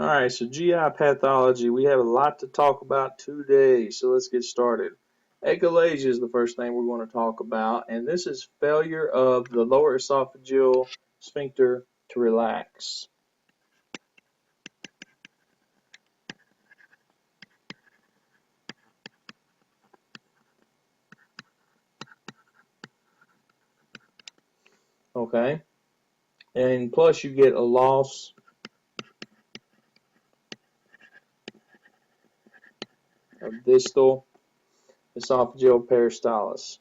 Alright, so GI pathology, we have a lot to talk about today, so let's get started. Achalasia is the first thing we're going to talk about, and this is failure of the lower esophageal sphincter to relax. Okay, and plus you get a loss of distal esophageal peristalsis.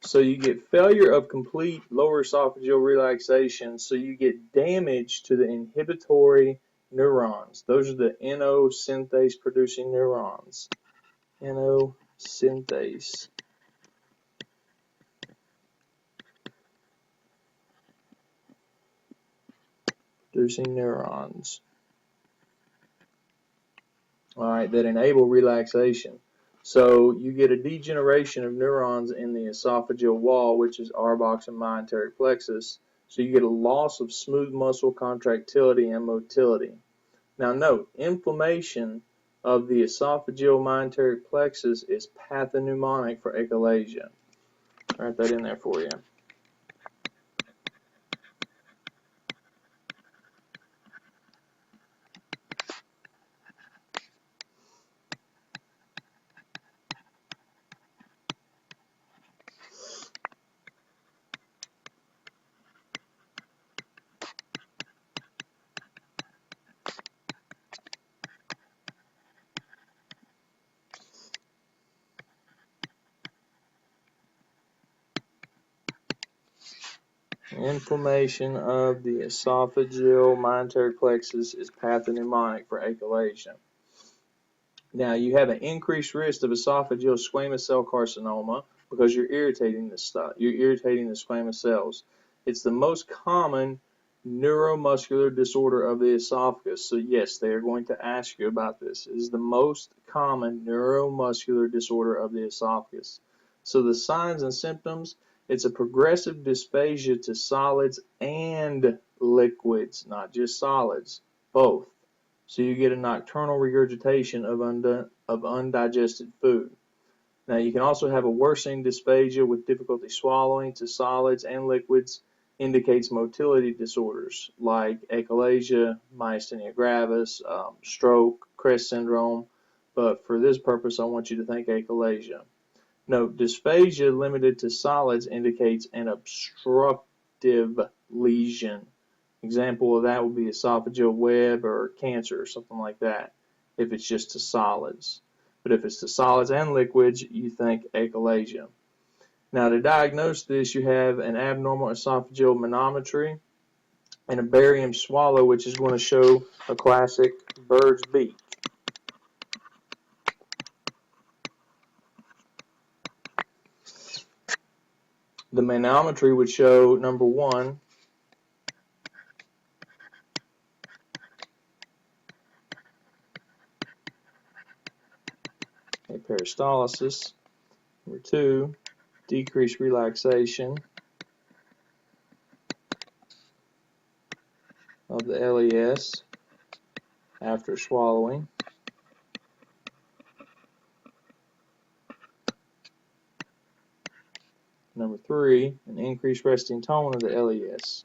So you get failure of complete lower esophageal relaxation, so you get damage to the inhibitory neurons. Those are the NO synthase producing neurons. NO synthase producing neurons. Alright, that enable relaxation. So you get a degeneration of neurons in the esophageal wall, which is arbox and mesenteric plexus. So you get a loss of smooth muscle contractility and motility. Now note, inflammation of the esophageal mesenteric plexus is pathognomonic for achalasia. Write that in there for you. Inflammation of the esophageal mesenteric plexus is pathognomonic for achalasia. Now, you have an increased risk of esophageal squamous cell carcinoma because you're irritating this stuff. You're irritating the squamous cells. It's the most common neuromuscular disorder of the esophagus. So yes, they are going to ask you about this. It is the most common neuromuscular disorder of the esophagus. So the signs and symptoms, it's a progressive dysphagia to solids and liquids, not just solids, both. So you get a nocturnal regurgitation of undigested food. Now you can also have a worsening dysphagia with difficulty swallowing to solids and liquids, indicates motility disorders like achalasia, myasthenia gravis, stroke, CREST syndrome, but for this purpose I want you to think achalasia. Note, dysphagia limited to solids indicates an obstructive lesion. Example of that would be esophageal web or cancer or something like that if it's just to solids. But if it's to solids and liquids, you think achalasia. Now to diagnose this, you have an abnormal esophageal manometry and a barium swallow, which is going to show a classic bird's beak. The manometry would show, number one, a peristalsis. Number two, decreased relaxation of the LES after swallowing. Number three, an increased resting tone of the LES.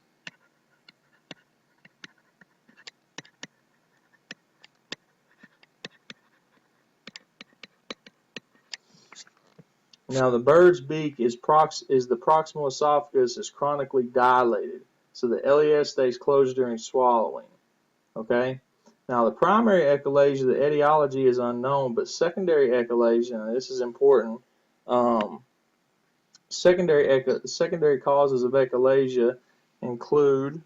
Now the bird's beak is the proximal esophagus is chronically dilated, so the LES stays closed during swallowing. Okay. Now the primary achalasia, the etiology is unknown, but secondary achalasia, and this is important. Secondary causes of achalasia include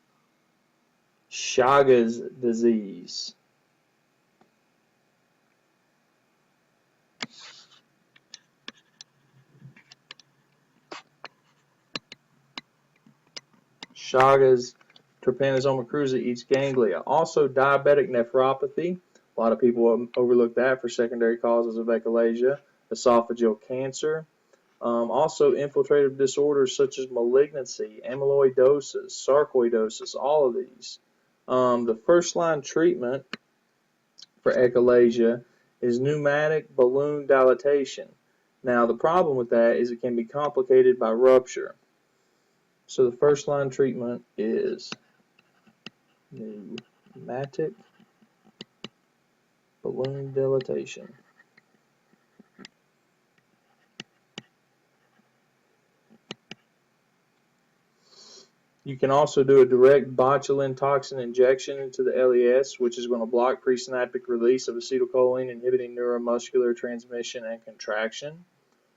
Chagas disease. Chagas trypanosoma cruzi eats ganglia. Also diabetic nephropathy A lot of people overlook that for secondary causes of achalasia. Esophageal cancer. Also infiltrative disorders such as malignancy, amyloidosis, sarcoidosis, all of these. The first line treatment for achalasia is pneumatic balloon dilatation. Now the problem with that is it can be complicated by rupture. So the first line treatment is pneumatic balloon dilatation. You can also do a direct botulin toxin injection into the LES, which is going to block presynaptic release of acetylcholine, inhibiting neuromuscular transmission and contraction.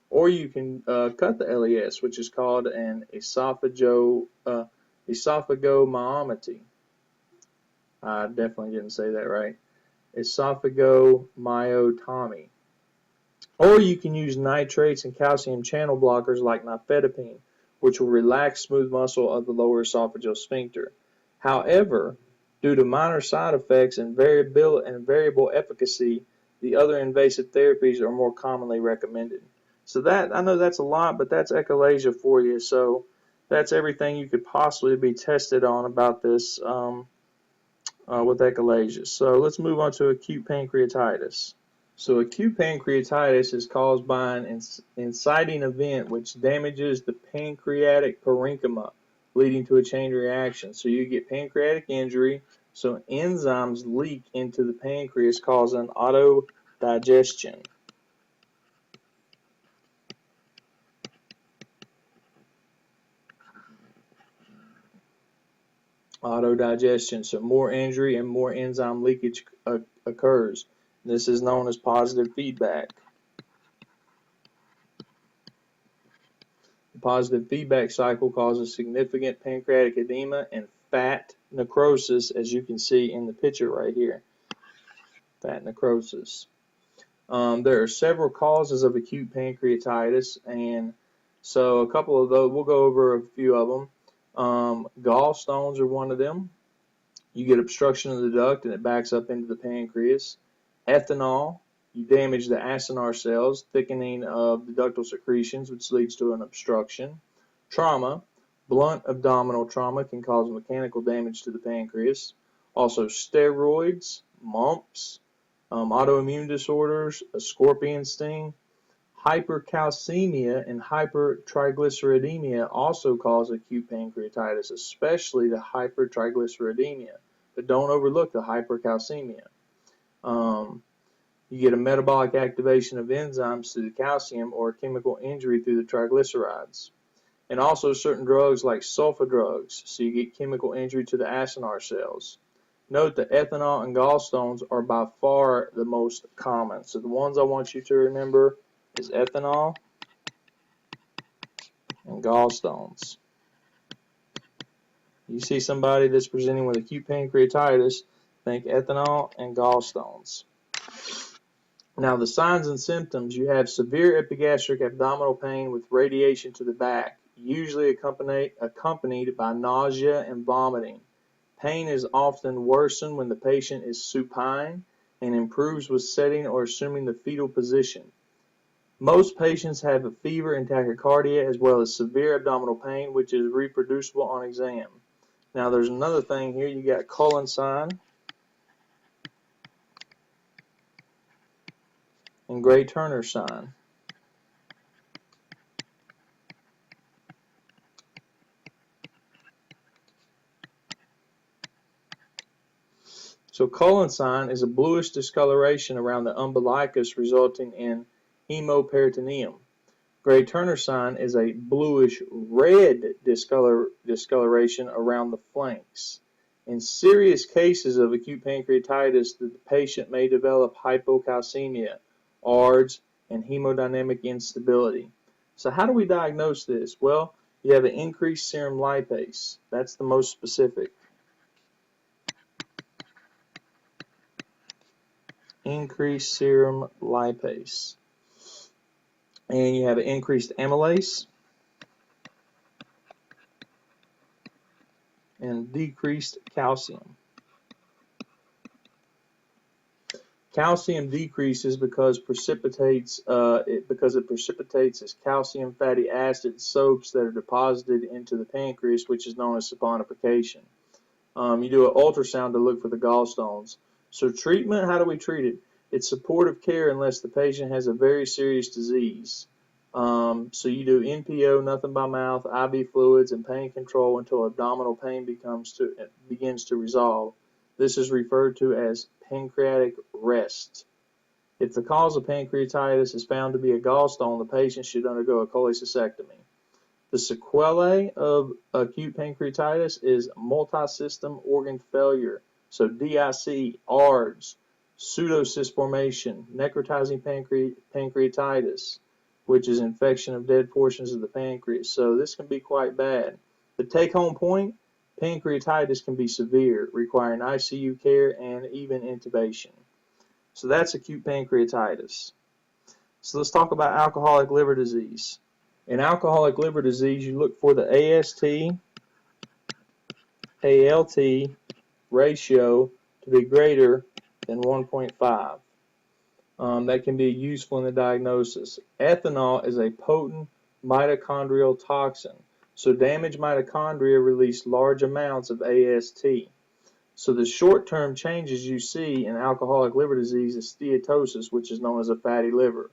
Or you can cut the LES, which is called an esophagomyotomy. I definitely didn't say that right. Esophagomyotomy. Or you can use nitrates and calcium channel blockers like nifedipine, which will relax smooth muscle of the lower esophageal sphincter. However, due to minor side effects and variable efficacy, the other invasive therapies are more commonly recommended. So that, I know that's a lot, but that's achalasia for you. So that's everything you could possibly be tested on about this with achalasia. So let's move on to acute pancreatitis. So acute pancreatitis is caused by an inciting event which damages the pancreatic parenchyma, leading to a chain reaction. So you get pancreatic injury, so enzymes leak into the pancreas, causing autodigestion. Autodigestion, so more injury and more enzyme leakage occurs. This is known as positive feedback. The positive feedback cycle causes significant pancreatic edema and fat necrosis, as you can see in the picture right here. Fat necrosis. There are several causes of acute pancreatitis, and so a couple of those, we'll go over a few of them. Gallstones are one of them. You get obstruction of the duct and it backs up into the pancreas. Ethanol, you damage the acinar cells, thickening of the ductal secretions, which leads to an obstruction. Trauma, blunt abdominal trauma can cause mechanical damage to the pancreas. Also steroids, mumps, autoimmune disorders, a scorpion sting. Hypercalcemia and hypertriglyceridemia also cause acute pancreatitis, especially the hypertriglyceridemia. But don't overlook the hypercalcemia. You get a metabolic activation of enzymes through the calcium or a chemical injury through the triglycerides. And also certain drugs like sulfa drugs, so you get chemical injury to the acinar cells. Note that ethanol and gallstones are by far the most common. So the ones I want you to remember is ethanol and gallstones. You see somebody that's presenting with acute pancreatitis, think ethanol and gallstones. Now the signs and symptoms, you have severe epigastric abdominal pain with radiation to the back, usually accompanied by nausea and vomiting. Pain is often worsened when the patient is supine and improves with setting or assuming the fetal position. Most patients have a fever and tachycardia as well as severe abdominal pain, which is reproducible on exam. Now there's another thing here. You got colon sign and Gray-Turner sign. So colon sign is a bluish discoloration around the umbilicus resulting in hemoperitoneum. Gray-Turner sign is a bluish red discoloration around the flanks. In serious cases of acute pancreatitis, the patient may develop hypocalcemia, ARDS, and hemodynamic instability. So how do we diagnose this? Well, you have an increased serum lipase. That's the most specific. Increased serum lipase. And you have an increased amylase and decreased calcium. Calcium decreases because it precipitates as calcium fatty acid soaps that are deposited into the pancreas, which is known as saponification. You do an ultrasound to look for the gallstones. So treatment, how do we treat it? It's supportive care unless the patient has a very serious disease. So you do NPO, nothing by mouth, IV fluids, and pain control until abdominal pain begins to resolve. This is referred to as pancreatic rest. If the cause of pancreatitis is found to be a gallstone, the patient should undergo a cholecystectomy. The sequelae of acute pancreatitis is multisystem organ failure, so DIC, ARDS, pseudocyst formation, necrotizing pancreatitis, which is infection of dead portions of the pancreas. So this can be quite bad. The take-home point, pancreatitis can be severe, requiring ICU care and even intubation. So that's acute pancreatitis. So let's talk about alcoholic liver disease. In alcoholic liver disease, you look for the AST-ALT ratio to be greater than 1.5. That can be useful in the diagnosis. Ethanol is a potent mitochondrial toxin. So damaged mitochondria release large amounts of AST. So the short-term changes you see in alcoholic liver disease is steatosis, which is known as a fatty liver.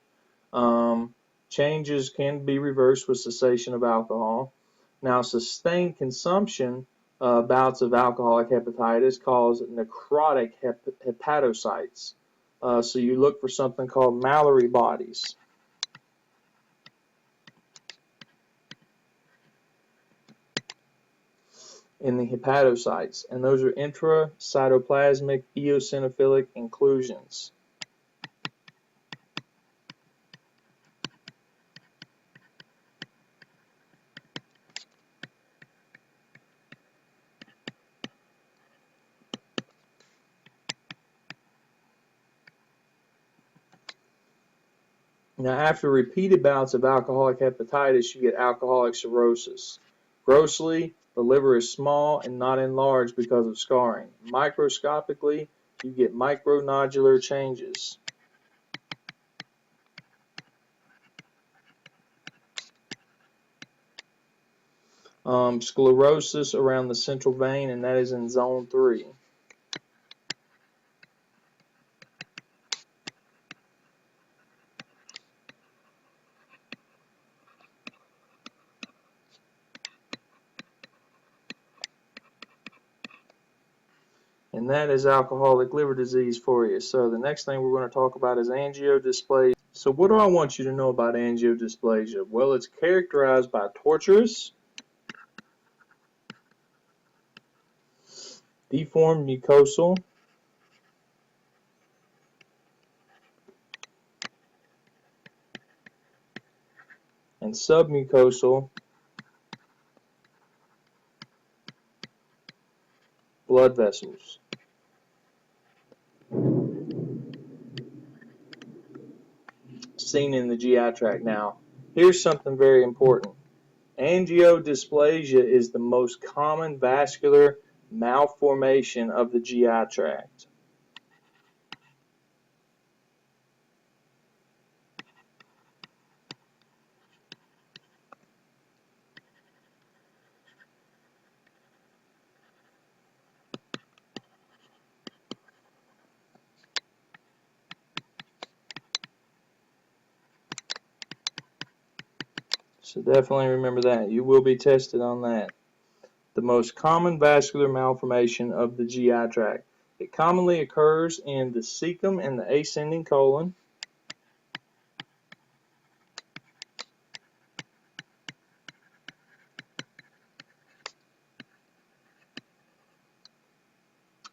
Changes can be reversed with cessation of alcohol. Now, sustained consumption bouts of alcoholic hepatitis cause necrotic hepatocytes. So you look for something called Mallory bodies. In the hepatocytes, and those are intracytoplasmic eosinophilic inclusions. Now, after repeated bouts of alcoholic hepatitis, you get alcoholic cirrhosis. Grossly, the liver is small and not enlarged because of scarring. Microscopically, you get micronodular changes. Sclerosis around the central vein, and that is in zone 3. And that is alcoholic liver disease for you. So the next thing we're going to talk about is angiodysplasia. So what do I want you to know about angiodysplasia? Well, it's characterized by tortuous, deformed mucosal, and submucosal blood vessels. Seen in the GI tract. Now, here's something very important. Angiodysplasia is the most common vascular malformation of the GI tract. So definitely remember that. You will be tested on that. The most common vascular malformation of the GI tract. It commonly occurs in the cecum and the ascending colon.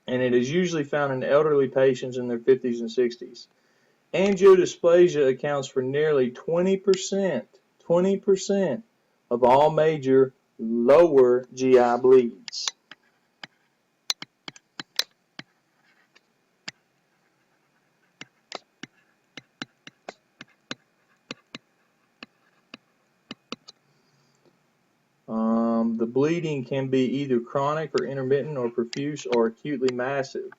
And it is usually found in elderly patients in their 50s and 60s. Angiodysplasia accounts for nearly 20% of all major lower GI bleeds. The bleeding can be either chronic or intermittent or profuse or acutely massive.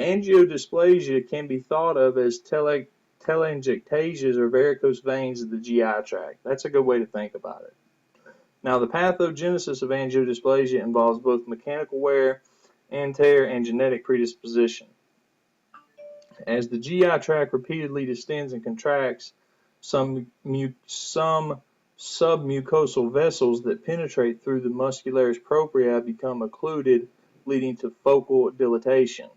Angiodysplasia can be thought of as telangiectasias or varicose veins of the GI tract. That's a good way to think about it. Now, the pathogenesis of angiodysplasia involves both mechanical wear and tear and genetic predisposition. As the GI tract repeatedly distends and contracts, some submucosal vessels that penetrate through the muscularis propria become occluded, leading to focal dilatation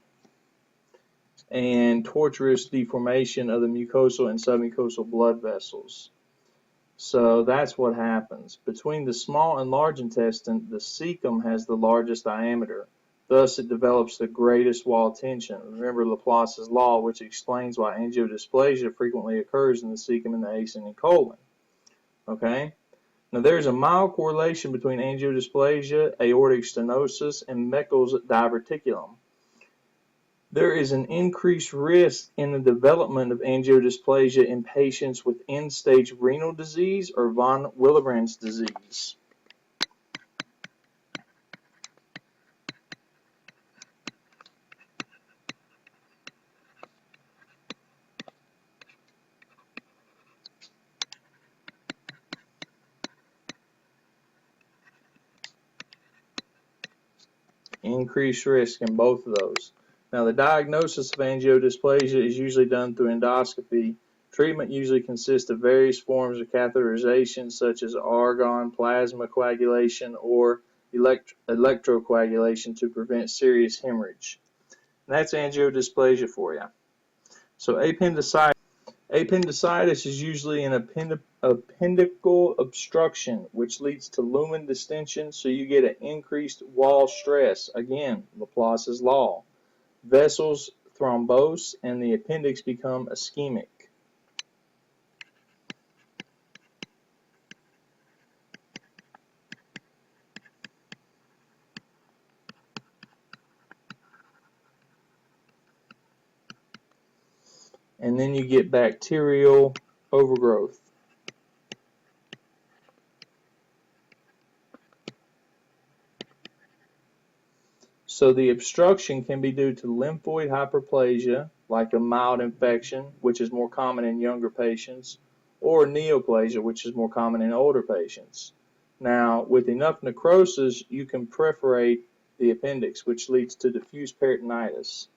and tortuous deformation of the mucosal and submucosal blood vessels. So that's what happens. Between the small and large intestine, the cecum has the largest diameter. Thus, it develops the greatest wall tension. Remember Laplace's law, which explains why angiodysplasia frequently occurs in the cecum and the ascending colon. Okay? Now, there's a mild correlation between angiodysplasia, aortic stenosis, and Meckel's diverticulum. There is an increased risk in the development of angiodysplasia in patients with end-stage renal disease or von Willebrand's disease. Increased risk in both of those. Now, the diagnosis of angiodysplasia is usually done through endoscopy. Treatment usually consists of various forms of catheterization, such as argon, plasma coagulation, or electrocoagulation to prevent serious hemorrhage. And that's angiodysplasia for you. So appendicitis is usually an appendical obstruction, which leads to lumen distension, so you get an increased wall stress. Again, Laplace's law. Vessels thrombose and the appendix become ischemic. And then you get bacterial overgrowth. So the obstruction can be due to lymphoid hyperplasia, like a mild infection, which is more common in younger patients, or neoplasia, which is more common in older patients. Now, with enough necrosis, you can perforate the appendix, which leads to diffuse peritonitis.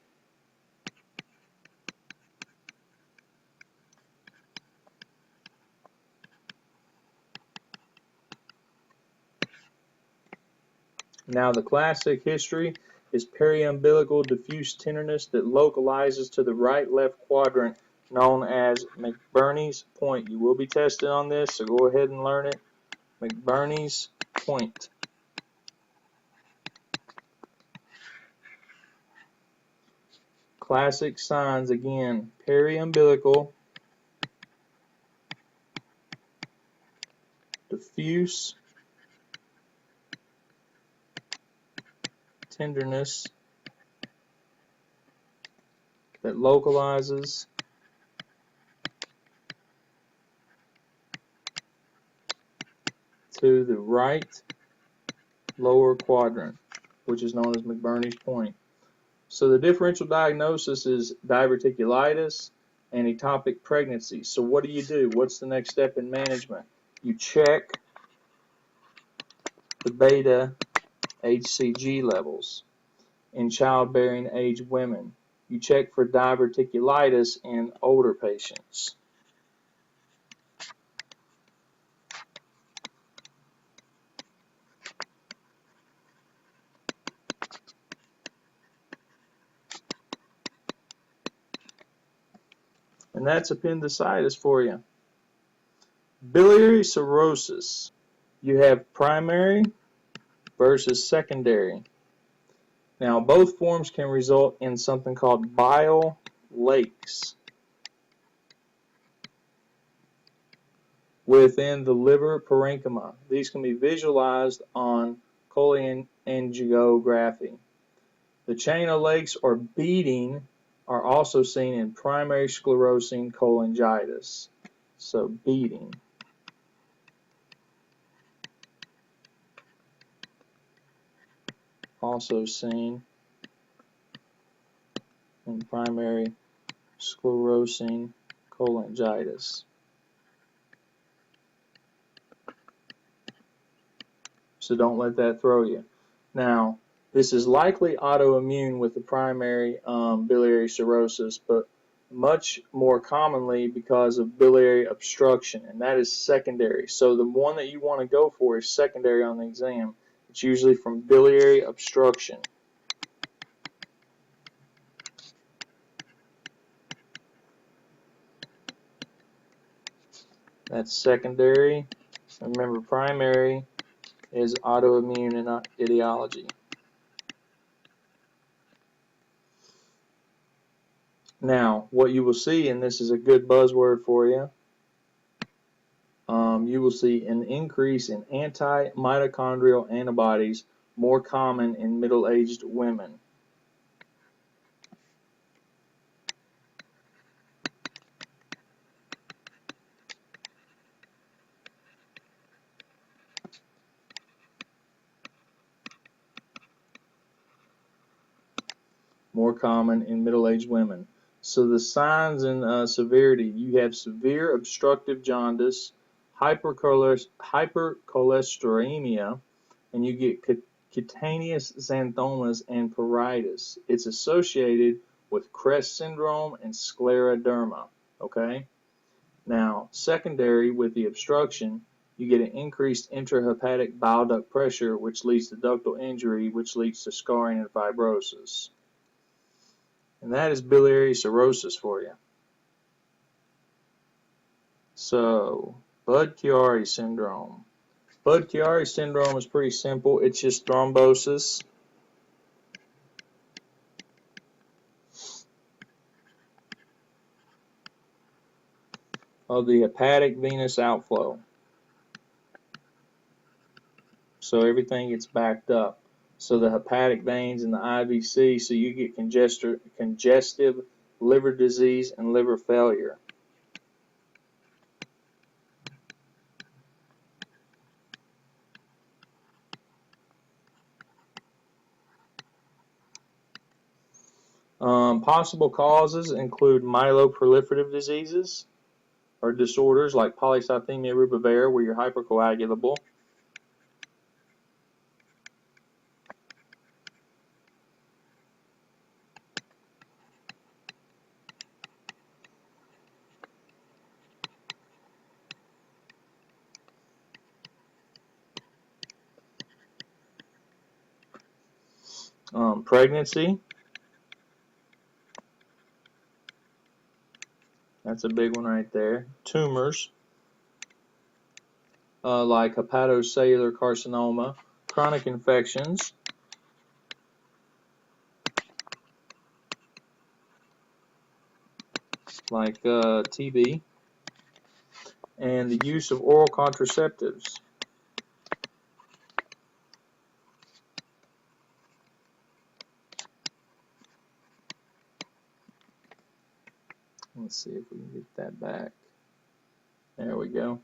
Now, the classic history is periumbilical diffuse tenderness that localizes to the right-left quadrant, known as McBurney's point. You will be tested on this, so go ahead and learn it. McBurney's point. Classic signs again: periumbilical, diffuse tenderness that localizes to the right lower quadrant, which is known as McBurney's point. So the differential diagnosis is diverticulitis and ectopic pregnancy. So what do? What's the next step in management? You check the beta HCG levels in childbearing age women. You check for diverticulitis in older patients. And that's appendicitis for you. Biliary cirrhosis. You have primary versus secondary. Now, both forms can result in something called bile lakes within the liver parenchyma. These can be visualized on cholangiography. The chain of lakes or beading are also seen in primary sclerosing cholangitis. So, beading. Also seen and primary sclerosing cholangitis. So don't let that throw you. Now, this is likely autoimmune with the primary biliary cirrhosis, but much more commonly because of biliary obstruction, and that is secondary. So the one that you want to go for is secondary on the exam. It's usually from biliary obstruction. That's secondary. Remember, primary is autoimmune and not etiology. Now, what you will see, and this is a good buzzword for you, you will see an increase in anti-mitochondrial antibodies, more common in middle-aged women. More common in middle-aged women. So the signs and severity, you have severe obstructive jaundice, hypercholesteremia, and you get cutaneous xanthomas and pruritus. It's associated with Crest syndrome and scleroderma. Okay? Now, secondary with the obstruction, you get an increased intrahepatic bile duct pressure, which leads to ductal injury, which leads to scarring and fibrosis. And that is biliary cirrhosis for you. So, Budd-Chiari syndrome. Budd-Chiari syndrome is pretty simple. It's just thrombosis of the hepatic venous outflow. So everything gets backed up. So the hepatic veins and the IVC, so you get congestive liver disease and liver failure. Possible causes include myeloproliferative diseases or disorders like polycythemia rubra vera, where you're hypercoagulable. Pregnancy, that's a big one right there. Tumors, like hepatocellular carcinoma, chronic infections, like TB, and the use of oral contraceptives. Let's see if we can get that back. There we go.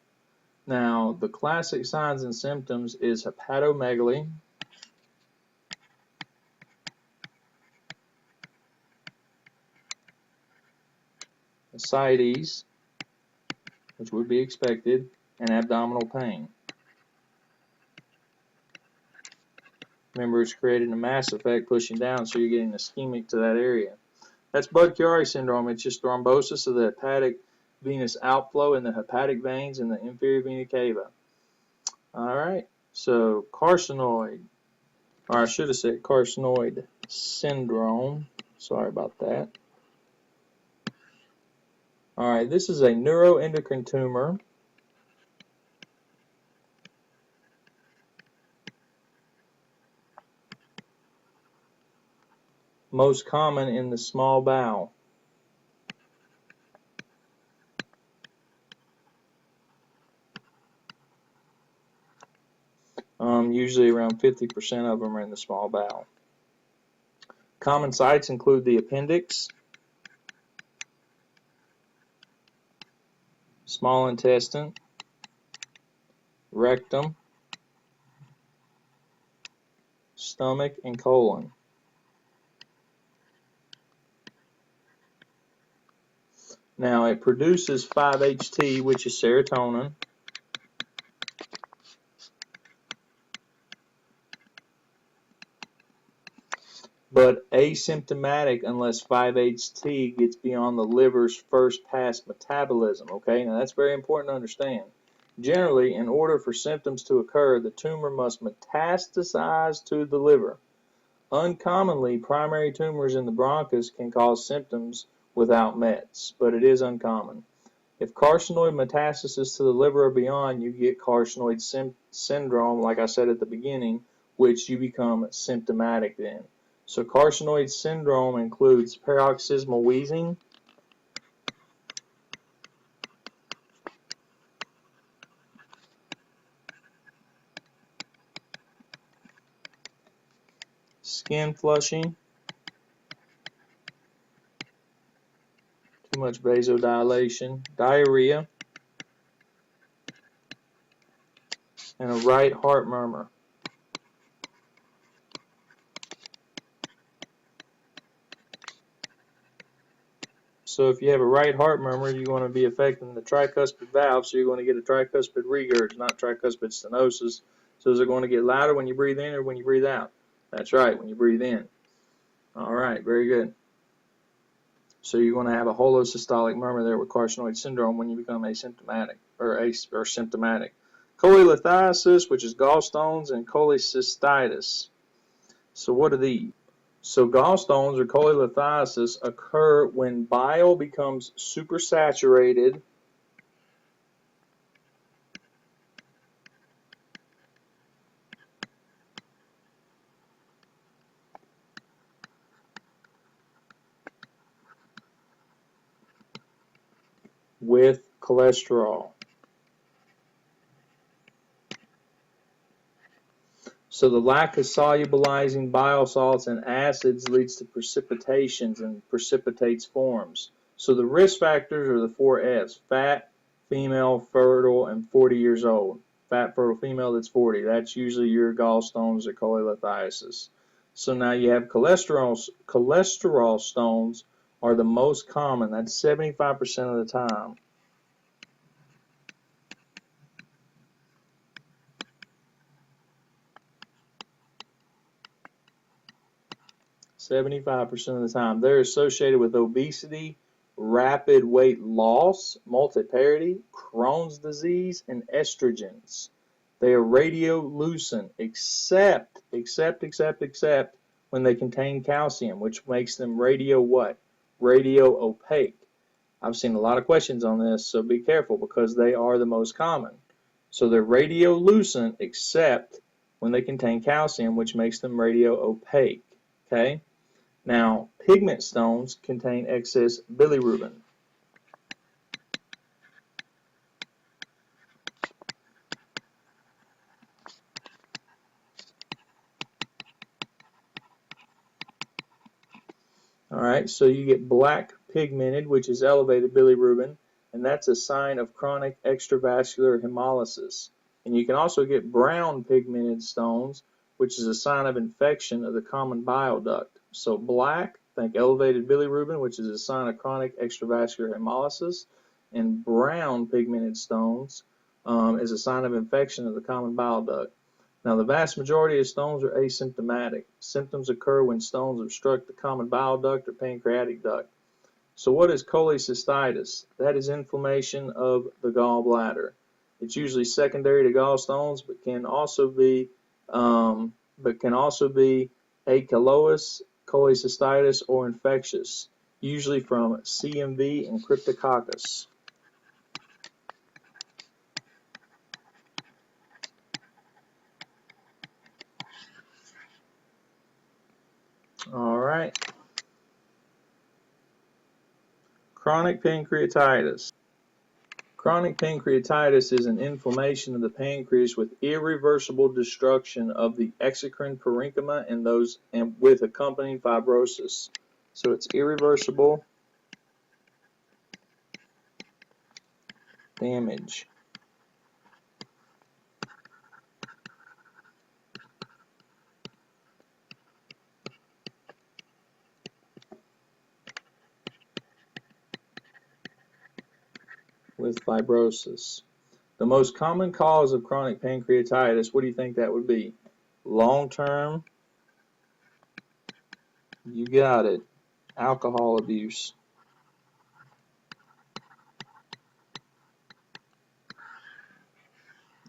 Now, the classic signs and symptoms is hepatomegaly, ascites, which would be expected, and abdominal pain. Remember, it's creating a mass effect pushing down, so you're getting ischemic to that area. That's Budd-Chiari syndrome. It's just thrombosis of the hepatic venous outflow in the hepatic veins in the inferior vena cava. All right, so carcinoid, or I should have said carcinoid syndrome. Sorry about that. All right, this is a neuroendocrine tumor. Most common in the small bowel. Usually around 50% of them are in the small bowel. Common sites include the appendix, small intestine, rectum, stomach, and colon. Now it produces 5-HT, which is serotonin. But asymptomatic unless 5-HT gets beyond the liver's first pass metabolism. Okay, now that's very important to understand. Generally, in order for symptoms to occur, the tumor must metastasize to the liver. Uncommonly, primary tumors in the bronchus can cause symptoms without mets, but it is uncommon. If carcinoid metastasis to the liver or beyond, you get carcinoid syndrome, like I said at the beginning, which you become symptomatic then. So carcinoid syndrome includes paroxysmal wheezing, skin flushing, too much vasodilation, diarrhea, and a right heart murmur. So if you have a right heart murmur, you're going to be affecting the tricuspid valve, so you're going to get a tricuspid regurg, not tricuspid stenosis. So is it going to get louder when you breathe in or when you breathe out? That's right, when you breathe in. All right, very good. So you're going to have a holosystolic murmur there with carcinoid syndrome when you become asymptomatic or symptomatic. Cholelithiasis, which is gallstones, and cholecystitis. So what are these? So gallstones or cholelithiasis occur when bile becomes supersaturated with cholesterol. So the lack of solubilizing bile salts and acids leads to precipitations and precipitates forms. So the risk factors are the 4 F's: fat, female, fertile, and 40 years old. Fat, fertile female that's 40. That's usually your gallstones or cholelithiasis. So now you have cholesterol stones are the most common. That's 75% of the time. (75% of the time). They're associated with obesity, rapid weight loss, multiparity, Crohn's disease, and estrogens. They are radiolucent except when they contain calcium, which makes them radio what? Radio opaque. I've seen a lot of questions on this, so be careful because they are the most common. So they're radiolucent except when they contain calcium, which makes them radio opaque. Okay? Now, pigment stones contain excess bilirubin. All right, so you get black pigmented, which is elevated bilirubin, and that's a sign of chronic extravascular hemolysis. And you can also get brown pigmented stones, which is a sign of infection of the common bile duct. So black, think elevated bilirubin, which is a sign of chronic extravascular hemolysis, and brown pigmented stones is a sign of infection of the common bile duct. Now, the vast majority of stones are asymptomatic. Symptoms occur when stones obstruct the common bile duct or pancreatic duct. So what is cholecystitis? That is inflammation of the gallbladder. It's usually secondary to gallstones, but can also be ankylosing cholecystitis or infectious, usually from CMV and Cryptococcus. All right. Chronic pancreatitis. Chronic pancreatitis is an inflammation of the pancreas with irreversible destruction of the exocrine parenchyma and with accompanying fibrosis. So it's irreversible damage. with fibrosis. The most common cause of chronic pancreatitis, what do you think that would be? Long-term, you got it, alcohol abuse.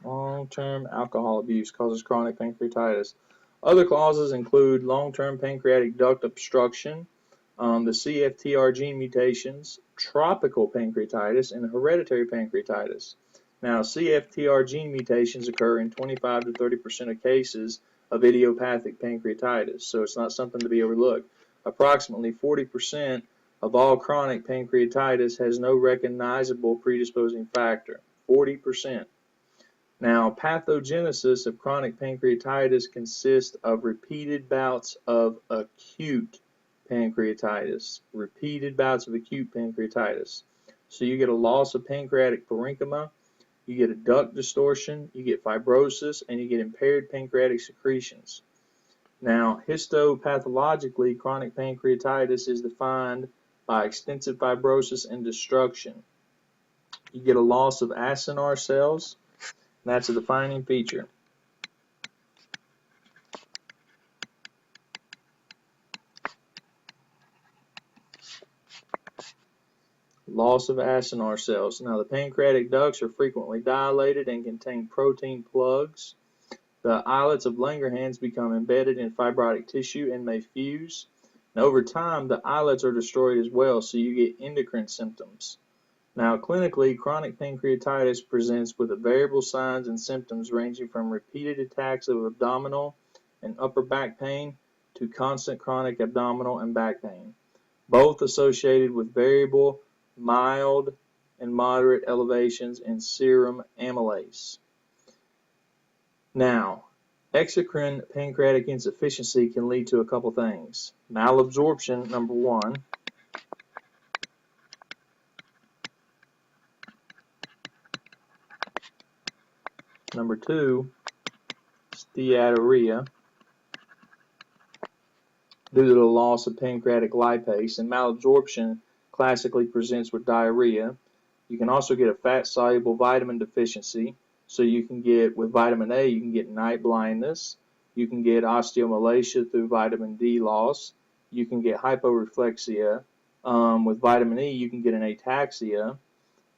Long-term alcohol abuse causes chronic pancreatitis. Other causes include long-term pancreatic duct obstruction, the CFTR gene mutations, tropical pancreatitis, and hereditary pancreatitis. Now, CFTR gene mutations occur in 25 to 30% of cases of idiopathic pancreatitis, so it's not something to be overlooked. Approximately 40% of all chronic pancreatitis has no recognizable predisposing factor. 40%. Now, pathogenesis of chronic pancreatitis consists of repeated bouts of acute pancreatitis. Repeated bouts of acute pancreatitis. So you get a loss of pancreatic parenchyma, you get a duct distortion, you get fibrosis, and you get impaired pancreatic secretions. Now, histopathologically, chronic pancreatitis is defined by extensive fibrosis and destruction. You get a loss of acinar cells. That's a defining feature. Loss of acinar cells. Now, the pancreatic ducts are frequently dilated and contain protein plugs. The islets of Langerhans become embedded in fibrotic tissue and may fuse. And over time, the islets are destroyed as well, so you get endocrine symptoms. Now, clinically, chronic pancreatitis presents with variable signs and symptoms ranging from repeated attacks of abdominal and upper back pain to constant chronic abdominal and back pain, both associated with variable, mild, and moderate elevations in serum amylase. Now, exocrine pancreatic insufficiency can lead to a couple things. Malabsorption, number one. Number two, steatorrhea, due to the loss of pancreatic lipase, and malabsorption classically presents with diarrhea. You can also get a fat-soluble vitamin deficiency, so you can get, with vitamin A, you can get night blindness, you can get osteomalacia through vitamin D loss, you can get hyporeflexia, with vitamin E you can get an ataxia,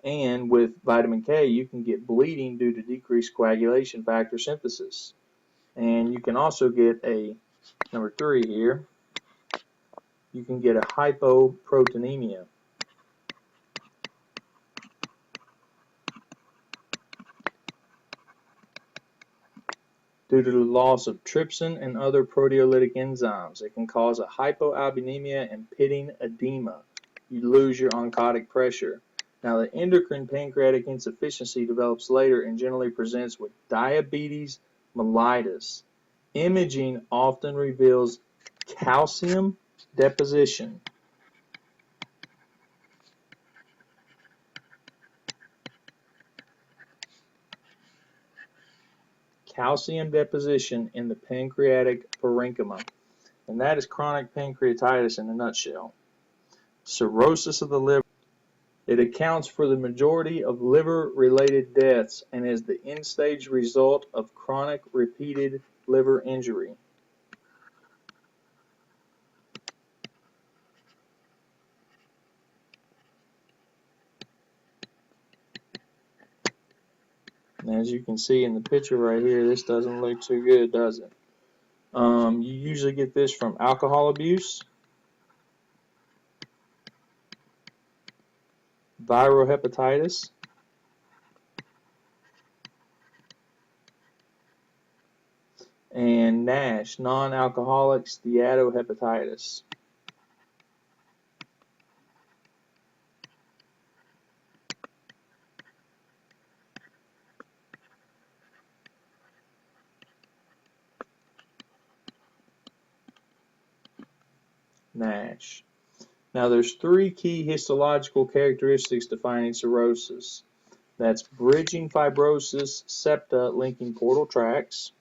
and with vitamin K you can get bleeding due to decreased coagulation factor synthesis. And you can also get a, number three here, you can get a hypoproteinemia. Due to the loss of trypsin and other proteolytic enzymes. It can cause a hypoalbuminemia and pitting edema. You lose your oncotic pressure. Now, the endocrine pancreatic insufficiency develops later and generally presents with diabetes mellitus. Imaging often reveals calcium deposition. Calcium deposition in the pancreatic parenchyma, and that is chronic pancreatitis in a nutshell. Cirrhosis of the liver. It accounts for the majority of liver-related deaths and is the end-stage result of chronic repeated liver injury. And as you can see in the picture right here, this doesn't look too good, does it? You usually get this from alcohol abuse, viral hepatitis, and NASH, non-alcoholic steatohepatitis. NASH. Now, there's three key histological characteristics defining cirrhosis. That's bridging fibrosis, septa linking portal tracts,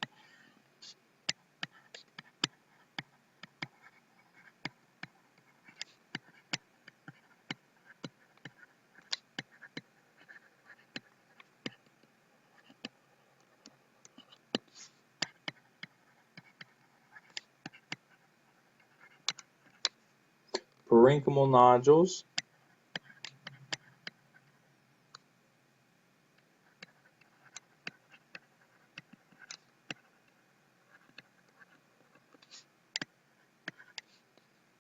parenchymal nodules,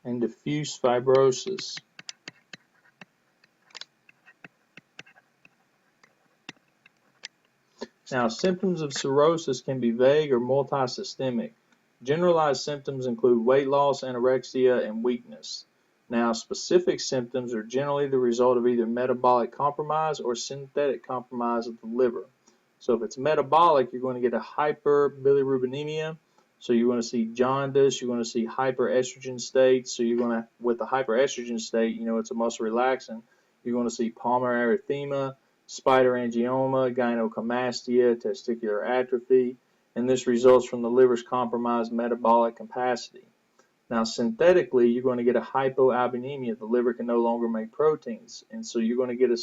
and diffuse fibrosis. Now, symptoms of cirrhosis can be vague or multisystemic. Generalized symptoms include weight loss, anorexia, and weakness. Now, specific symptoms are generally the result of either metabolic compromise or synthetic compromise of the liver. So if it's metabolic, you're going to get a hyperbilirubinemia. So you're going to see jaundice, you're going to see hyperestrogen state. So you're going to, with the hyperestrogen state, you know it's a muscle relaxant. You're going to see pulmonary erythema, spider angioma, gynecomastia, testicular atrophy, and this results from the liver's compromised metabolic capacity. Now, synthetically, you're going to get a hypoalbuminemia. The liver can no longer make proteins, and so you're going to get a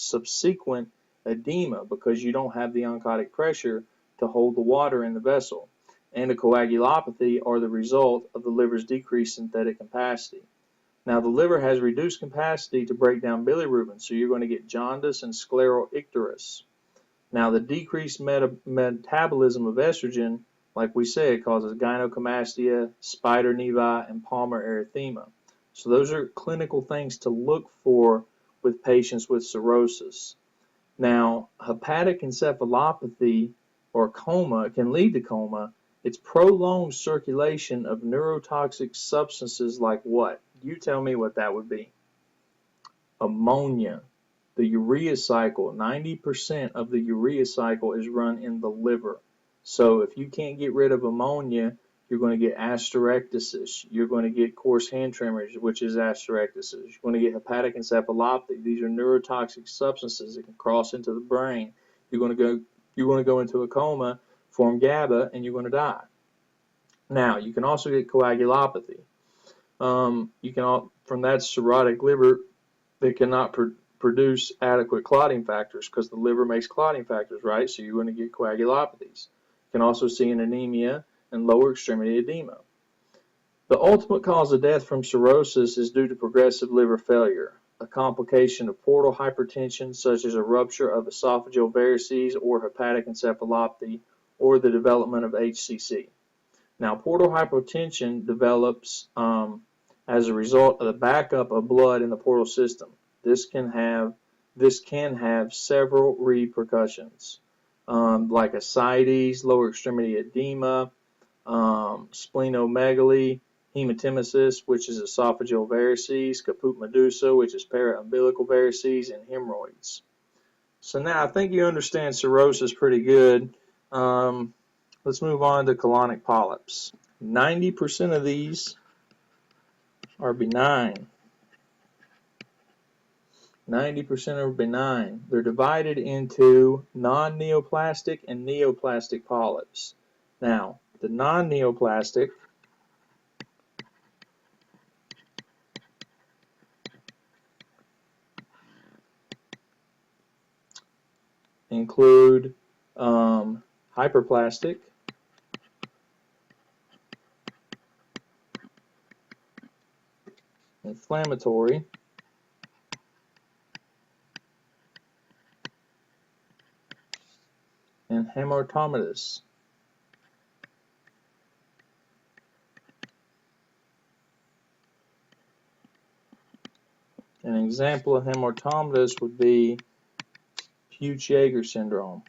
subsequent edema because you don't have the oncotic pressure to hold the water in the vessel. And a coagulopathy are the result of the liver's decreased synthetic capacity. Now, the liver has reduced capacity to break down bilirubin, so you're going to get jaundice and scleral icterus. Now, the decreased metabolism of estrogen, like we said, causes gynecomastia, spider nevi, and palmar erythema. So those are clinical things to look for with patients with cirrhosis. Now, hepatic encephalopathy or coma can lead to coma. It's prolonged circulation of neurotoxic substances like what? You tell me what that would be. Ammonia. The urea cycle, 90% of the urea cycle is run in the liver. So if you can't get rid of ammonia, you're going to get asterectasis. You're going to get coarse hand tremors, which is asterectasis. You're going to get hepatic encephalopathy. These are neurotoxic substances that can cross into the brain. You're going to go into a coma, form GABA, and you're going to die. Now, you can also get coagulopathy. From that cirrhotic liver that cannot produce adequate clotting factors because the liver makes clotting factors, right? So you're going to get coagulopathies. You can also see an anemia and lower extremity edema. The ultimate cause of death from cirrhosis is due to progressive liver failure, a complication of portal hypertension such as a rupture of esophageal varices or hepatic encephalopathy or the development of HCC. Now, portal hypertension develops as a result of the backup of blood in the portal system. This can have several repercussions, like ascites, lower extremity edema, splenomegaly, hematemesis, which is esophageal varices, caput medusa, which is paraumbilical varices, and hemorrhoids. So now I think you understand cirrhosis pretty good. Let's move on to colonic polyps. 90% of these are benign. 90% are benign. They're divided into non-neoplastic and neoplastic polyps. Now, the non-neoplastic include hyperplastic, inflammatory, and hematomatous. An example of hematomatous would be Budd-Chiari syndrome.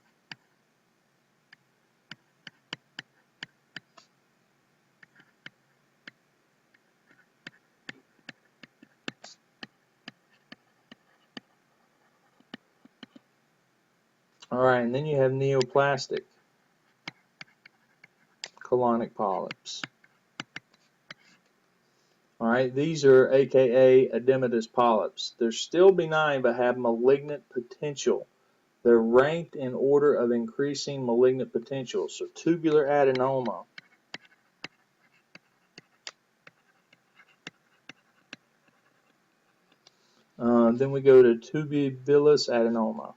Alright, and then you have neoplastic colonic polyps. Alright, these are aka edematous polyps. They're still benign but have malignant potential. They're ranked in order of increasing malignant potential. So tubular adenoma. Then we go to tubular adenoma.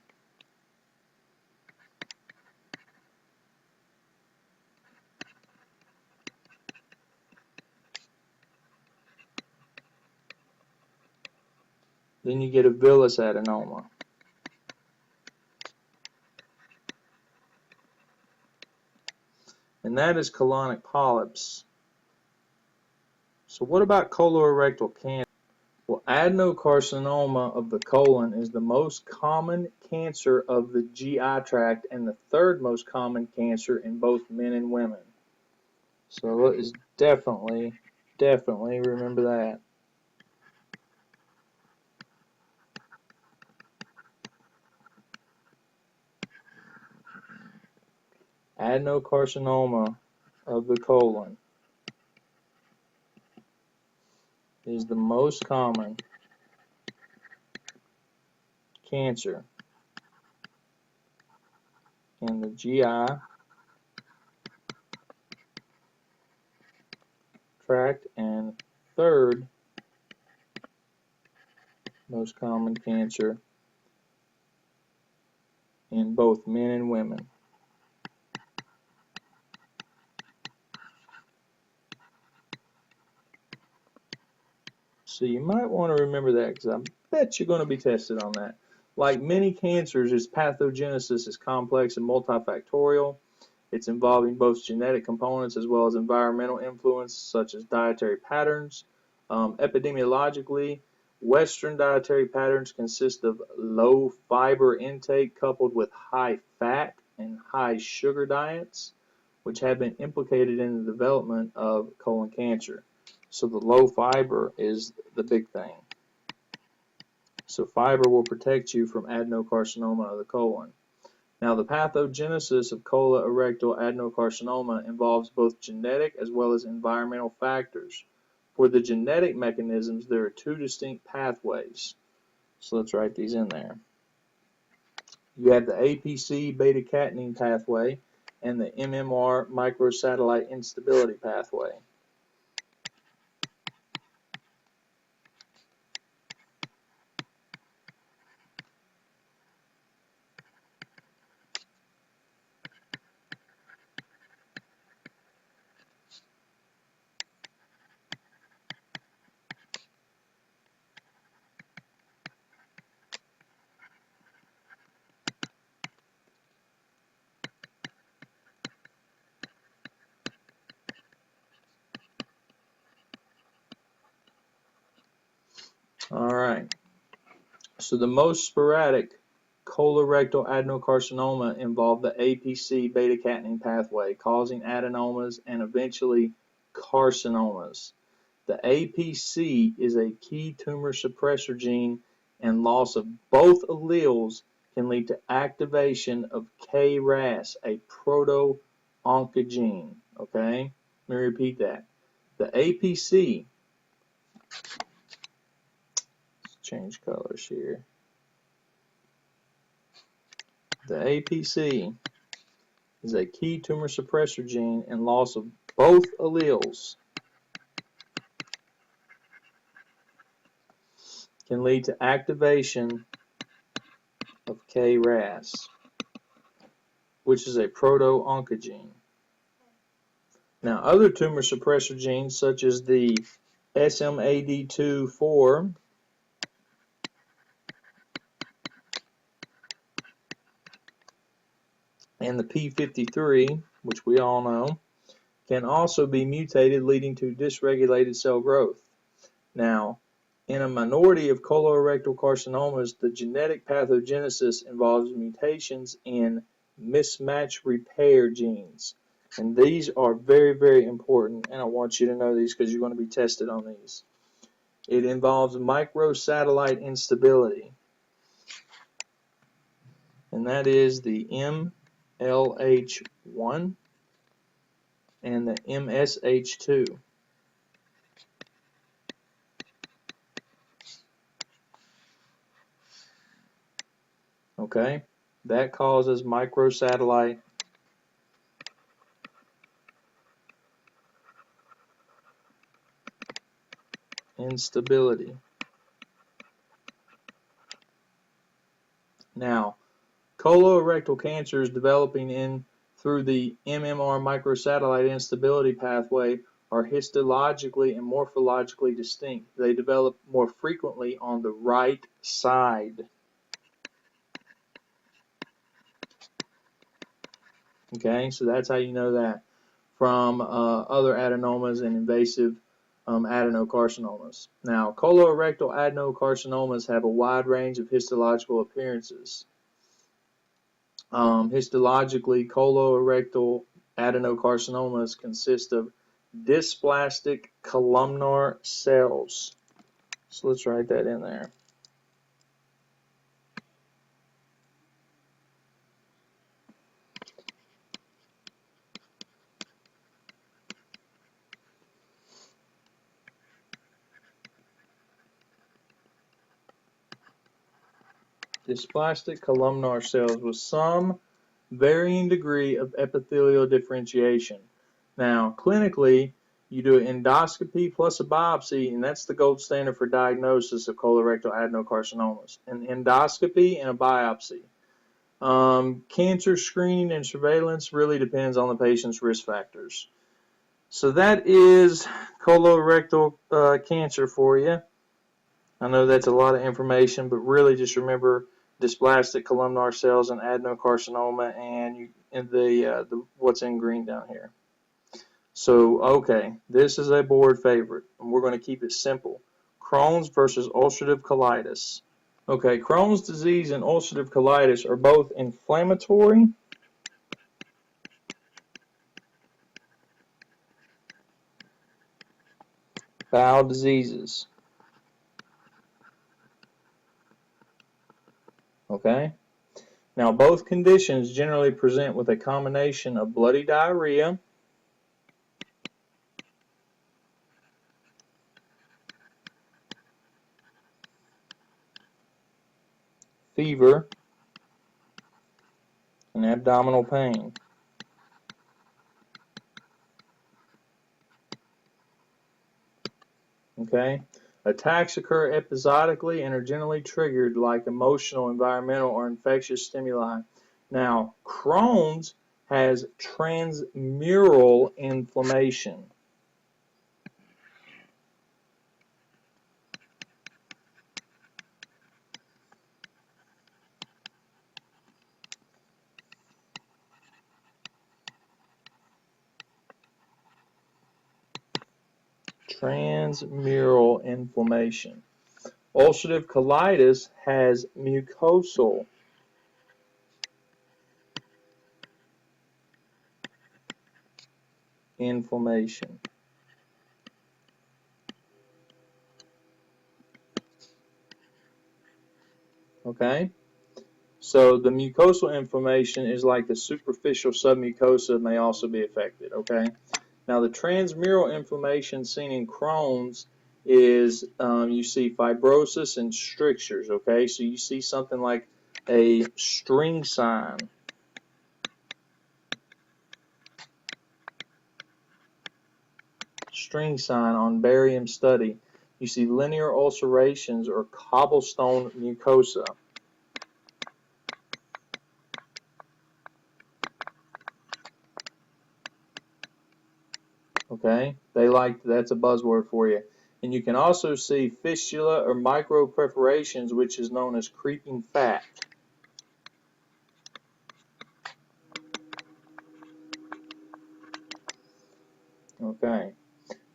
Then you get a villus adenoma. And that is colonic polyps. So what about colorectal cancer? Well, adenocarcinoma of the colon is the most common cancer of the GI tract and the third most common cancer in both men and women. So let's definitely remember that. Adenocarcinoma of the colon is the most common cancer in the GI tract and third most common cancer in both men and women. So you might want to remember that because I bet you're going to be tested on that. Like many cancers, its pathogenesis is complex and multifactorial. It's involving both genetic components as well as environmental influence such as dietary patterns. Epidemiologically, Western dietary patterns consist of low fiber intake coupled with high fat and high sugar diets, which have been implicated in the development of colon cancer. So the low fiber is the big thing. So fiber will protect you from adenocarcinoma of the colon. Now the pathogenesis of colorectal adenocarcinoma involves both genetic as well as environmental factors. For the genetic mechanisms, there are two distinct pathways. So let's write these in there. You have the APC beta-catenin pathway and the MMR microsatellite instability pathway. Alright, so the most sporadic colorectal adenocarcinoma involved the APC beta-catenin pathway, causing adenomas and eventually carcinomas. The APC is a key tumor suppressor gene, and loss of both alleles can lead to activation of KRAS, a proto-oncogene. Okay, let me repeat that. The APC, let's change colors here. The APC is a key tumor suppressor gene, and loss of both alleles can lead to activation of KRAS, which is a proto-oncogene. Now, other tumor suppressor genes such as the SMAD2/4 and the P53, which we all know, can also be mutated, leading to dysregulated cell growth. Now, in a minority of colorectal carcinomas, the genetic pathogenesis involves mutations in mismatch repair genes. And these are very, very important, and I want you to know these because you're going to be tested on these. It involves microsatellite instability, and that is the MLH1 and the MSH2. Okay, that causes microsatellite instability. Now, colorectal cancers developing in through the MMR microsatellite instability pathway are histologically and morphologically distinct. They develop more frequently on the right side. Okay, so that's how you know that from other adenomas and invasive adenocarcinomas. Now, colorectal adenocarcinomas have a wide range of histological appearances. Histologically, colorectal adenocarcinomas consist of dysplastic columnar cells. So let's write that in there. Dysplastic columnar cells with some varying degree of epithelial differentiation. Now, clinically, you do an endoscopy plus a biopsy, and that's the gold standard for diagnosis of colorectal adenocarcinomas. An endoscopy and a biopsy. Cancer screening and surveillance really depends on the patient's risk factors. So that is colorectal cancer for you. I know that's a lot of information, but really just remember dysplastic columnar cells and adenocarcinoma and the what's in green down here. So, okay, this is a board favorite, and we're going to keep it simple. Crohn's versus ulcerative colitis. Okay, Crohn's disease and ulcerative colitis are both inflammatory bowel diseases. Okay? Now, both conditions generally present with a combination of bloody diarrhea, fever, and abdominal pain. Okay? Attacks occur episodically and are generally triggered like emotional, environmental, or infectious stimuli. Now, Crohn's has transmural inflammation. Transmural inflammation. Ulcerative colitis has mucosal inflammation. Okay? So the mucosal inflammation is like the superficial submucosa may also be affected. Okay? Now the transmural inflammation seen in Crohn's is you see fibrosis and strictures. Okay? So you see something like a string sign. String sign on barium study. You see linear ulcerations or cobblestone mucosa. Okay, that's a buzzword for you. And you can also see fistula or microperforations, which is known as creeping fat. Okay.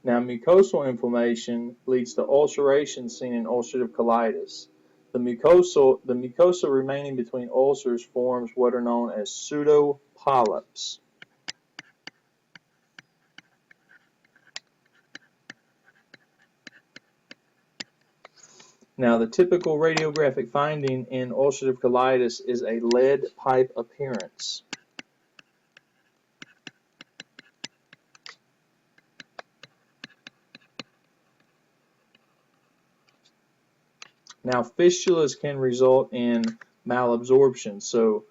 Now, mucosal inflammation leads to ulceration seen in ulcerative colitis. The mucosa remaining between ulcers forms what are known as pseudopolyps. Now, the typical radiographic finding in ulcerative colitis is a lead pipe appearance. Now, fistulas can result in malabsorption, so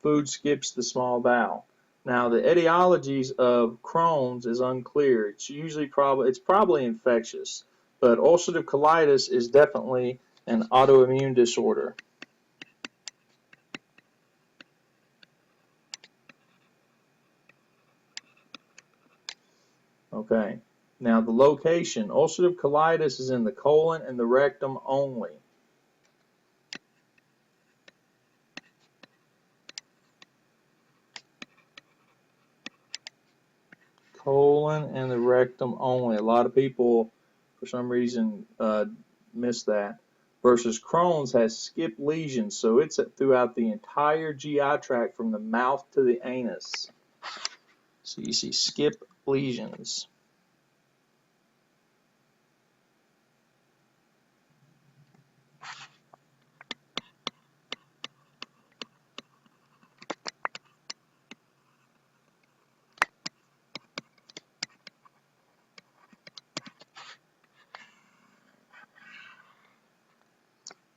food skips the small bowel. Now, the etiologies of Crohn's is unclear. It's probably infectious, but ulcerative colitis is definitely an autoimmune disorder. Okay. Now the location, ulcerative colitis is in the colon and the rectum only. Colon and the rectum only. A lot of people, for some reason, miss that. Versus Crohn's has skip lesions, so it's throughout the entire GI tract from the mouth to the anus. So you see skip lesions.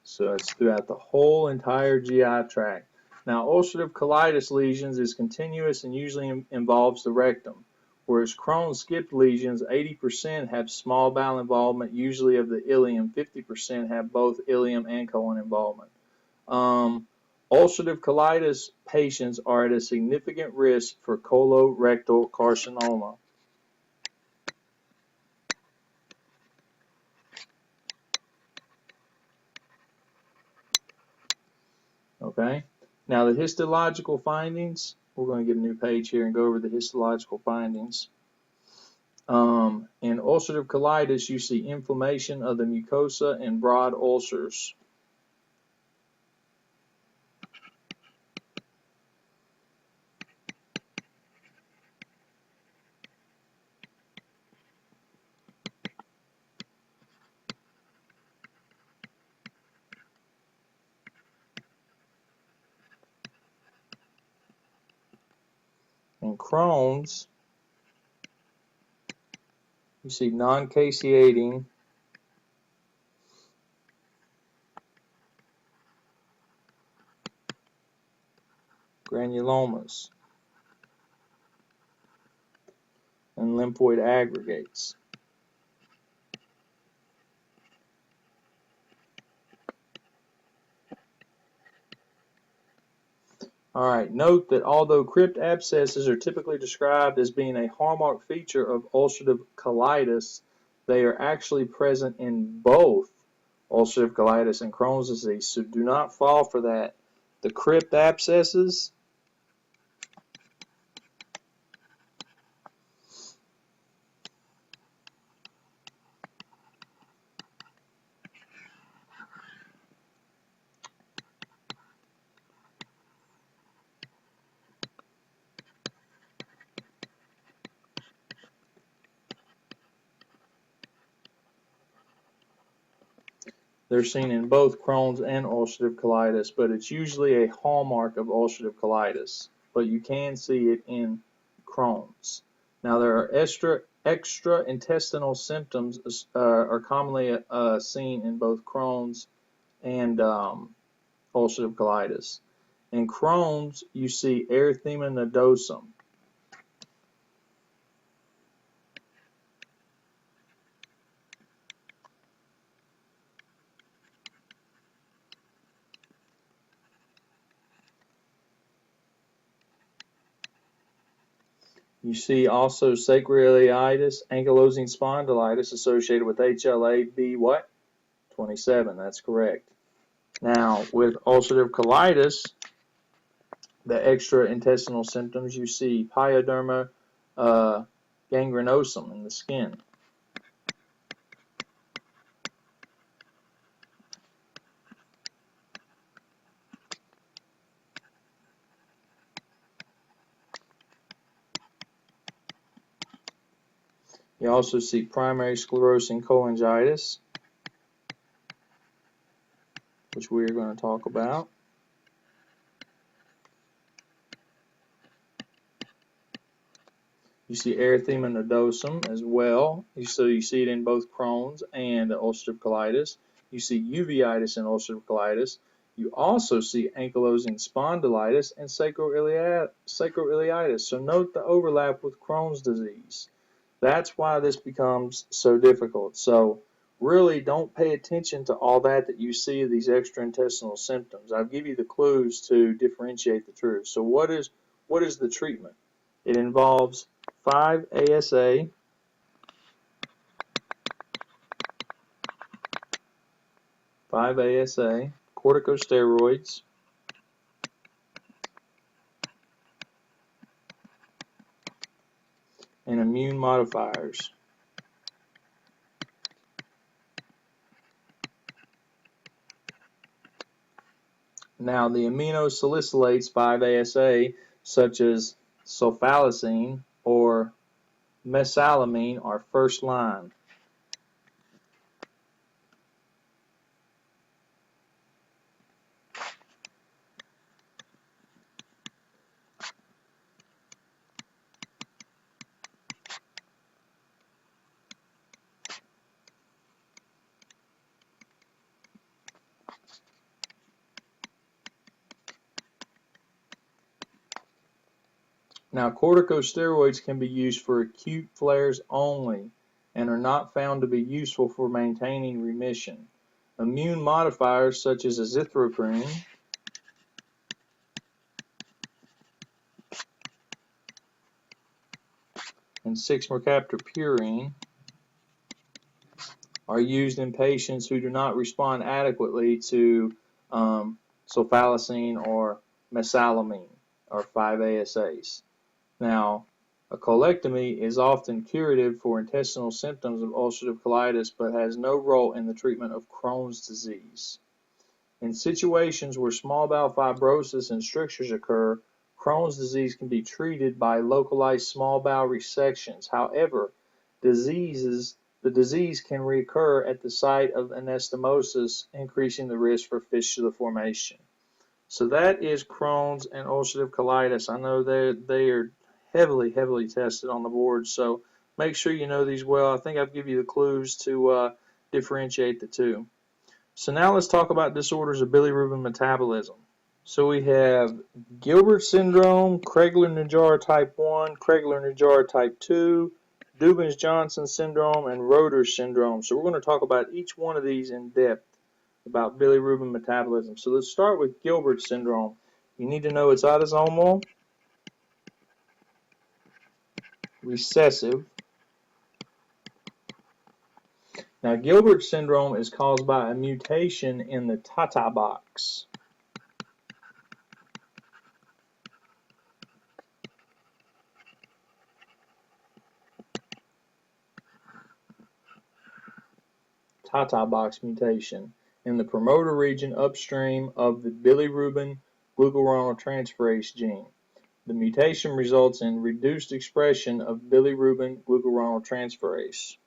So it's throughout the whole entire GI tract. Now, ulcerative colitis lesions is continuous and usually involves the rectum, whereas Crohn's skip lesions, 80% have small bowel involvement, usually of the ileum. 50% have both ileum and colon involvement. Ulcerative colitis patients are at a significant risk for colorectal carcinoma. Okay, now the histological findings, we're going to get a new page here and go over the histological findings. In ulcerative colitis, you see inflammation of the mucosa and broad ulcers. In Crohn's, you see non-caseating granulomas and lymphoid aggregates. All right, note that although crypt abscesses are typically described as being a hallmark feature of ulcerative colitis, they are actually present in both ulcerative colitis and Crohn's disease, so do not fall for that. The crypt abscesses, they're seen in both Crohn's and ulcerative colitis, but it's usually a hallmark of ulcerative colitis, but you can see it in Crohn's. Now, there are extraintestinal symptoms are commonly seen in both Crohn's and ulcerative colitis. In Crohn's, you see erythema nodosum. You see also sacroiliitis, ankylosing spondylitis associated with HLA-B what? 27, that's correct. Now, with ulcerative colitis, the extraintestinal symptoms, you see pyoderma gangrenosum in the skin. You also see primary sclerosing cholangitis, which we are going to talk about. You see erythema nodosum as well. So you see it in both Crohn's and ulcerative colitis. You see uveitis in ulcerative colitis. You also see ankylosing spondylitis and sacroiliitis. So note the overlap with Crohn's disease. That's why this becomes so difficult. So really don't pay attention to all that you see of these extraintestinal symptoms. I'll give you the clues to differentiate the truth. So what is the treatment? It involves 5-ASA, 5-ASA, corticosteroids, and immune modifiers. Now, the aminosalicylates 5-ASA, such as sulfasalazine or mesalamine, are first line. Now, corticosteroids can be used for acute flares only and are not found to be useful for maintaining remission. Immune modifiers such as azithromycin and 6-mercaptopurine are used in patients who do not respond adequately to sulfasalazine or mesalamine or 5-ASAs. Now, a colectomy is often curative for intestinal symptoms of ulcerative colitis but has no role in the treatment of Crohn's disease. In situations where small bowel fibrosis and strictures occur, Crohn's disease can be treated by localized small bowel resections. However, the disease can recur at the site of anastomosis, increasing the risk for fistula formation. So that is Crohn's and ulcerative colitis. I know they are heavily tested on the board, so make sure you know these well. I think I've given you the clues to differentiate the two. So now let's talk about disorders of bilirubin metabolism. So we have Gilbert syndrome, Crigler-Najjar type 1, Crigler-Najjar type 2, Dubens-Johnson syndrome, and Roeder syndrome. So we're going to talk about each one of these in depth about bilirubin metabolism. So let's start with Gilbert syndrome. You need to know it's autosomal, recessive. Now, Gilbert syndrome is caused by a mutation in the Tata box. Tata box mutation in the promoter region upstream of the bilirubin glucuronoltransferase gene. The mutation results in reduced expression of bilirubin glucuronoltransferase.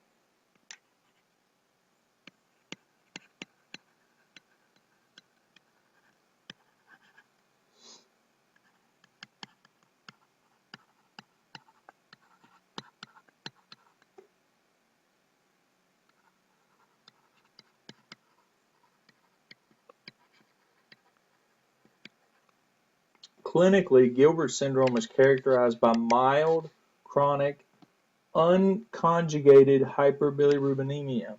Clinically, Gilbert syndrome is characterized by mild, chronic, unconjugated hyperbilirubinemia.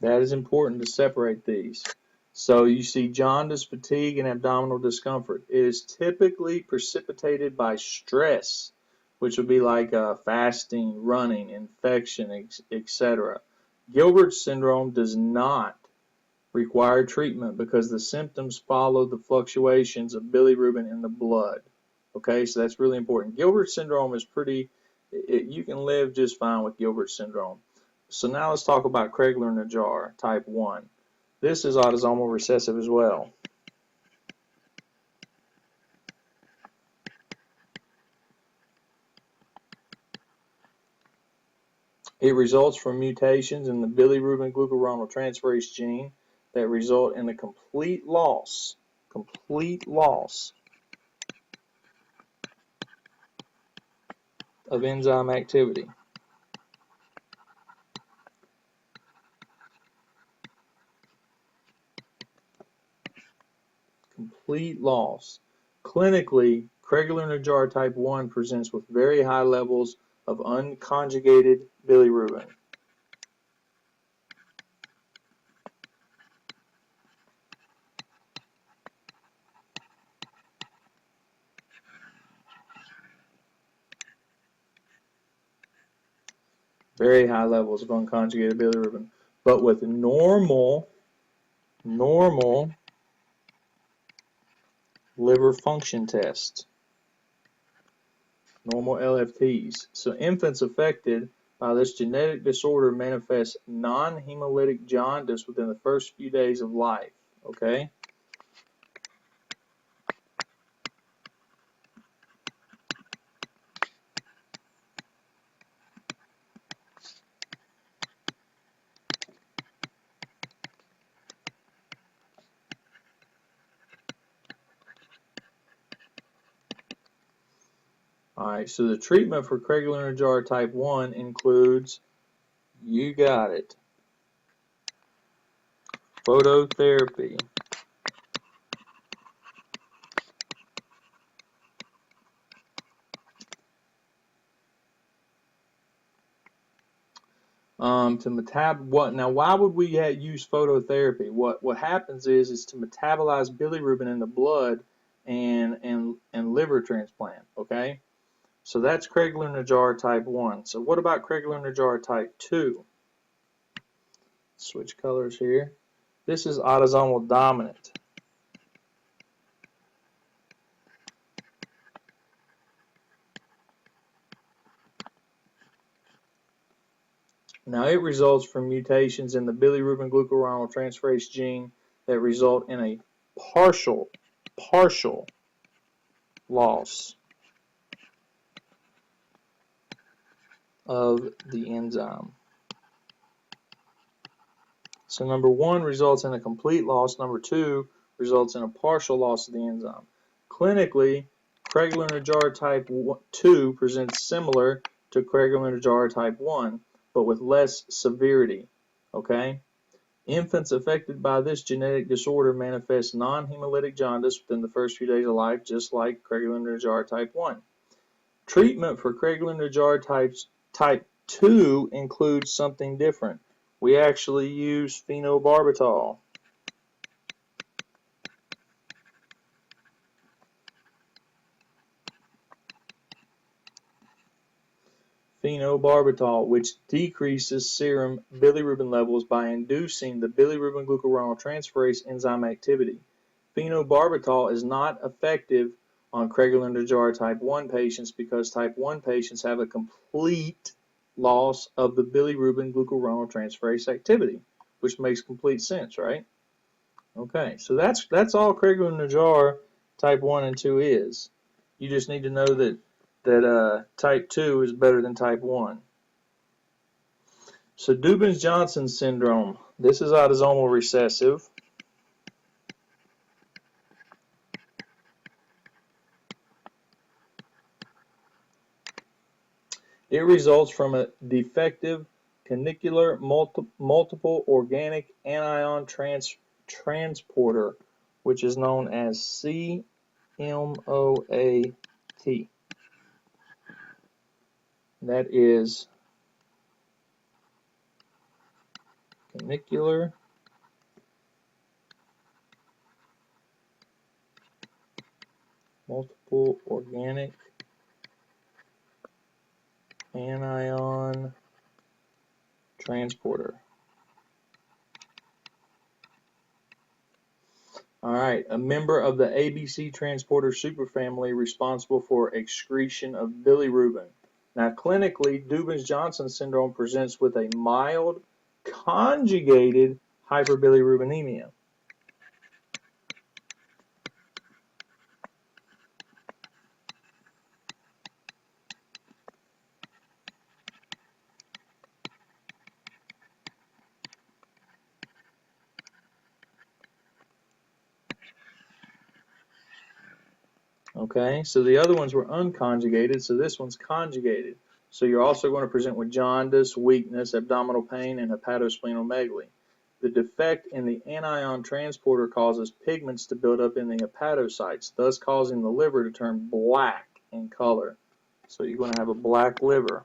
That is important to separate these. So you see jaundice, fatigue, and abdominal discomfort. It is typically precipitated by stress, which would be like fasting, running, infection, etc. Gilbert syndrome does not require treatment because the symptoms follow the fluctuations of bilirubin in the blood. Okay, so that's really important. Gilbert syndrome is you can live just fine with Gilbert syndrome. So now let's talk about Crigler-Najjar type 1. This is autosomal recessive as well. It results from mutations in the bilirubin glucuronoltransferase gene that result in the complete loss of enzyme activity. Complete loss. Clinically, Crigler-Najjar type 1 presents with very high levels of unconjugated bilirubin. very high levels of unconjugated bilirubin. But with normal liver function tests, normal LFTs. So infants affected by this genetic disorder manifest non-hemolytic jaundice within the first few days of life. Okay? Alright, so the treatment for Crigler-Najjar type 1 includes, you got it, phototherapy, now why would we use phototherapy? What happens is to metabolize bilirubin in the blood and liver transplant, okay? So that's Crigler-Najjar type 1. So what about Crigler-Najjar type 2? Switch colors here. This is autosomal dominant. Now it results from mutations in the bilirubin glucuronidyltransferase gene that result in a partial loss of the enzyme. So number 1 results in a complete loss. Number 2 results in a partial loss of the enzyme. Clinically, Crigler-Najjar type 2 presents similar to Crigler-Najjar type 1, but with less severity. Okay? Infants affected by this genetic disorder manifest non-hemolytic jaundice within the first few days of life, just like Crigler-Najjar type 1. Treatment for Crigler-Najjar type 2 includes something different. We actually use phenobarbital. Phenobarbital, which decreases serum bilirubin levels by inducing the bilirubin glucuronidyltransferase enzyme activity. Phenobarbital is not effective on Crigler-Najjar type 1 patients because type 1 patients have a complete loss of the bilirubin glucuronidyltransferase activity, which makes complete sense, right? Okay, so that's all Crigler-Najjar type 1 and 2 is. You just need to know that type 2 is better than type 1. So Dubin-Johnson syndrome, this is autosomal recessive. It results from a defective canicular multiple organic anion transporter, which is known as CMOAT. That is canicular multiple organic anion transporter. Alright, a member of the ABC transporter superfamily responsible for excretion of bilirubin. Now, clinically, Dubin-Johnson syndrome presents with a mild conjugated hyperbilirubinemia. Okay, so the other ones were unconjugated, so this one's conjugated. So you're also going to present with jaundice, weakness, abdominal pain, and hepatosplenomegaly. The defect in the anion transporter causes pigments to build up in the hepatocytes, thus causing the liver to turn black in color. So you're going to have a black liver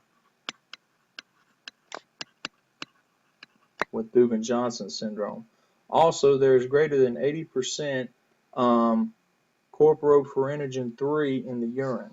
with Dubin-Johnson syndrome. Also, there's greater than 80% corporophorinogen 3 in the urine.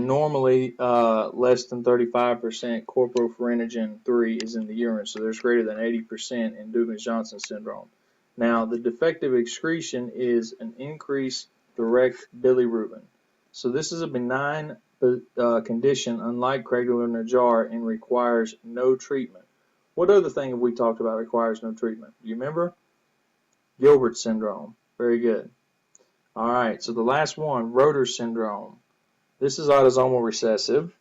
And normally less than 35% corporopharyngein 3 is in the urine, so there's greater than 80% in Dubin-Johnson syndrome. Now, the defective excretion is an increased direct bilirubin. So this is a benign condition, unlike Crigler-Najjar, and requires no treatment. What other thing have we talked about requires no treatment? Do you remember? Gilbert syndrome. Very good. All right, so the last one, Rotor syndrome. This is autosomal recessive.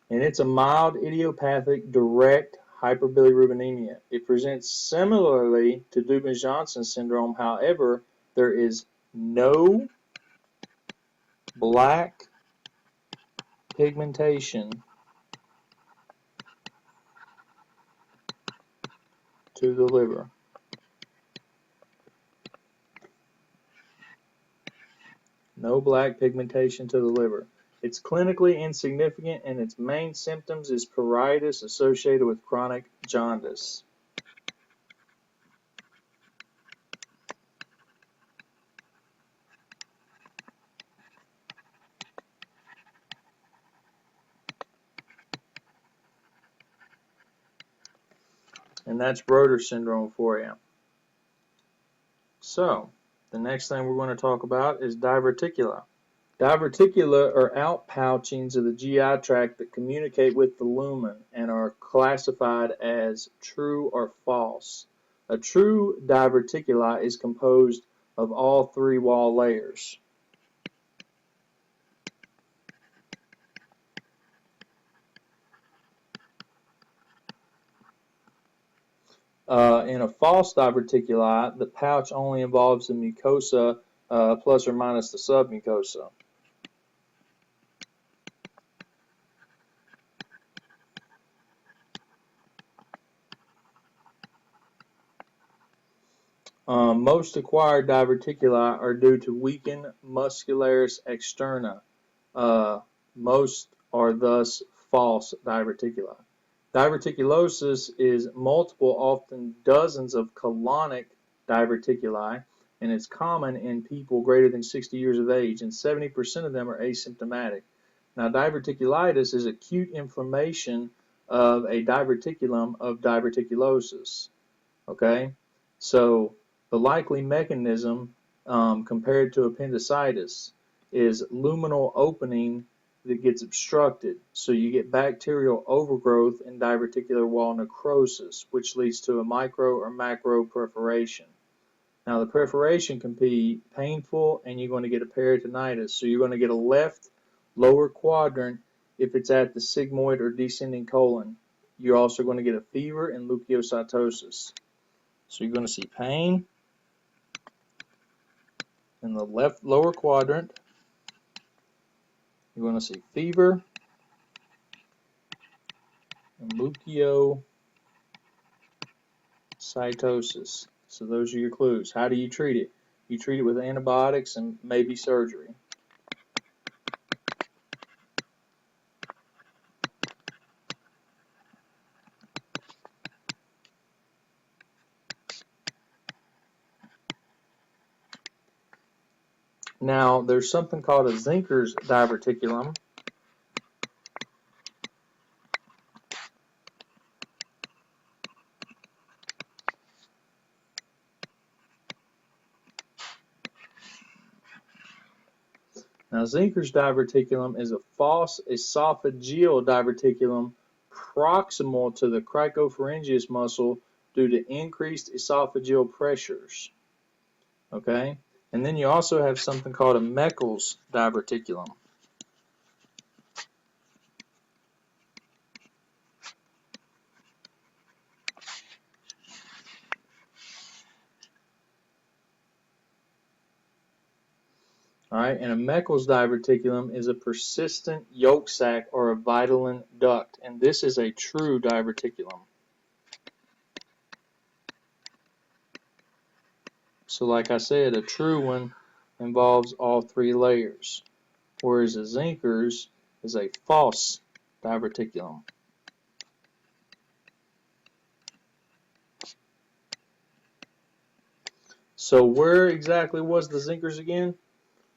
And it's a mild idiopathic direct hyperbilirubinemia. It presents similarly to Dubin-Johnson syndrome. However, there is no black pigmentation to the liver. No black pigmentation to the liver. It's clinically insignificant, and its main symptoms is pruritus associated with chronic jaundice. And that's Rotor syndrome for you. So, the next thing we're going to talk about is Diverticula. Diverticula are outpouchings of the GI tract that communicate with the lumen and are classified as true or false. A true diverticula is composed of all three wall layers. In a false diverticuli, the pouch only involves the mucosa plus or minus the submucosa. Most acquired diverticuli are due to weakened muscularis externa. Most are thus false diverticula. Diverticulosis is multiple, often dozens of colonic diverticuli, and it's common in people greater than 60 years of age, and 70% of them are asymptomatic. Now, diverticulitis is acute inflammation of a diverticulum of diverticulosis. Okay, so the likely mechanism compared to appendicitis is luminal opening that gets obstructed. So you get bacterial overgrowth and diverticular wall necrosis, which leads to a micro or macro perforation. Now the perforation can be painful, and you're going to get a peritonitis. So you're going to get a left lower quadrant if it's at the sigmoid or descending colon. You're also going to get a fever and leukocytosis. So you're going to see pain in the left lower quadrant. You're going to see fever and leukocytosis. So those are your clues. How do you treat it? You treat it with antibiotics and maybe surgery. Now, there's something called a Zinker's diverticulum. Now, Zinker's diverticulum is a false esophageal diverticulum proximal to the cricopharyngeus muscle due to increased esophageal pressures. Okay? And then you also have something called a Meckel's diverticulum. All right, and a Meckel's diverticulum is a persistent yolk sac or a vitelline duct, and this is a true diverticulum. So like I said, a true one involves all three layers, whereas a Zinker's is a false diverticulum. So where exactly was the Zinkers again?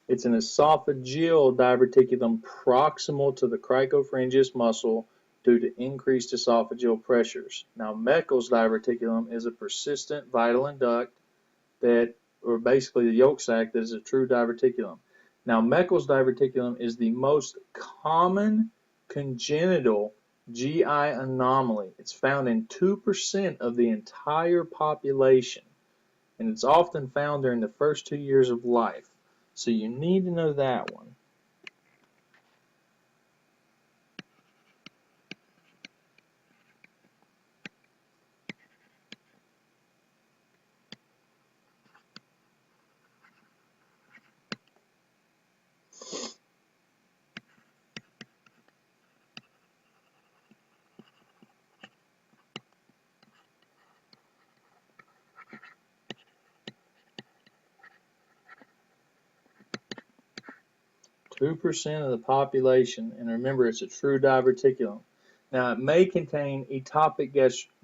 It's an esophageal diverticulum proximal to the cricopharyngeus muscle due to increased esophageal pressures. Now, Meckel's diverticulum is a persistent vitelline duct that, or basically the yolk sac, that is a true diverticulum. Now, Meckel's diverticulum is the most common congenital GI anomaly. It's found in 2% of the entire population, and it's often found during the first 2 years of life. So you need to know that one. 2% of the population, and remember, it's a true diverticulum. Now, it may contain ectopic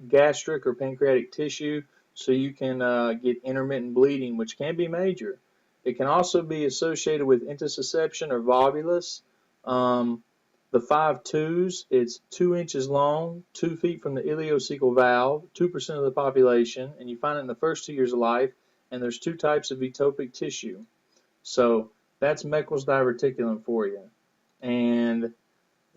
gastric or pancreatic tissue, so you can get intermittent bleeding, which can be major. It can also be associated with intussusception or volvulus. The 5-2s, it's 2 inches long, 2 feet from the ileocecal valve, 2% of the population, and you find it in the first 2 years of life, and there's 2 types of ectopic tissue. So that's Meckel's diverticulum for you. And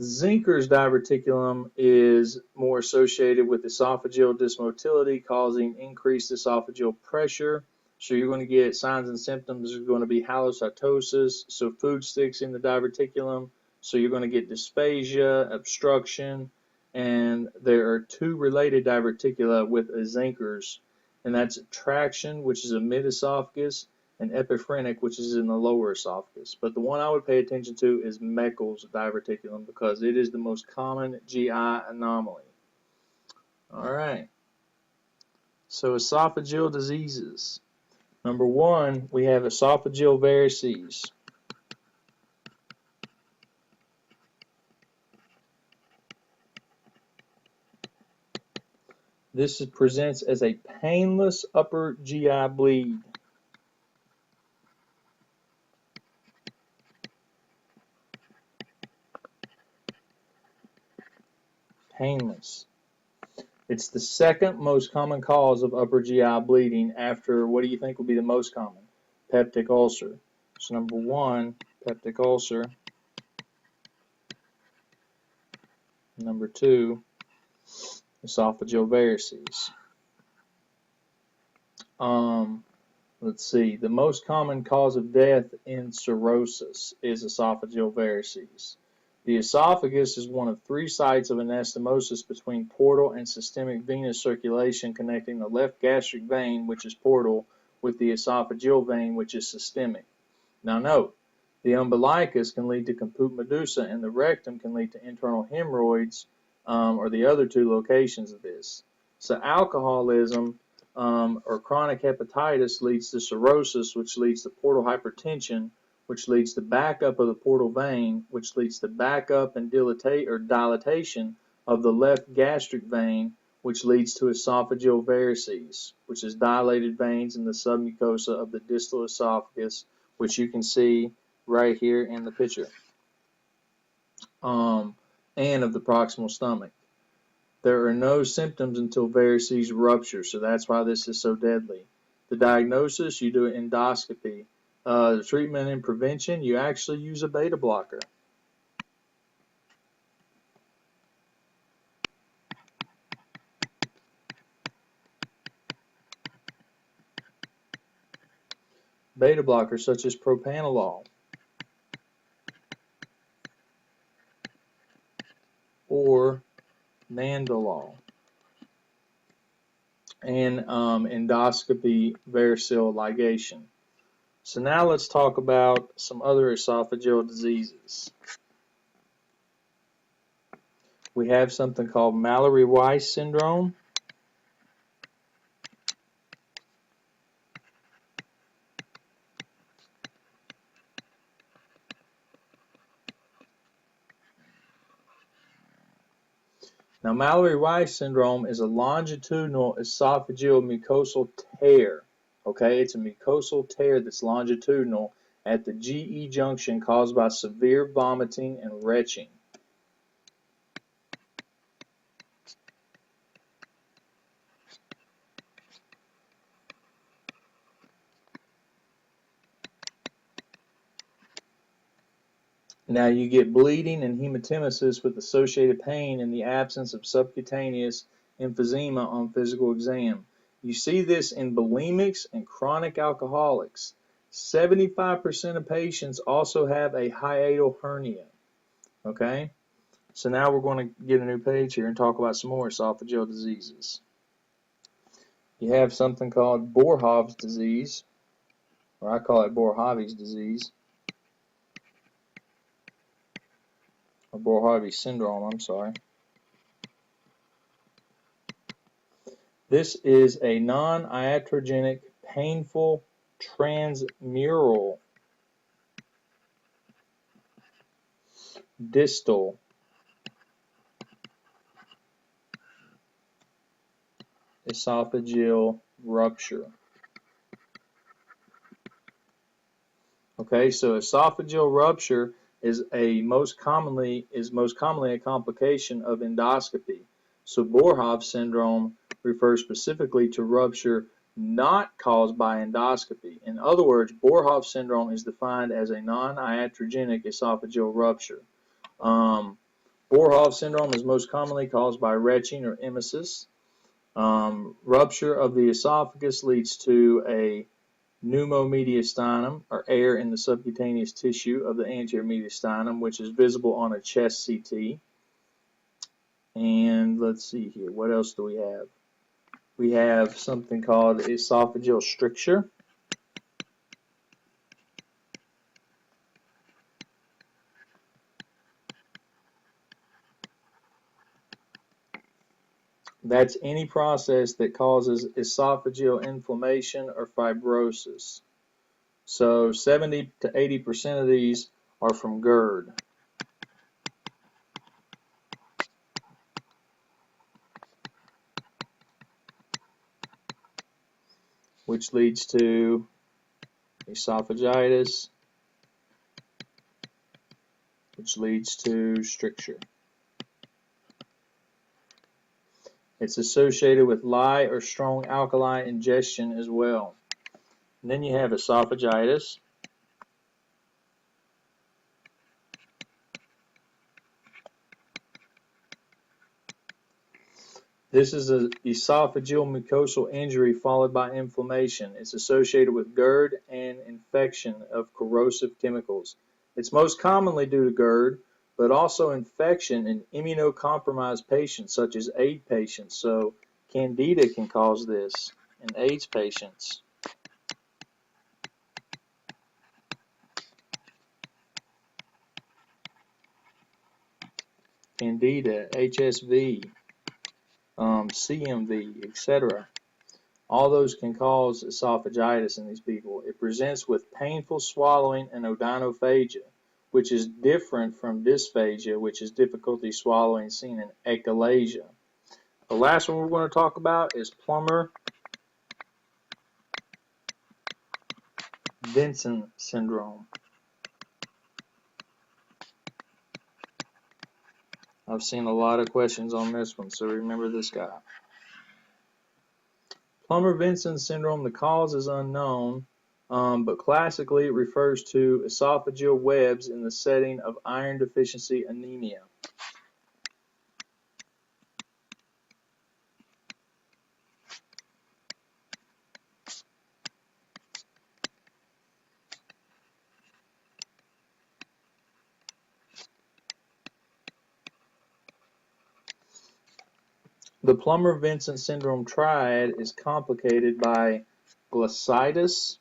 Zinker's diverticulum is more associated with esophageal dysmotility, causing increased esophageal pressure. So you're going to get signs and symptoms are going to be halocytosis, so food sticks in the diverticulum. So you're going to get dysphagia, obstruction, and there are 2 related diverticula with Zinker's, and that's traction, which is a mid-esophagus, and epiphrenic, which is in the lower esophagus. But the one I would pay attention to is Meckel's diverticulum because it is the most common GI anomaly. All right. So esophageal diseases. Number 1, we have esophageal varices. This presents as a painless upper GI bleed. Painless. It's the second most common cause of upper GI bleeding after, what do you think would be the most common? Peptic ulcer. So number 1, peptic ulcer. Number 2, esophageal varices. Let's see. The most common cause of death in cirrhosis is esophageal varices. The esophagus is one of 3 sites of anastomosis between portal and systemic venous circulation connecting the left gastric vein, which is portal, with the esophageal vein, which is systemic. Now note, the umbilicus can lead to caput medusa, and the rectum can lead to internal hemorrhoids, or the other 2 locations of this. So alcoholism or chronic hepatitis leads to cirrhosis, which leads to portal hypertension, which leads to backup of the portal vein, which leads to backup and dilatation of the left gastric vein, which leads to esophageal varices, which is dilated veins in the submucosa of the distal esophagus, which you can see right here in the picture, and of the proximal stomach. There are no symptoms until varices rupture, so that's why this is so deadly. The diagnosis, you do an endoscopy. The treatment and prevention, you actually use a beta blocker. Beta blockers such as propranolol or nandrolol, and endoscopy variceal ligation. So now let's talk about some other esophageal diseases. We have something called Mallory-Weiss syndrome. Now, Mallory-Weiss syndrome is a longitudinal esophageal mucosal tear Okay, it's a mucosal tear that's longitudinal at the GE junction caused by severe vomiting and retching. Now you get bleeding and hematemesis with associated pain in the absence of subcutaneous emphysema on physical exam. You see this in bulimics and chronic alcoholics. 75% of patients also have a hiatal hernia. Okay, so now we're going to get a new page here and talk about some more esophageal diseases. You have something called Boerhaave's disease, or I call it Boerhaave's disease, or Boerhaave's syndrome, I'm sorry. This is a non-iatrogenic, painful, transmural, distal, esophageal rupture. Okay, so esophageal rupture is most commonly a complication of endoscopy. So Boerhaave syndrome refers specifically to rupture not caused by endoscopy. In other words, Boerhaave syndrome is defined as a non-iatrogenic esophageal rupture. Boerhaave syndrome is most commonly caused by retching or emesis. Rupture of the esophagus leads to a pneumomediastinum, or air in the subcutaneous tissue of the anterior mediastinum, which is visible on a chest CT. And let's see here, what else do we have? We have something called esophageal stricture. That's any process that causes esophageal inflammation or fibrosis. So 70 to 80% of these are from GERD. Which leads to esophagitis, which leads to stricture. It's associated with light or strong alkali ingestion as well. And then you have esophagitis. This is an esophageal mucosal injury followed by inflammation. It's associated with GERD and infection of corrosive chemicals. It's most commonly due to GERD, but also infection in immunocompromised patients such as AIDS patients. So Candida can cause this in AIDS patients. Candida, HSV, CMV, etc. All those can cause esophagitis in these people. It presents with painful swallowing and odynophagia, which is different from dysphagia, which is difficulty swallowing seen in achalasia. The last one we're going to talk about is Plummer-Vinson syndrome. I've seen a lot of questions on this one, so remember this guy. Plummer-Vinson syndrome, the cause is unknown, but classically it refers to esophageal webs in the setting of iron deficiency anemia. The Plummer-Vinson syndrome triad is complicated by glossitis,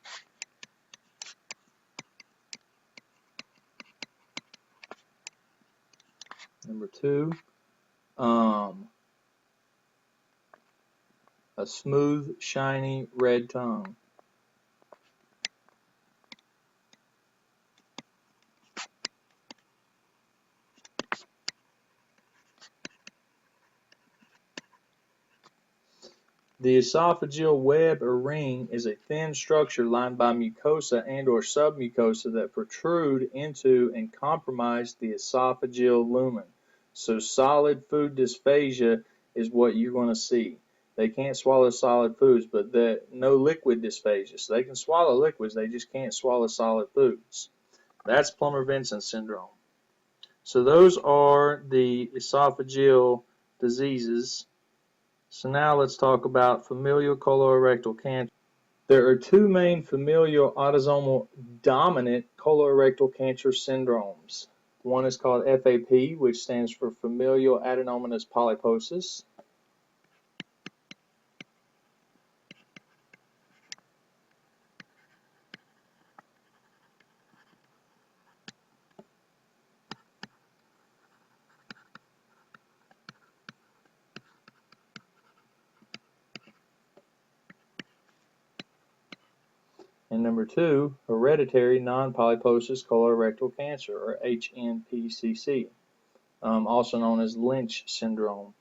number 2, a smooth, shiny, red tongue. The esophageal web or ring is a thin structure lined by mucosa and or submucosa that protrude into and compromise the esophageal lumen. So solid food dysphagia is what you're going to see. They can't swallow solid foods, but no liquid dysphagia. So they can swallow liquids, they just can't swallow solid foods. That's Plummer-Vinson syndrome. So those are the esophageal diseases. So now let's talk about familial colorectal cancer. There are two main familial autosomal dominant colorectal cancer syndromes. One is called FAP, which stands for familial adenomatous polyposis. And number two, hereditary non-polyposis colorectal cancer, or HNPCC, also known as Lynch syndrome.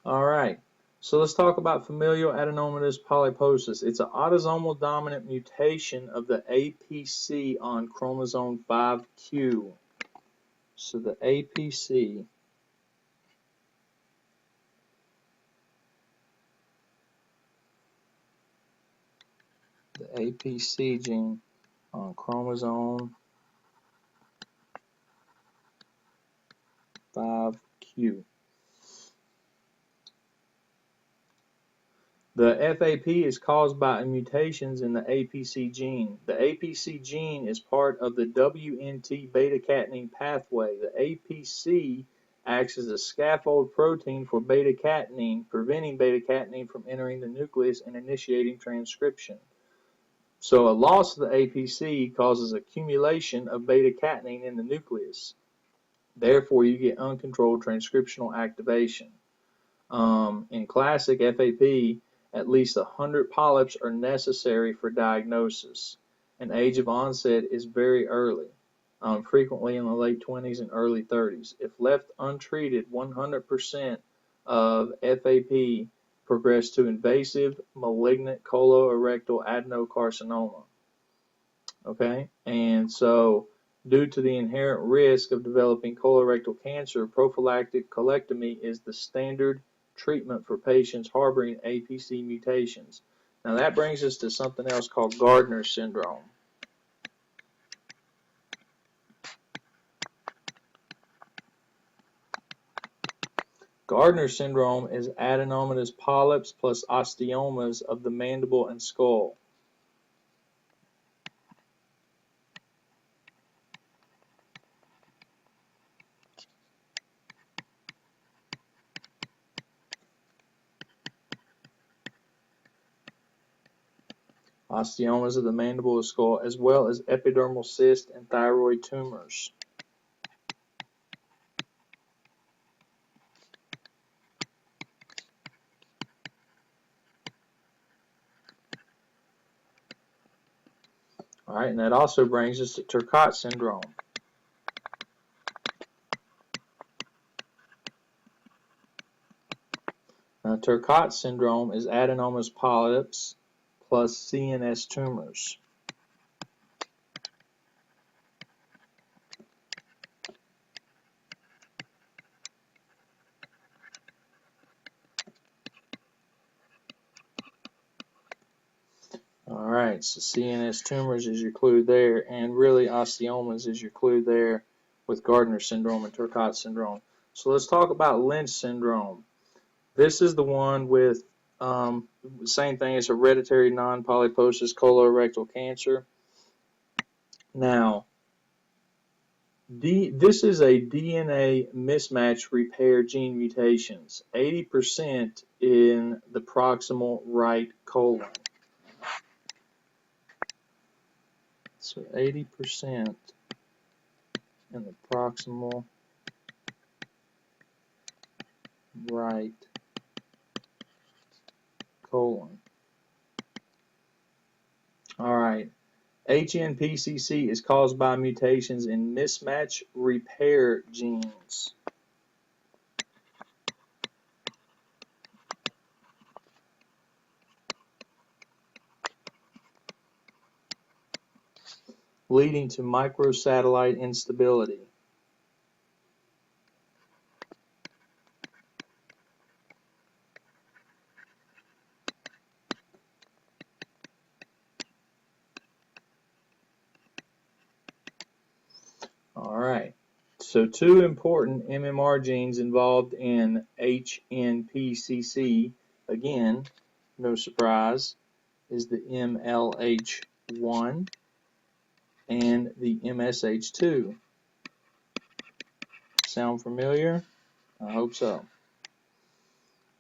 All right, so let's talk about familial adenomatous polyposis. It's an autosomal dominant mutation of the APC on chromosome 5q. So the APC gene on chromosome 5q. The FAP is caused by mutations in the APC gene. The APC gene is part of the WNT beta-catenin pathway. The APC acts as a scaffold protein for beta-catenin, preventing beta-catenin from entering the nucleus and initiating transcription. So a loss of the APC causes accumulation of beta-catenin in the nucleus. Therefore, you get uncontrolled transcriptional activation. In classic FAP, at least 100 polyps are necessary for diagnosis. And age of onset is very early, frequently in the late 20s and early 30s. If left untreated, 100% of FAP progress to invasive malignant colorectal adenocarcinoma. Okay, and so due to the inherent risk of developing colorectal cancer, prophylactic colectomy is the standard treatment for patients harboring APC mutations. Now that brings us to something else called Gardner syndrome. Gardner syndrome is adenomatous polyps plus osteomas of the mandible and skull. Osteomas of the mandible and skull, as well as epidermal cysts and thyroid tumors. All right, and that also brings us to Turcotte syndrome. Now, Turcotte syndrome is adenomatous polyps plus CNS tumors. All right, so CNS tumors is your clue there, and really osteomas is your clue there with Gardner syndrome and Turcotte syndrome. So let's talk about Lynch syndrome. This is the one with same thing as hereditary non-polyposis colorectal cancer. Now, this is a DNA mismatch repair gene mutations, 80% in the proximal right colon. So 80% in the proximal right colon. All right. HNPCC is caused by mutations in mismatch repair genes. Leading to microsatellite instability. All right. So two important MMR genes involved in HNPCC, again, no surprise, is the MLH1 and the MSH2. Sound familiar? I hope so.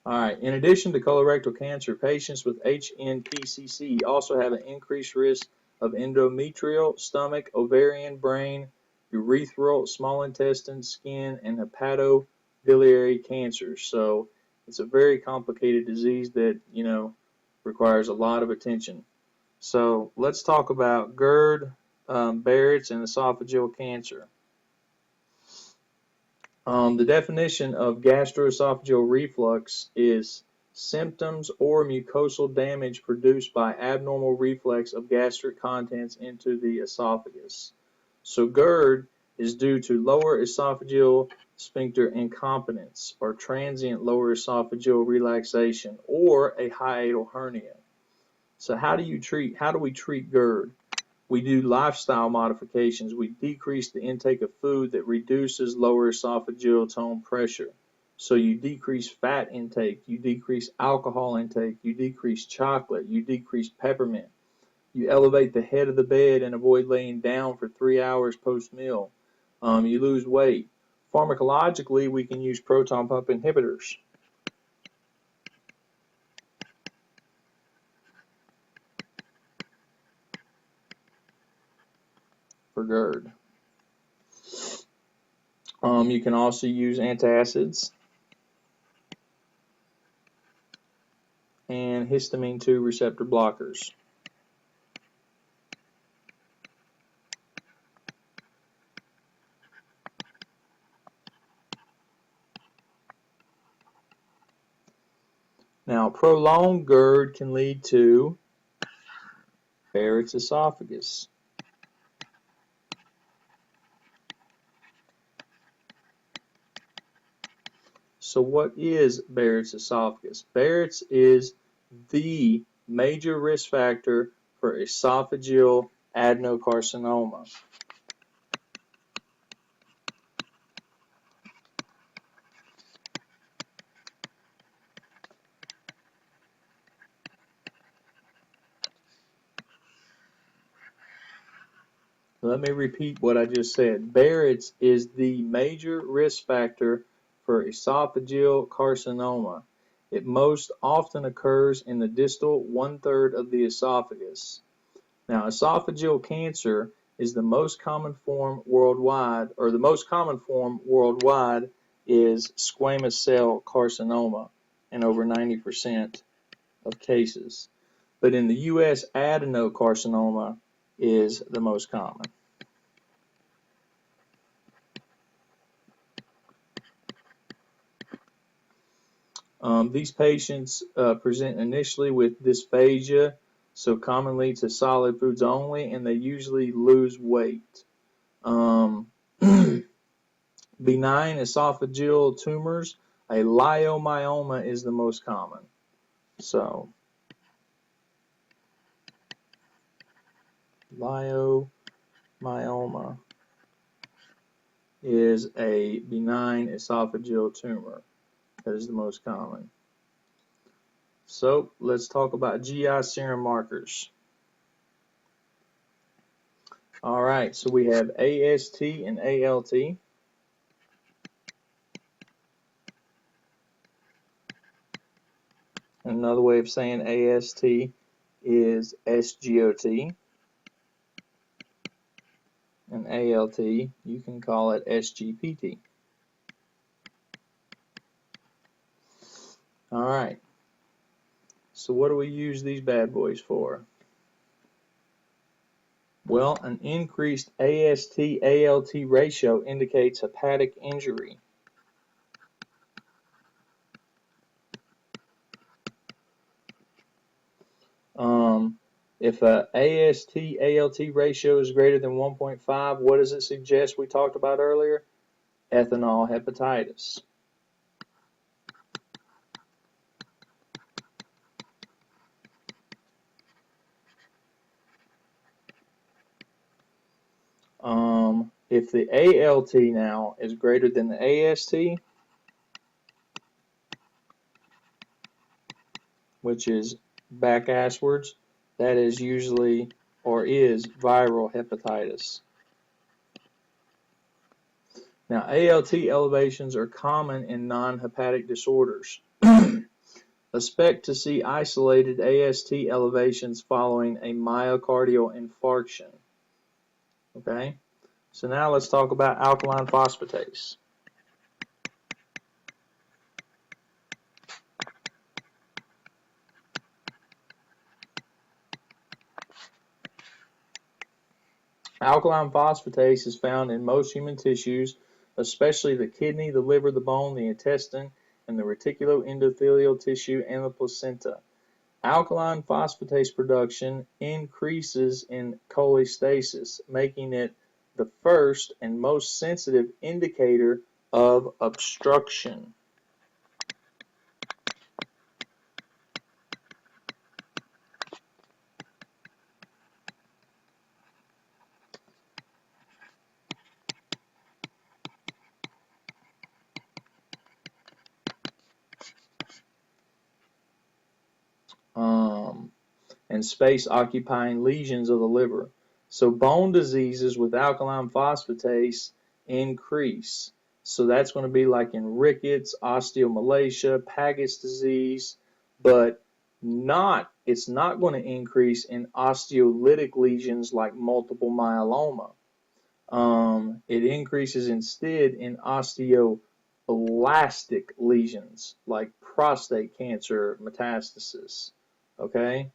All right. In addition to colorectal cancer, patients with HNPCC also have an increased risk of endometrial, stomach, ovarian, brain, urethral, small intestine, skin, and hepatobiliary cancers. So it's a very complicated disease that, requires a lot of attention. So let's talk about GERD, Barrett's, and esophageal cancer. The definition of gastroesophageal reflux is symptoms or mucosal damage produced by abnormal reflex of gastric contents into the esophagus. So GERD is due to lower esophageal sphincter incompetence or transient lower esophageal relaxation or a hiatal hernia. So how do we treat GERD? We do lifestyle modifications. We decrease the intake of food that reduces lower esophageal tone pressure. So you decrease fat intake, you decrease alcohol intake, you decrease chocolate, you decrease peppermint. You elevate the head of the bed and avoid laying down for 3 hours post-meal. You lose weight. Pharmacologically, we can use proton pump inhibitors for GERD. You can also use antacids and histamine 2 receptor blockers. Now, prolonged GERD can lead to Barrett's esophagus. So what is Barrett's esophagus? Barrett's is the major risk factor for esophageal adenocarcinoma. Let me repeat what I just said. Barrett's is the major risk factor for esophageal carcinoma. It most often occurs in the distal 1/3 of the esophagus. Now, esophageal cancer is the most common form worldwide, or the most common form worldwide is squamous cell carcinoma in over 90% of cases. But in the U.S., adenocarcinoma is the most common. These patients present initially with dysphagia, so commonly to solid foods only, and they usually lose weight. Benign esophageal tumors, a leiomyoma is the most common. So, leiomyoma is a benign esophageal tumor. That is the most common. So, let's talk about GI serum markers. All right, so we have AST and ALT. Another way of saying AST is SGOT. than ALT, you can call it SGPT. Alright, so what do we use these bad boys for? Well, an increased AST-ALT ratio indicates hepatic injury. If a AST-ALT ratio is greater than 1.5, what does it suggest we talked about earlier? Ethanol hepatitis. If the ALT now is greater than the AST, which is back asswards, that is usually or is viral hepatitis. Now, ALT elevations are common in non-hepatic disorders. Expect to see isolated AST elevations following a myocardial infarction. Okay, so now let's talk about alkaline phosphatase. Alkaline phosphatase is found in most human tissues, especially the kidney, the liver, the bone, the intestine, and the reticuloendothelial tissue and the placenta. Alkaline phosphatase production increases in cholecystitis, making it the first and most sensitive indicator of obstruction. And space-occupying lesions of the liver. So bone diseases with alkaline phosphatase increase. So that's going to be like in rickets, osteomalacia, Paget's disease, but it's not going to increase in osteolytic lesions like multiple myeloma. It increases instead in osteoblastic lesions like prostate cancer metastasis. Okay?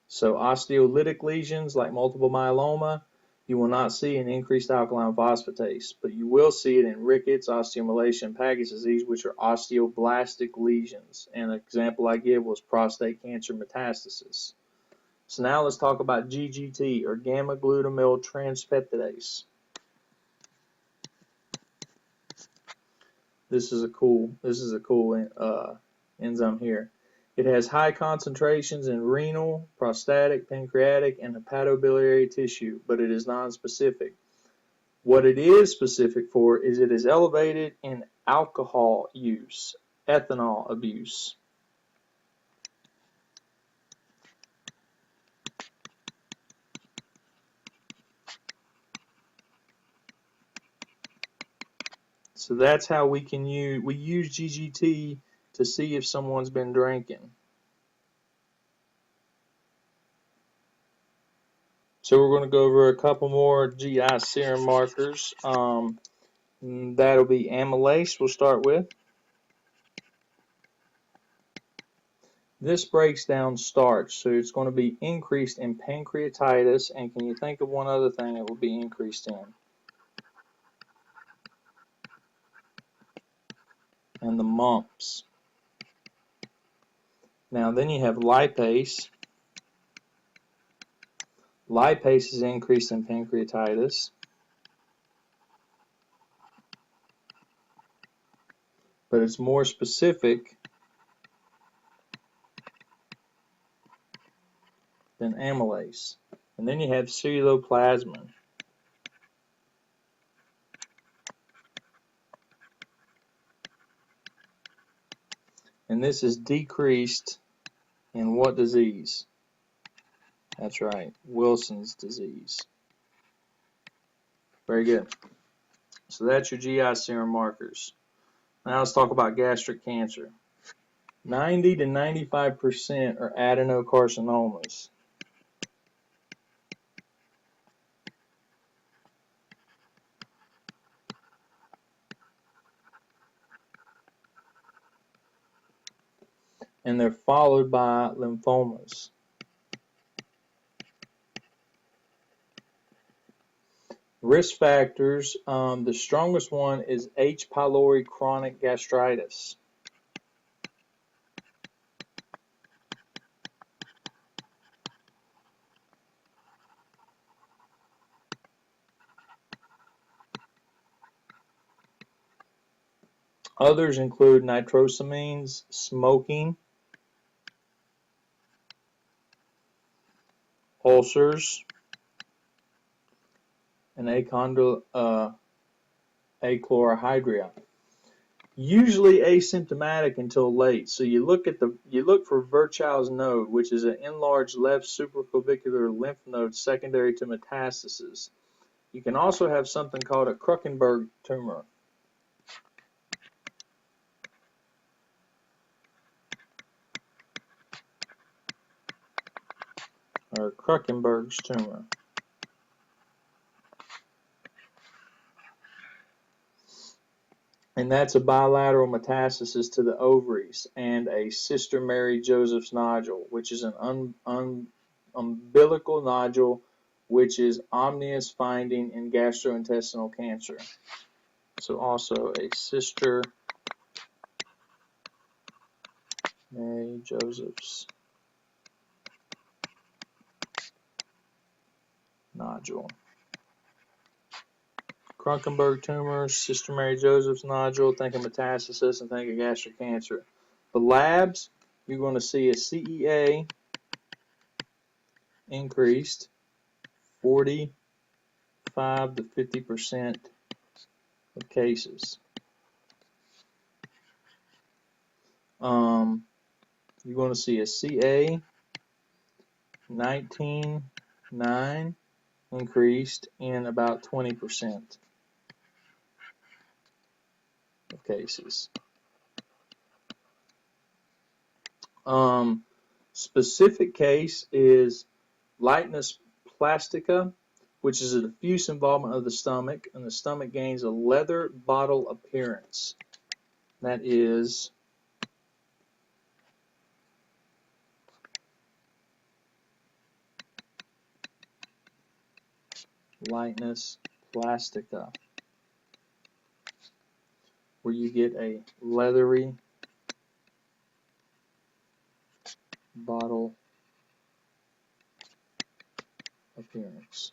So osteolytic lesions like multiple myeloma, you will not see an increased alkaline phosphatase, but you will see it in rickets, osteomalacia, and Paget's disease, which are osteoblastic lesions. And an example I give was prostate cancer metastasis. So now let's talk about GGT, or gamma glutamyl transpeptidase. This is a cool enzyme here. It has high concentrations in renal, prostatic, pancreatic, and hepatobiliary tissue, but it is nonspecific. What it is specific for is it is elevated in alcohol use, ethanol abuse. So that's how we use GGT to see if someone's been drinking. So we're going to go over a couple more GI serum markers. That'll be amylase we'll start with. This breaks down starch, so it's going to be increased in pancreatitis, and can you think of one other thing it will be increased in? And the mumps. Now then you have lipase. Lipase is increased in pancreatitis. But it's more specific than amylase. And then you have ceruloplasmin. And this is decreased in what disease? That's right, Wilson's disease. Very good. So that's your GI serum markers. Now let's talk about gastric cancer. 90 to 95% are adenocarcinomas. and they're followed by lymphomas. Risk factors, the strongest one is H. pylori chronic gastritis. Others include nitrosamines, smoking, ulcers, and achlorohydria. Usually asymptomatic until late. So you look for Virchow's node, which is an enlarged left supraclavicular lymph node secondary to metastasis. You can also have something called a Krukenberg tumor. Or Krukenberg's tumor. And that's a bilateral metastasis to the ovaries and a sister Mary Joseph's nodule, which is an umbilical nodule, which is omnious finding in gastrointestinal cancer. So also a sister Mary Joseph's nodule. Krukenberg tumor, sister Mary Joseph's nodule, think of metastasis and think of gastric cancer. The labs, you're going to see a CEA increased 45 to 50% of cases. You're going to see a CA 19.9 increased in about 20% of cases. Specific case is lightness plastica, which is a diffuse involvement of the stomach, and the stomach gains a leather bottle appearance. That is lightness plastica, where you get a leathery bottle appearance.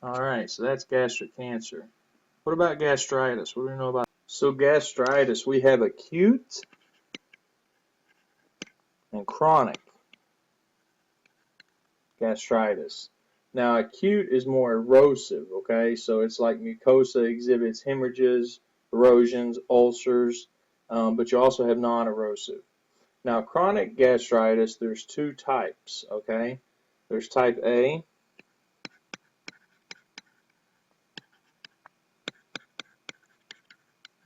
Alright, so that's gastric cancer. What about gastritis? What do we know about? So gastritis, we have acute and chronic gastritis. Now acute is more erosive, okay? So it's like mucosa exhibits hemorrhages, erosions, ulcers, but you also have non-erosive. Now chronic gastritis, there's two types, okay? There's type A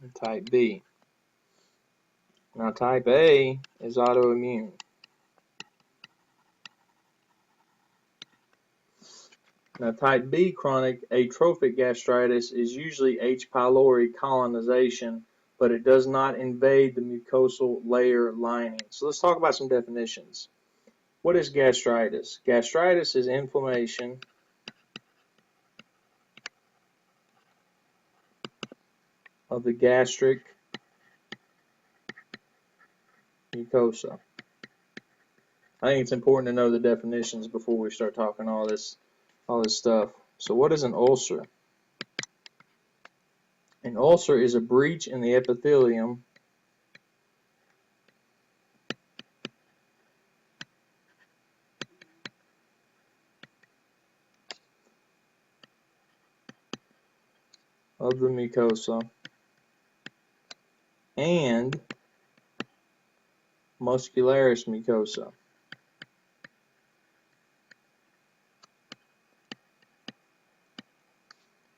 and type B. Now type A is autoimmune. Now type B chronic atrophic gastritis is usually H. pylori colonization, but it does not invade the mucosal layer lining. So let's talk about some definitions. What is gastritis? Gastritis is inflammation of the gastric mucosa. I think it's important to know the definitions before we start talking all this stuff. So what is an ulcer? An ulcer is a breach in the epithelium of the mucosa and muscularis mucosa.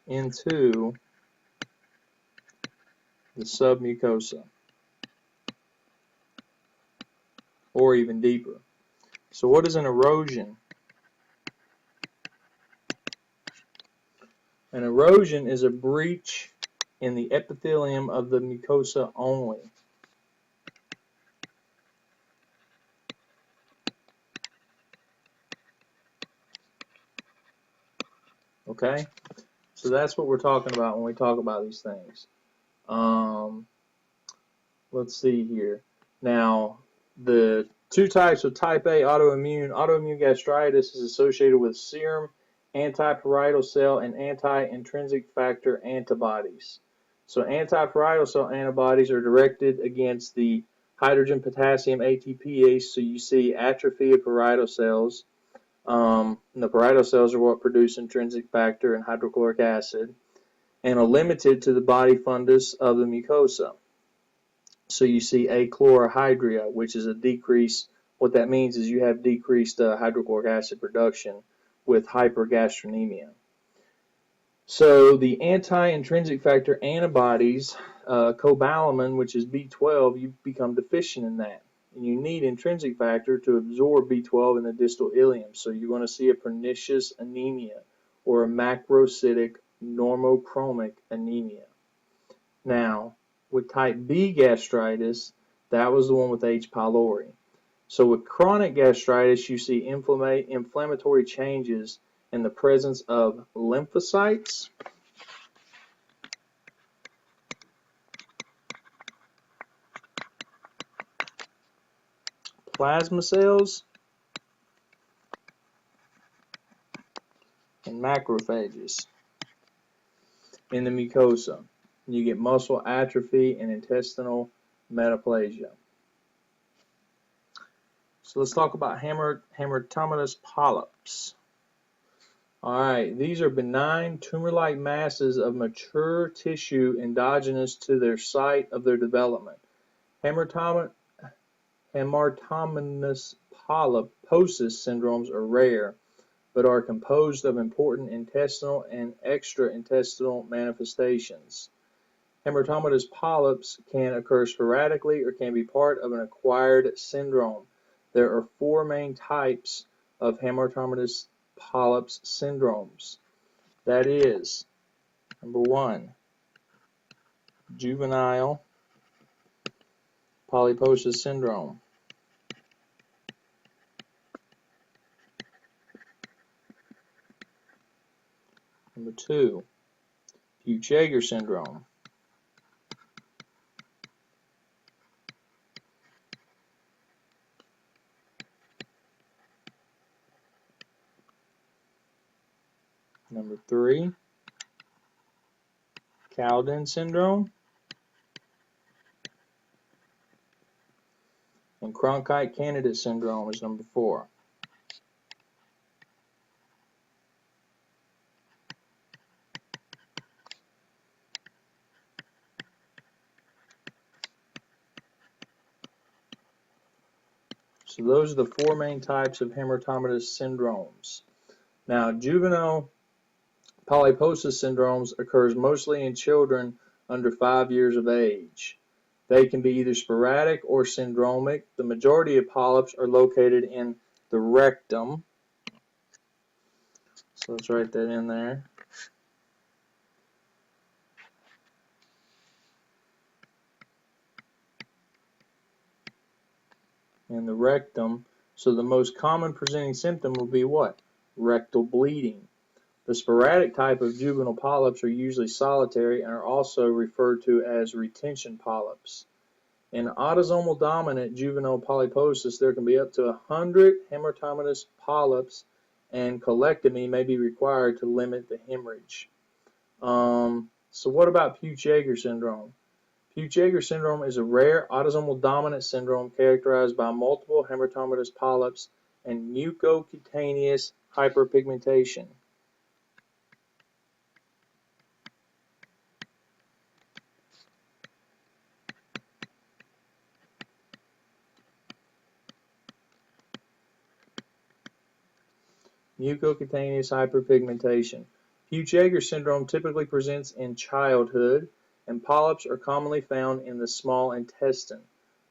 Into the submucosa, or even deeper. So what is an erosion? An erosion is a breach in the epithelium of the mucosa only. Okay? So that's what we're talking about when we talk about these things. Let's see here. Now, the two types of type A autoimmune gastritis is associated with serum antiparietal cell and anti-intrinsic factor antibodies. So antiparietal cell antibodies are directed against the hydrogen potassium ATPase, so you see atrophy of parietal cells. And the parietal cells are what produce intrinsic factor and hydrochloric acid, and are limited to the body fundus of the mucosa. So you see achlorohydria, which is a decrease. What that means is you have decreased hydrochloric acid production with hypergastronemia. So the anti-intrinsic factor antibodies, cobalamin, which is B12, you become deficient in that. And you need intrinsic factor to absorb B12 in the distal ileum. So you're going to see a pernicious anemia or a macrocytic normochromic anemia. Now, with type B gastritis, that was the one with H. pylori. So with chronic gastritis, you see inflammatory changes in the presence of lymphocytes, plasma cells, and macrophages in the mucosa. You get muscle atrophy and intestinal metaplasia. So let's talk about hematomatous polyps. Alright, these are benign tumor-like masses of mature tissue endogenous to their site of their development. Hematomatous polyposis syndromes are rare, but are composed of important intestinal and extraintestinal manifestations. Hematomatous polyps can occur sporadically or can be part of an acquired syndrome. There are four main types of hematomatous polyps syndromes. That is, number one, juvenile polyposis syndrome. Number two, Budd-Chiari syndrome. Number three, Cowden syndrome. And Cronkite candidate syndrome is number four. So those are the four main types of hematomatous syndromes. Now, juvenile polyposis syndromes occurs mostly in children under 5 years of age. They can be either sporadic or syndromic. The majority of polyps are located in the rectum. So let's write that in there. In the rectum. So the most common presenting symptom will be what? Rectal bleeding. The sporadic type of juvenile polyps are usually solitary and are also referred to as retention polyps. In autosomal dominant juvenile polyposis, there can be up to 100 hematomatous polyps, and colectomy may be required to limit the hemorrhage. So what about Budd-Chiari syndrome? Budd-Chiari syndrome is a rare autosomal dominant syndrome characterized by multiple hematomatous polyps and mucocutaneous hyperpigmentation. Mucocutaneous hyperpigmentation. Budd-Chiari syndrome typically presents in childhood, and polyps are commonly found in the small intestine.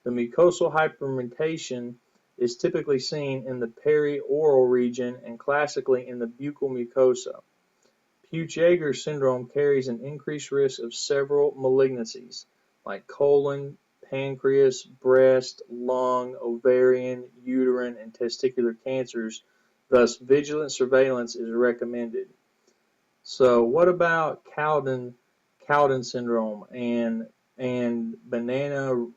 The mucosal hyperpigmentation is typically seen in the perioral region and classically in the buccal mucosa. Budd-Chiari syndrome carries an increased risk of several malignancies, like colon, pancreas, breast, lung, ovarian, uterine, and testicular cancers. Thus, vigilant surveillance is recommended. So what about Cowden syndrome and Banana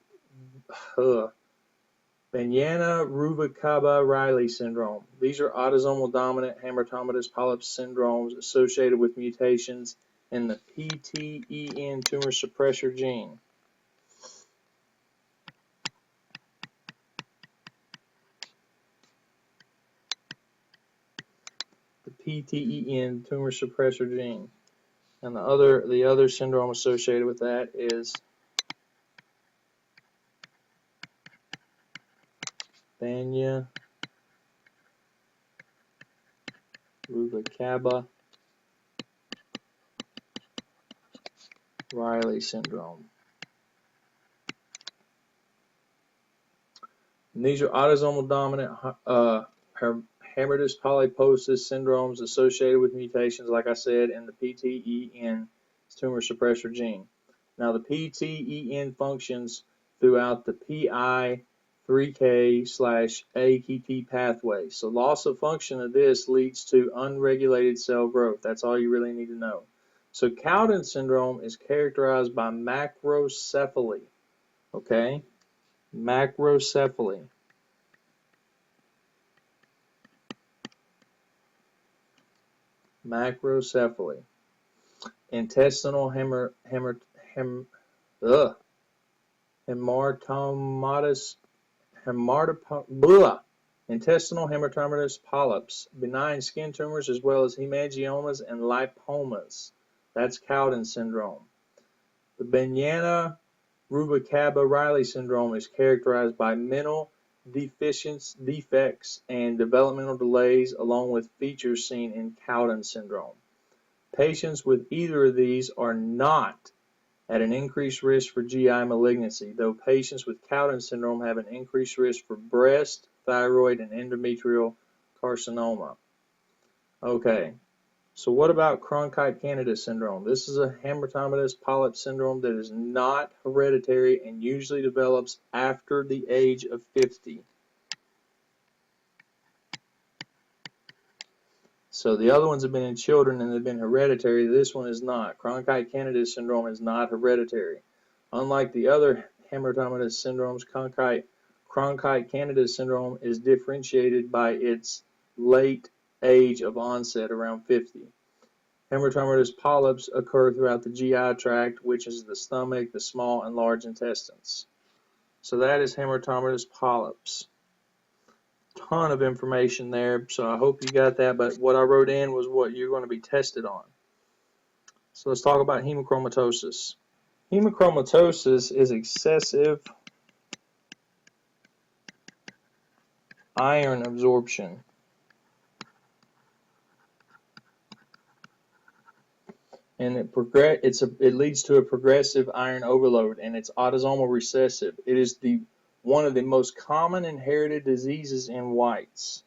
Ruvalcaba-Riley syndrome? These are autosomal dominant hamartomatous polyps syndromes associated with mutations in the PTEN tumor suppressor gene. The PTEN tumor suppressor gene. And the other syndrome associated with that is Banya Ruvalcaba-Riley syndrome. And these are autosomal dominant Hereditary polyposis syndromes associated with mutations, like I said, in the PTEN tumor suppressor gene. Now, the PTEN functions throughout the PI3K/AKT pathway. So, loss of function of this leads to unregulated cell growth. That's all you really need to know. So, Cowden syndrome is characterized by macrocephaly. Okay? Macrocephaly. Macrocephaly. Intestinal intestinal hematomatous polyps, benign skin tumors, as well as hemangiomas and lipomas. That's Cowden syndrome. The Banyana-Ruvalcaba-Riley syndrome is characterized by mental defects and developmental delays, along with features seen in Cowden syndrome. Patients with either of these are not at an increased risk for GI malignancy, though patients with Cowden syndrome have an increased risk for breast, thyroid, and endometrial carcinoma. Okay, so what about Cronkite-Candida syndrome? This is a hamartomatous polyp syndrome that is not hereditary and usually develops after the age of 50. So the other ones have been in children and they've been hereditary. This one is not. Cronkite-Candida syndrome is not hereditary. Unlike the other hamartomatous syndromes, Cronkite-Candida syndrome is differentiated by its late age of onset, around 50. Hamartomatous polyps occur throughout the GI tract, which is the stomach, the small and large intestines. So that is hamartomatous polyps. Ton of information there, so I hope you got that, but what I wrote in was what you're going to be tested on. So let's talk about hemochromatosis. Hemochromatosis is excessive iron absorption. And it leads to a progressive iron overload, and it's autosomal recessive. It is one of the most common inherited diseases in whites.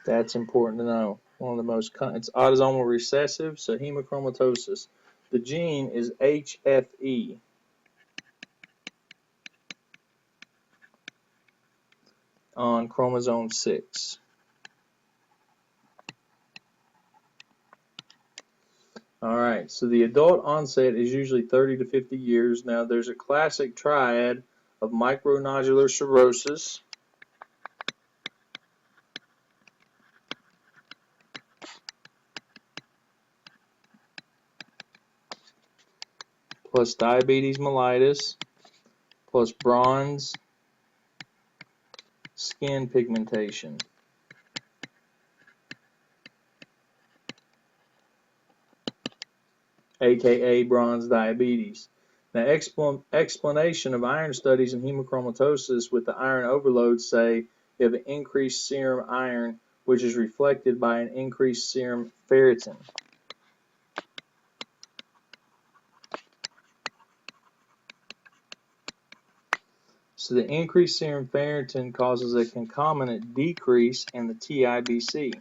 That's important to know. It's autosomal recessive, so hemochromatosis. The gene is HFE. On chromosome 6. Alright, so the adult onset is usually 30 to 50 years. Now there's a classic triad of micronodular cirrhosis, plus diabetes mellitus, plus bronze skin pigmentation. AKA bronze diabetes. Now, explanation of iron studies in hemochromatosis with the iron overload say you have an increased serum iron, which is reflected by an increased serum ferritin. So the increased serum ferritin causes a concomitant decrease in the TIBC,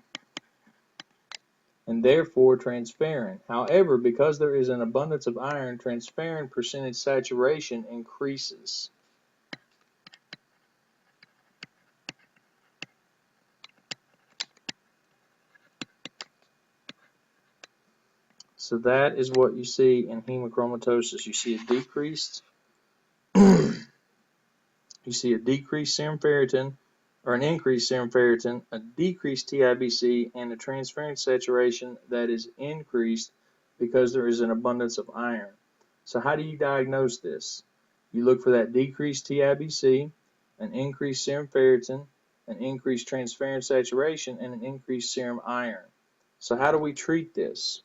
and therefore transferrin. However, because there is an abundance of iron, transferrin percentage saturation increases. So that is what you see in hemochromatosis. You see a decreased serum ferritin, or an increased serum ferritin, a decreased TIBC, and a transferrin saturation that is increased because there is an abundance of iron. So how do you diagnose this? You look for that decreased TIBC, an increased serum ferritin, an increased transferrin saturation, and an increased serum iron. So how do we treat this?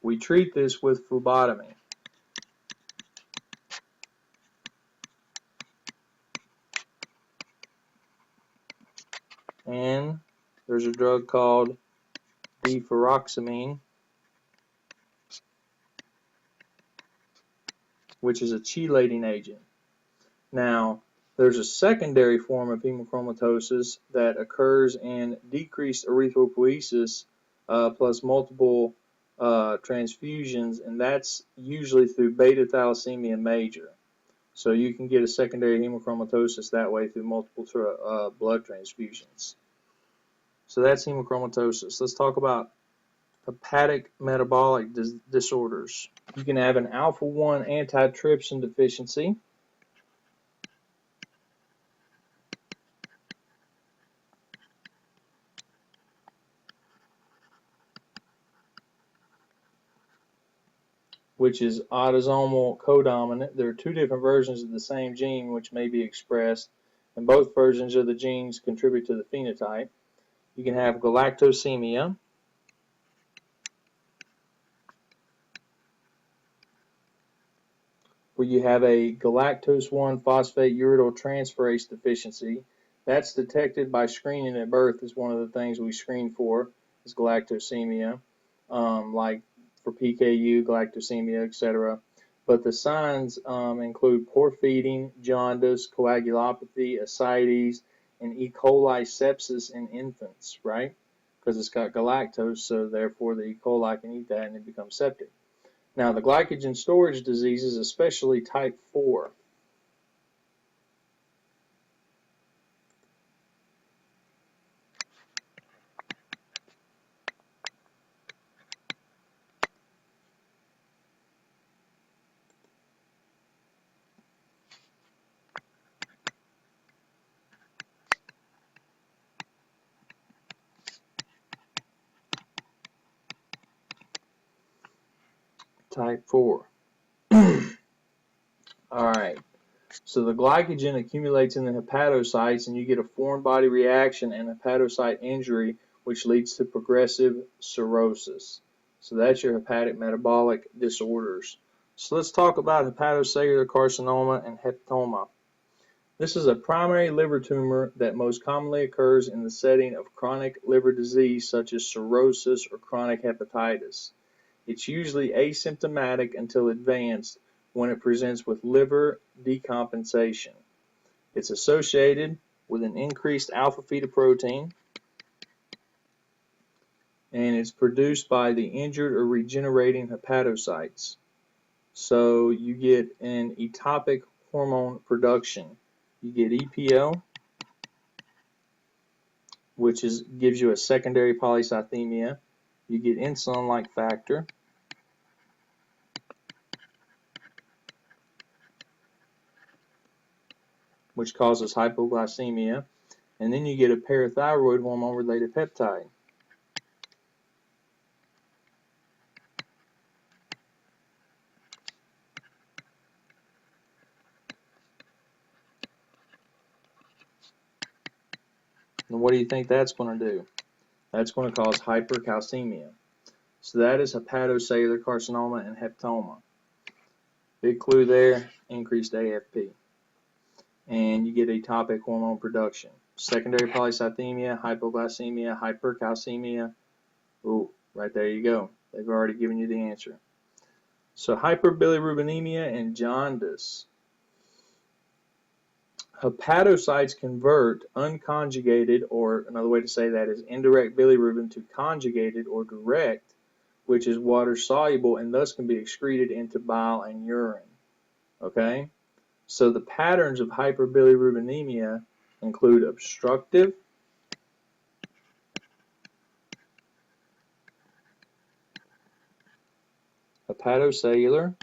We treat this with phlebotomy. And there's a drug called deferoxamine, which is a chelating agent. Now, there's a secondary form of hemochromatosis that occurs in decreased erythropoiesis plus multiple transfusions, and that's usually through beta thalassemia major. So you can get a secondary hemochromatosis that way through multiple blood transfusions. So that's hemochromatosis. Let's talk about hepatic metabolic disorders. You can have an alpha-1 antitrypsin deficiency, which is autosomal codominant. There are two different versions of the same gene which may be expressed, and both versions of the genes contribute to the phenotype. You can have galactosemia, where you have a galactose-1 phosphate uridyl deficiency. That's detected by screening at birth is one of the things we screen for, is galactosemia, like for PKU, galactosemia, etc. But the signs include poor feeding, jaundice, coagulopathy, ascites, and E. coli sepsis in infants, right? Because it's got galactose, so therefore the E. coli can eat that and it becomes septic. Now, the glycogen storage diseases, especially type 4. Type 4. Alright, so the glycogen accumulates in the hepatocytes and you get a foreign body reaction and hepatocyte injury, which leads to progressive cirrhosis. So that's your hepatic metabolic disorders. So let's talk about hepatocellular carcinoma and hepatoma. This is a primary liver tumor that most commonly occurs in the setting of chronic liver disease such as cirrhosis or chronic hepatitis. It's usually asymptomatic until advanced when it presents with liver decompensation. It's associated with an increased alpha-fetoprotein, and it's produced by the injured or regenerating hepatocytes. So you get an ectopic hormone production. You get EPO, which gives you a secondary polycythemia. You get insulin-like factor, which causes hypoglycemia, and then you get a parathyroid hormone-related peptide. And what do you think that's going to do? That's going to cause hypercalcemia. So that is hepatocellular carcinoma and hepatoma. Big clue there, increased AFP. And you get ectopic hormone production. Secondary polycythemia, hypoglycemia, hypercalcemia. Ooh, right there you go. They've already given you the answer. So hyperbilirubinemia and jaundice. Hepatocytes convert unconjugated, or another way to say that is indirect bilirubin, to conjugated or direct, which is water soluble and thus can be excreted into bile and urine. Okay? So the patterns of hyperbilirubinemia include obstructive, hepatocellular,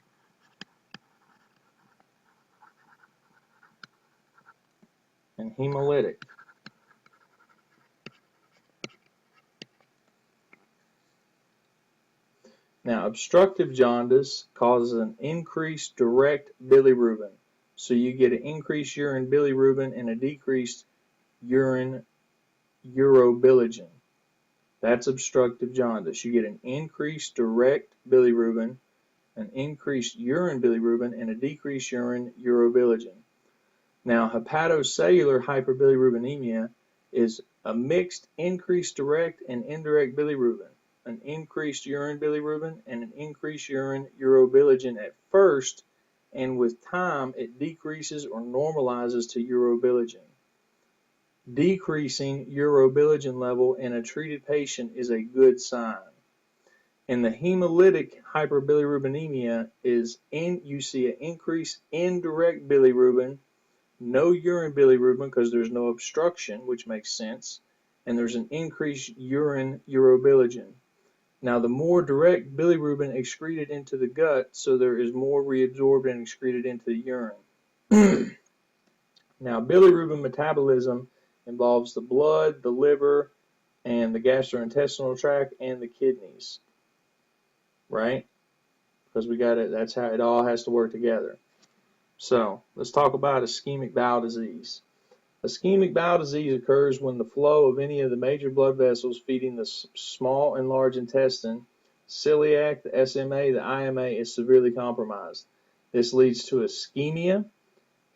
and hemolytic. Now, obstructive jaundice causes an increased direct bilirubin. So you get an increased urine bilirubin and a decreased urine urobilinogen. That's obstructive jaundice. You get an increased direct bilirubin, an increased urine bilirubin, and a decreased urine urobilinogen. Now, hepatocellular hyperbilirubinemia is a mixed increased direct and indirect bilirubin, an increased urine bilirubin, and an increased urine urobilinogen at first, and with time it decreases or normalizes to urobilinogen. Decreasing urobilinogen level in a treated patient is a good sign. In the hemolytic hyperbilirubinemia you see an increase in direct bilirubin, no urine bilirubin because there's no obstruction, which makes sense, and there's an increased urine urobilinogen. Now, the more direct bilirubin excreted into the gut, so there is more reabsorbed and excreted into the urine. Now, bilirubin metabolism involves the blood, the liver, and the gastrointestinal tract, and the kidneys, right? Because that's how it all has to work together. So, let's talk about ischemic bowel disease. Ischemic bowel disease occurs when the flow of any of the major blood vessels feeding the small and large intestine, celiac, the SMA, the IMA, is severely compromised. This leads to ischemia,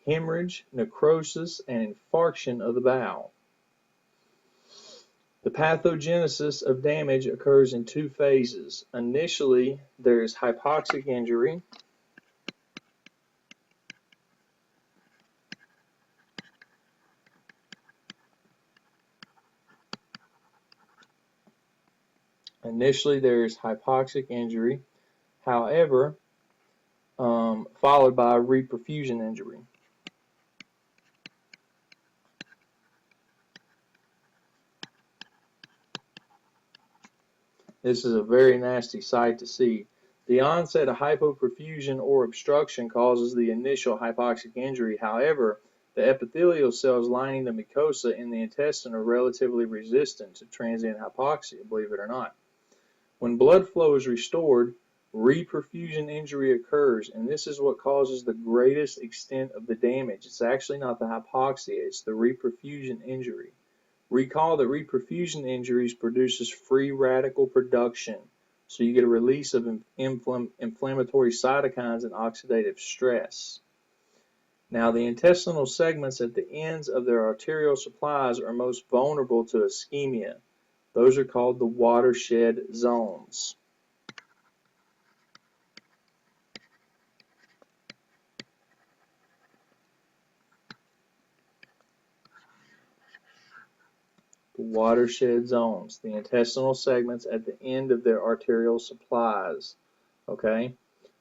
hemorrhage, necrosis, and infarction of the bowel. The pathogenesis of damage occurs in two phases. Initially, there is hypoxic injury. Initially, there is hypoxic injury, however, followed by reperfusion injury. This is a very nasty sight to see. The onset of hypoperfusion or obstruction causes the initial hypoxic injury. However, the epithelial cells lining the mucosa in the intestine are relatively resistant to transient hypoxia, believe it or not. When blood flow is restored, reperfusion injury occurs, and this is what causes the greatest extent of the damage. It's actually not the hypoxia, it's the reperfusion injury. Recall that reperfusion injuries produces free radical production, so you get a release of inflammatory cytokines and oxidative stress. Now, the intestinal segments at the ends of their arterial supplies are most vulnerable to ischemia. Those are called the watershed zones. Watershed zones, the intestinal segments at the end of their arterial supplies. Okay,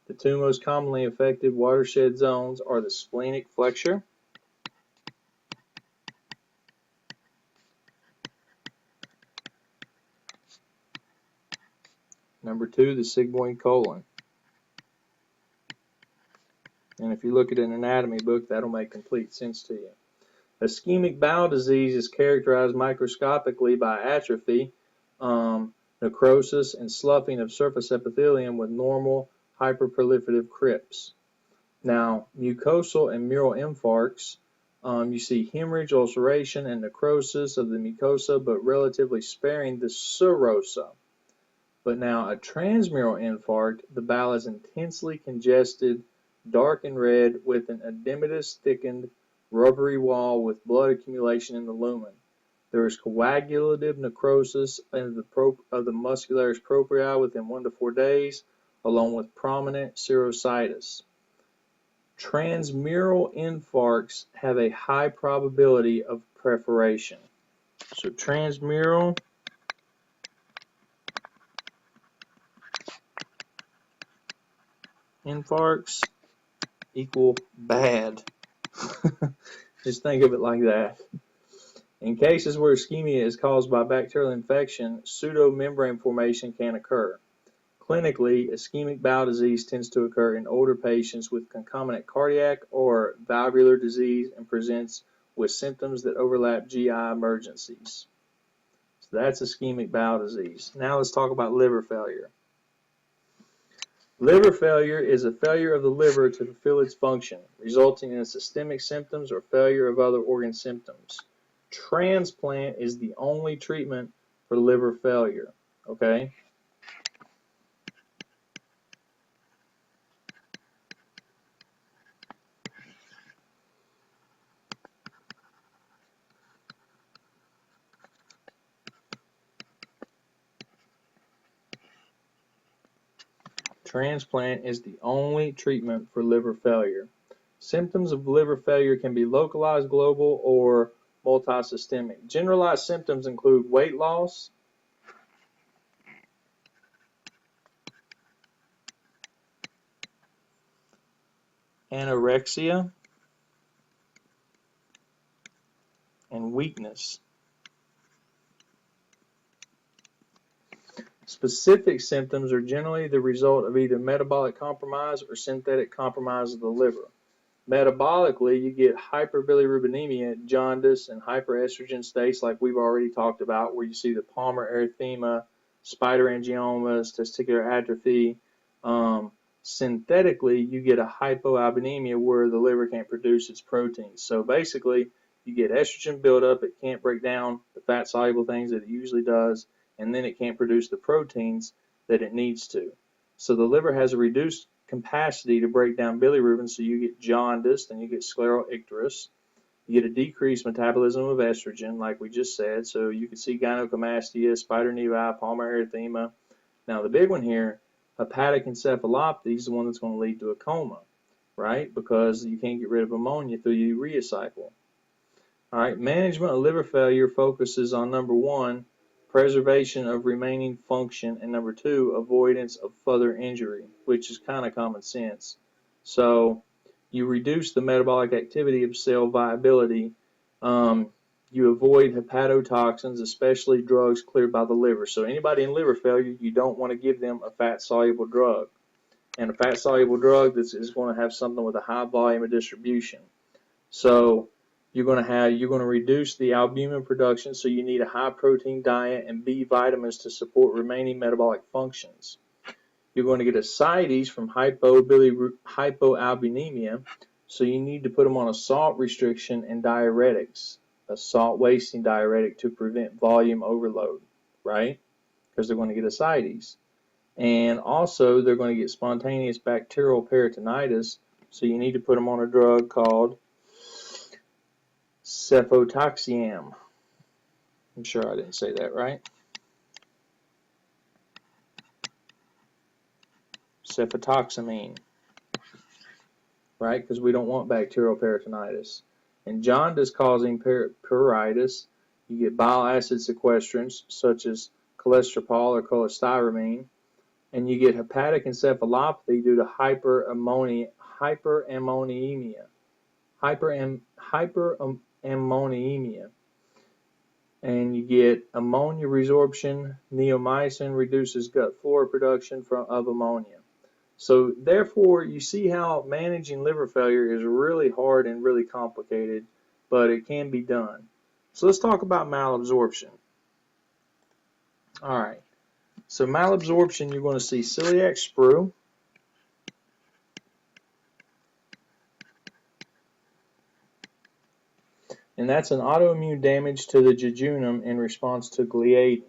the two most commonly affected watershed zones are the splenic flexure number 2, the sigmoid colon. And if you look at an anatomy book, that'll make complete sense to you. Ischemic bowel disease is characterized microscopically by atrophy, necrosis, and sloughing of surface epithelium with normal hyperproliferative crypts. Now, mucosal and mural infarcts, you see hemorrhage, ulceration, and necrosis of the mucosa, but relatively sparing the serosa. But now, a transmural infarct, the bowel is intensely congested, dark and red, with an edematous, thickened, rubbery wall with blood accumulation in the lumen. There is coagulative necrosis of the muscularis propria within 1 to 4 days, along with prominent cirrhosis. Transmural infarcts have a high probability of perforation. So transmural infarcts equal bad. Just think of it like that. In cases where ischemia is caused by bacterial infection, pseudomembrane formation can occur. Clinically, ischemic bowel disease tends to occur in older patients with concomitant cardiac or valvular disease and presents with symptoms that overlap GI emergencies. So that's ischemic bowel disease. Now let's talk about liver failure. Liver failure is a failure of the liver to fulfill its function, resulting in systemic symptoms or failure of other organ symptoms. Transplant is the only treatment for liver failure. Okay? Transplant is the only treatment for liver failure. Symptoms of liver failure can be localized, global, or multisystemic. Generalized symptoms include weight loss, anorexia, and weakness. Specific symptoms are generally the result of either metabolic compromise or synthetic compromise of the liver. Metabolically, you get hyperbilirubinemia, jaundice, and hyperestrogen states like we've already talked about, where you see the palmar erythema, spider angiomas, testicular atrophy. Synthetically, you get a hypoalbuminemia where the liver can't produce its proteins. So basically, you get estrogen buildup, it can't break down the fat-soluble things that it usually does, and then it can't produce the proteins that it needs to. So the liver has a reduced capacity to break down bilirubin, so you get jaundice, then you get scleral icterus. You get a decreased metabolism of estrogen, like we just said, so you can see gynecomastia, spider nevi, palmar erythema. Now the big one here, hepatic encephalopathy, is the one that's going to lead to a coma, right? Because you can't get rid of ammonia through the urea cycle. All right, management of liver failure focuses on number one, preservation of remaining function, and number two, avoidance of further injury, which is kind of common sense. So you reduce the metabolic activity of cell viability. You avoid hepatotoxins, especially drugs cleared by the liver. So anybody in liver failure, you don't want to give them a fat-soluble drug. And a fat-soluble drug is going to have something with a high volume of distribution. So you're going to reduce the albumin production, so you need a high protein diet and B vitamins to support remaining metabolic functions. You're going to get ascites from hypoalbuminemia, so you need to put them on a salt restriction and diuretics, a salt wasting diuretic to prevent volume overload, right? Because they're going to get ascites. And also they're going to get spontaneous bacterial peritonitis, so you need to put them on a drug called cefotaxime. I'm sure I didn't say that right. Cefotaximine, right? Because we don't want bacterial peritonitis. And jaundice causing pruritus, you get bile acid sequestrants such as cholesterol or cholestyramine, and you get hepatic encephalopathy due to hyperammonemia. And you get ammonia resorption. Neomycin reduces gut flora production of ammonia. So therefore, you see how managing liver failure is really hard and really complicated, but it can be done. So let's talk about malabsorption. All right. So malabsorption, you're going to see celiac sprue, and that's an autoimmune damage to the jejunum in response to gliadin.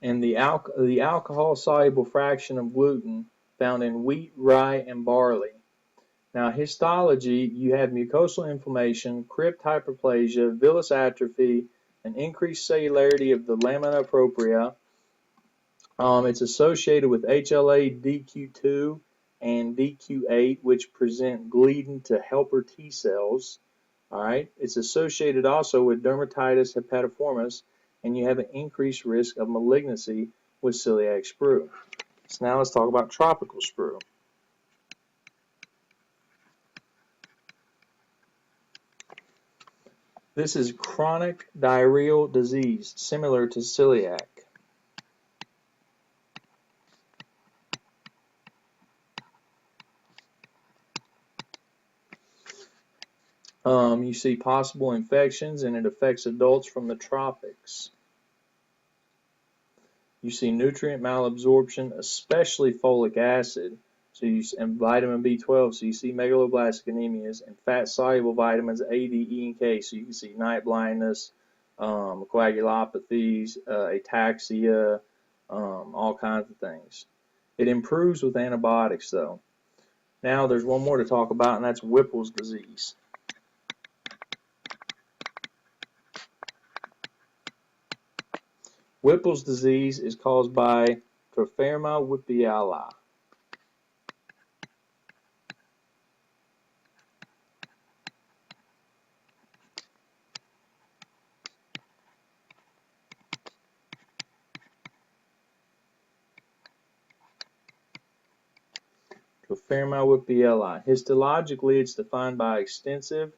and the alcohol-soluble fraction of gluten found in wheat, rye, and barley. Now, histology, you have mucosal inflammation, crypt hyperplasia, villus atrophy, an increased cellularity of the lamina propria. It's associated with HLA-DQ2 and DQ8, which present bleeding to helper T cells. All right. It's associated also with dermatitis hepatiformis, and you have an increased risk of malignancy with celiac sprue. So now let's talk about tropical sprue. This is chronic diarrheal disease, similar to celiac. You see possible infections, and it affects adults from the tropics. You see nutrient malabsorption, especially folic acid, and vitamin B12. So you see megaloblastic anemias and fat-soluble vitamins A, D, E, and K. So you can see night blindness, coagulopathies, ataxia, all kinds of things. It improves with antibiotics, though. Now there's one more to talk about, and that's Whipple's disease. Whipple's disease is caused by Tropherma whippiali. Tropherma whippiali. Histologically, it's defined by extensive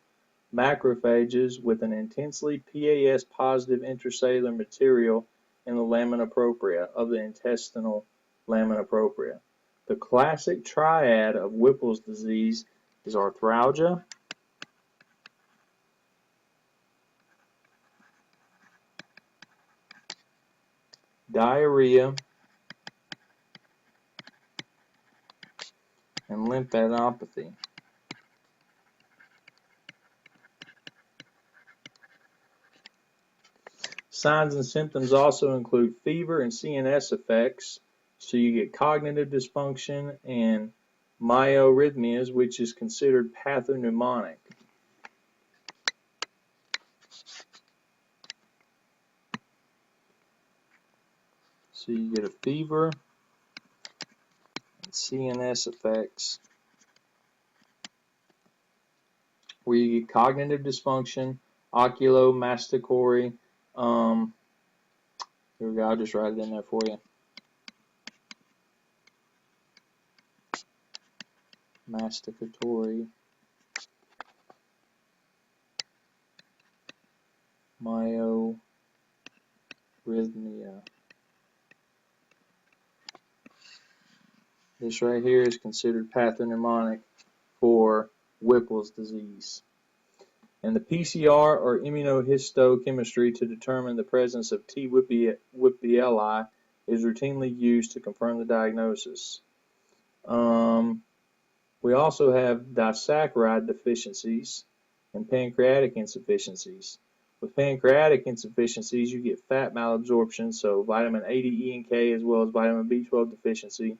macrophages with an intensely PAS-positive intracellular material in the lamina propria of the intestinal lamina propria. The classic triad of Whipple's disease is arthralgia, diarrhea, and lymphadenopathy. Signs and symptoms also include fever and CNS effects. So you get cognitive dysfunction and myoarrhythmias, which is considered pathognomonic. So you get a fever and CNS effects, where you get cognitive dysfunction, oculomastatory. Here we go, I'll just write it in there for you. Masticatory, myoarrhythmia. This right here is considered pathognomonic for Whipple's disease. And the PCR or immunohistochemistry to determine the presence of T. whippiali is routinely used to confirm the diagnosis. We also have disaccharide deficiencies and pancreatic insufficiencies. With pancreatic insufficiencies, you get fat malabsorption, so vitamin A, D, E, and K, as well as vitamin B12 deficiency.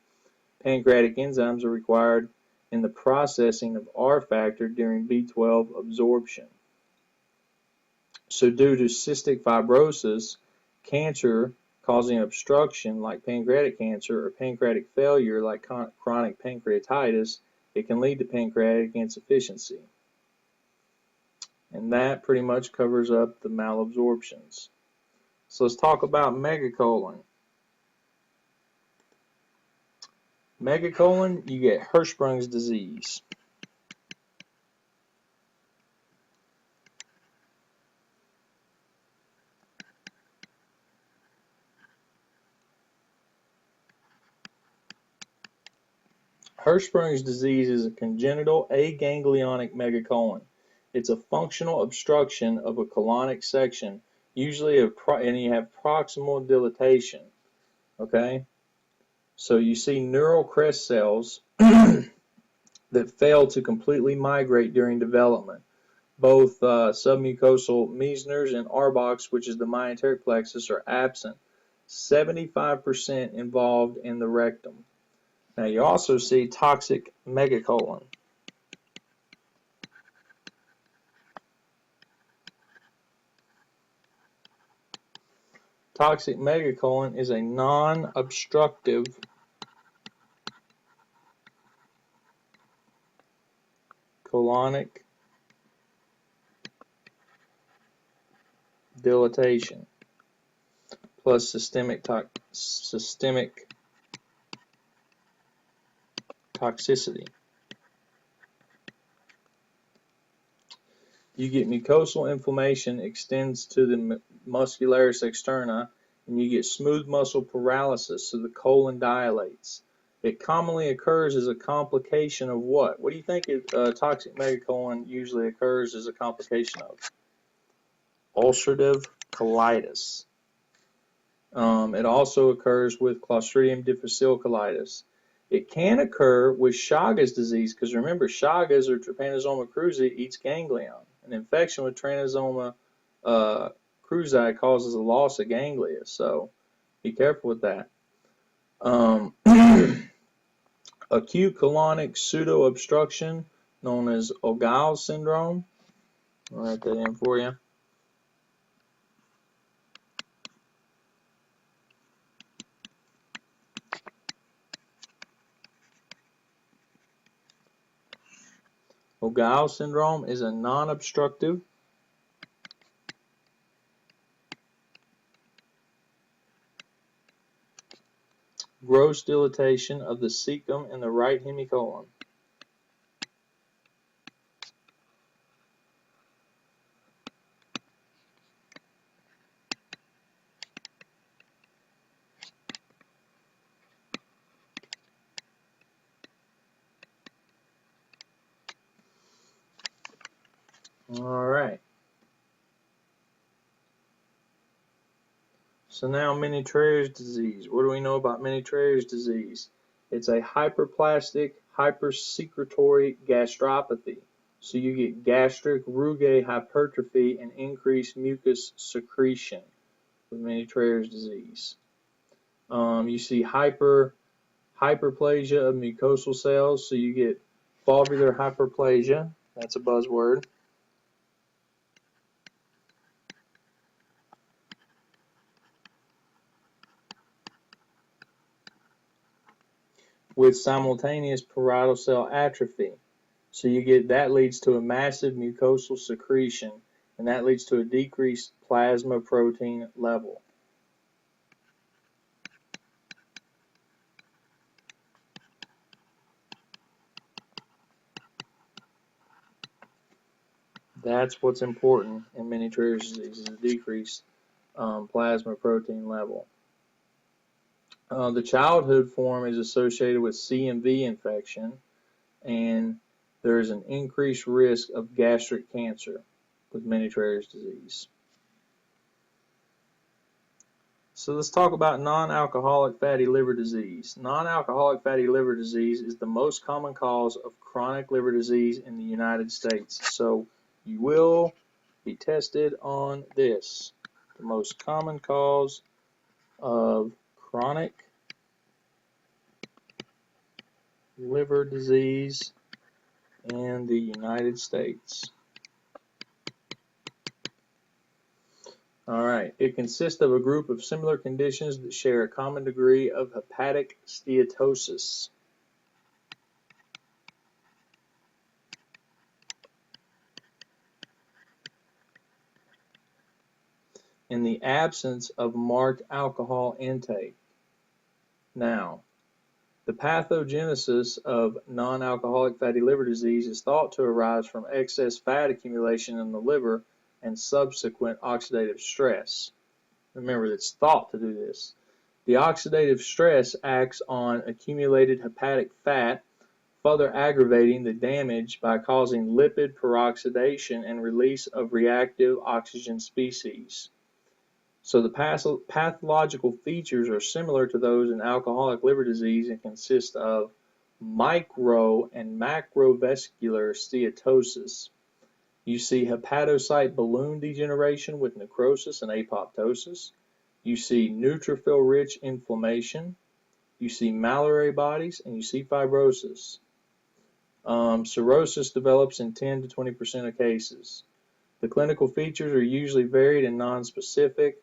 Pancreatic enzymes are required in the processing of R factor during B12 absorption. So due to cystic fibrosis, cancer causing obstruction like pancreatic cancer or pancreatic failure like chronic pancreatitis, it can lead to pancreatic insufficiency. And that pretty much covers up the malabsorptions. So let's talk about megacolon. Megacolon, you get Hirschsprung's disease. Hirschsprung's disease is a congenital aganglionic megacolon. It's a functional obstruction of a colonic section, usually and you have proximal dilatation. Okay? So you see neural crest cells that fail to completely migrate during development. Both submucosal Meissner's and Auerbach's, which is the myenteric plexus, are absent. 75% involved in the rectum. Now you also see toxic megacolon. Toxic megacolon is a non-obstructive colonic dilatation plus systemic toxicity. You get mucosal inflammation extends to the muscularis externa, and you get smooth muscle paralysis, so the colon dilates. It commonly occurs as a complication of what? What do you think toxic megacolon usually occurs as a complication of? Ulcerative colitis. It also occurs with Clostridium difficile colitis. It can occur with Chagas disease, because remember, Chagas or Trypanosoma cruzi eats ganglion. An infection with Trypanosoma cruzi causes a loss of ganglia, so be careful with that. Acute colonic pseudo-obstruction, known as Ogao syndrome. I'll write that in for you. Ogao syndrome is a non-obstructive gross dilatation of the cecum in the right hemicolon. All right. So now Menetrier's disease. What do we know about Menetrier's disease? It's a hyperplastic, hypersecretory gastropathy. So you get gastric rugae hypertrophy and increased mucus secretion with Menetrier's disease. You see hyperplasia of mucosal cells. So you get valvular hyperplasia. That's a buzzword. With simultaneous parietal cell atrophy. So you get that leads to a massive mucosal secretion, and that leads to a decreased plasma protein level. That's what's important in Menetrier's disease, is a decreased plasma protein level. The childhood form is associated with CMV infection, and there is an increased risk of gastric cancer with Menetrier's disease. So let's talk about non-alcoholic fatty liver disease. Non-alcoholic fatty liver disease is the most common cause of chronic liver disease in the United States. So you will be tested on this. The most common cause of chronic liver disease in the United States. All right, it consists of a group of similar conditions that share a common degree of hepatic steatosis. In the absence of marked alcohol intake. Now, the pathogenesis of non-alcoholic fatty liver disease is thought to arise from excess fat accumulation in the liver and subsequent oxidative stress. Remember, it's thought to do this. The oxidative stress acts on accumulated hepatic fat, further aggravating the damage by causing lipid peroxidation and release of reactive oxygen species. So the pathological features are similar to those in alcoholic liver disease and consist of micro and macrovesicular steatosis. You see hepatocyte balloon degeneration with necrosis and apoptosis. You see neutrophil-rich inflammation, you see Mallory bodies, and you see fibrosis. Cirrhosis develops in 10 to 20% of cases. The clinical features are usually varied and nonspecific.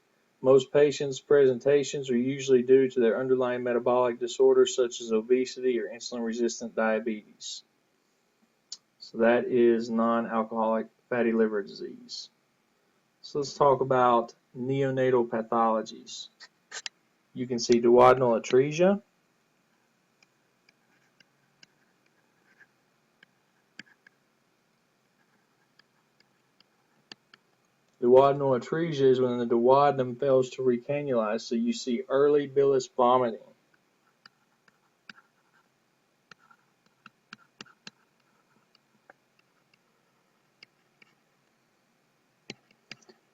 Most patients' presentations are usually due to their underlying metabolic disorders such as obesity or insulin-resistant diabetes. So that is non-alcoholic fatty liver disease. So let's talk about neonatal pathologies. You can see duodenal atresia, duodenal atresia is when the duodenum fails to recannulate, so you see early bilious vomiting.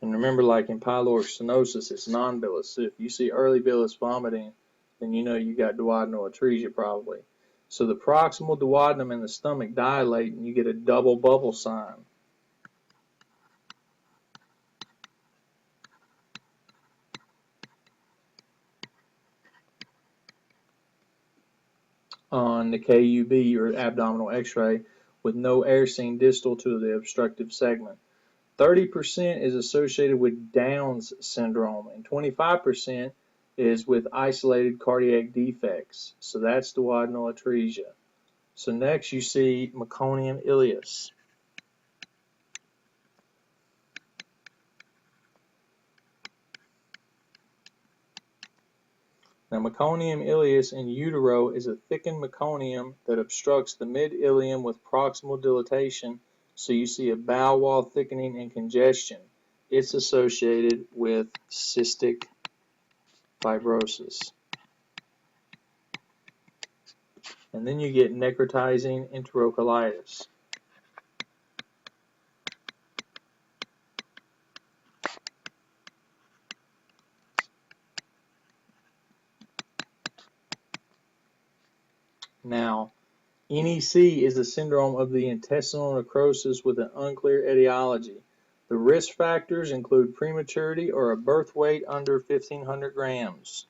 And remember, like in pyloric stenosis, it's non-bilious. So if you see early bilious vomiting, then you know you got duodenal atresia probably. So the proximal duodenum and the stomach dilate, and you get a double bubble sign. On the KUB or abdominal x-ray with no air seen distal to the obstructive segment. 30% is associated with Down's syndrome, and 25% is with isolated cardiac defects. So that's duodenal atresia. So next you see meconium ileus. Now meconium ileus in utero is a thickened meconium that obstructs the mid-ileum with proximal dilatation, so you see a bowel wall thickening and congestion. It's associated with cystic fibrosis. And then you get necrotizing enterocolitis. Now, NEC is a syndrome of the intestinal necrosis with an unclear etiology. The risk factors include prematurity or a birth weight under 1,500 grams.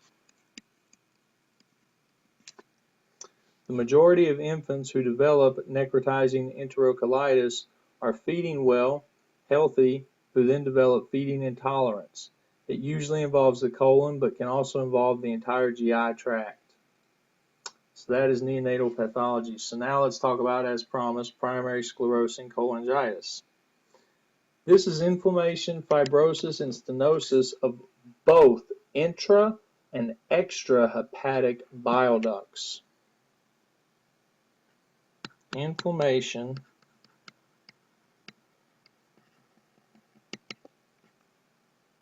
The majority of infants who develop necrotizing enterocolitis are feeding well, healthy, who then develop feeding intolerance. It usually involves the colon, but can also involve the entire GI tract. So that is neonatal pathology. So now let's talk about, as promised, primary sclerosing cholangitis. This is inflammation, fibrosis, and stenosis of both intra and extrahepatic bile ducts. Inflammation,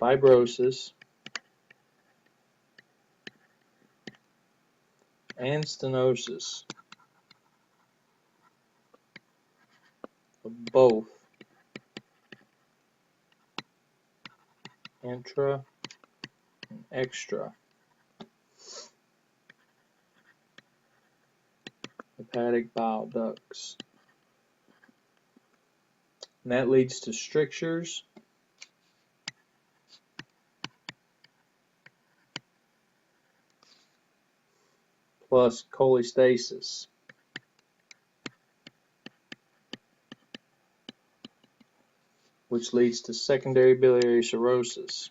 fibrosis, and stenosis of both intra and extra hepatic bile ducts. And that leads to strictures, plus cholestasis. Which leads to secondary biliary cirrhosis.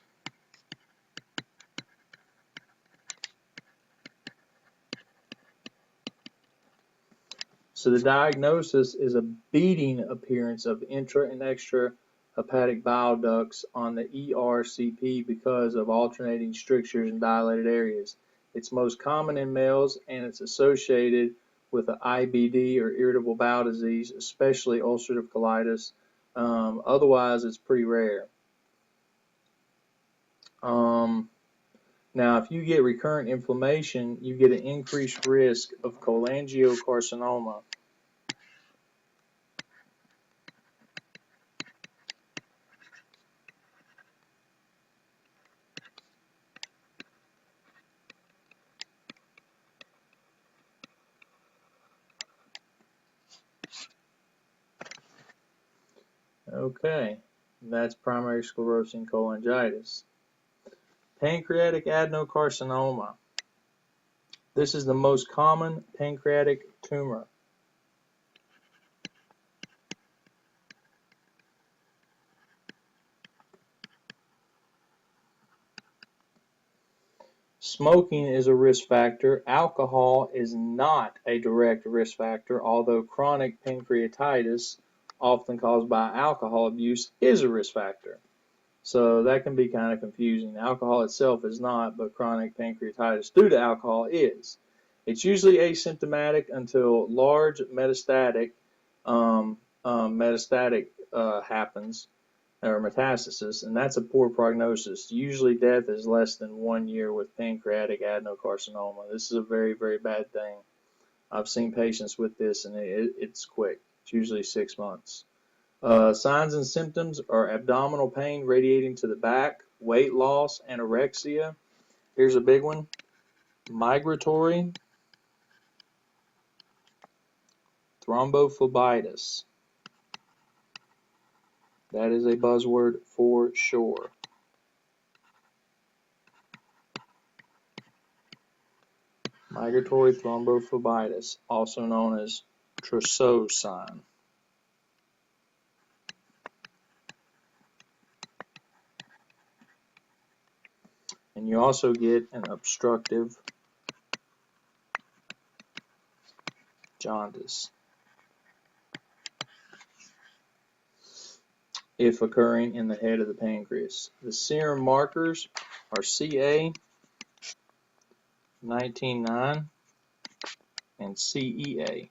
So the diagnosis is a beading appearance of intra and extra hepatic bile ducts on the ERCP because of alternating strictures and dilated areas. It's most common in males, and it's associated with an IBD or irritable bowel disease, especially ulcerative colitis. Otherwise, it's pretty rare. Now, if you get recurrent inflammation, you get an increased risk of cholangiocarcinoma. Okay, that's primary sclerosing cholangitis. Pancreatic adenocarcinoma. This is the most common pancreatic tumor. Smoking is a risk factor. Alcohol is not a direct risk factor, although chronic pancreatitis, often caused by alcohol abuse, is a risk factor. So that can be kind of confusing. Alcohol itself is not, but chronic pancreatitis due to alcohol is. It's usually asymptomatic until large metastatic happens, or metastasis, and that's a poor prognosis. Usually death is less than 1 year with pancreatic adenocarcinoma. This is a very, very bad thing. I've seen patients with this, and it's quick. It's usually 6 months. Signs and symptoms are abdominal pain radiating to the back, weight loss, anorexia. Here's a big one. Migratory thrombophlebitis. That is a buzzword for sure. Migratory thrombophlebitis, also known as Trousseau sign. And you also get an obstructive jaundice if occurring in the head of the pancreas. The serum markers are CA 19-9 and CEA.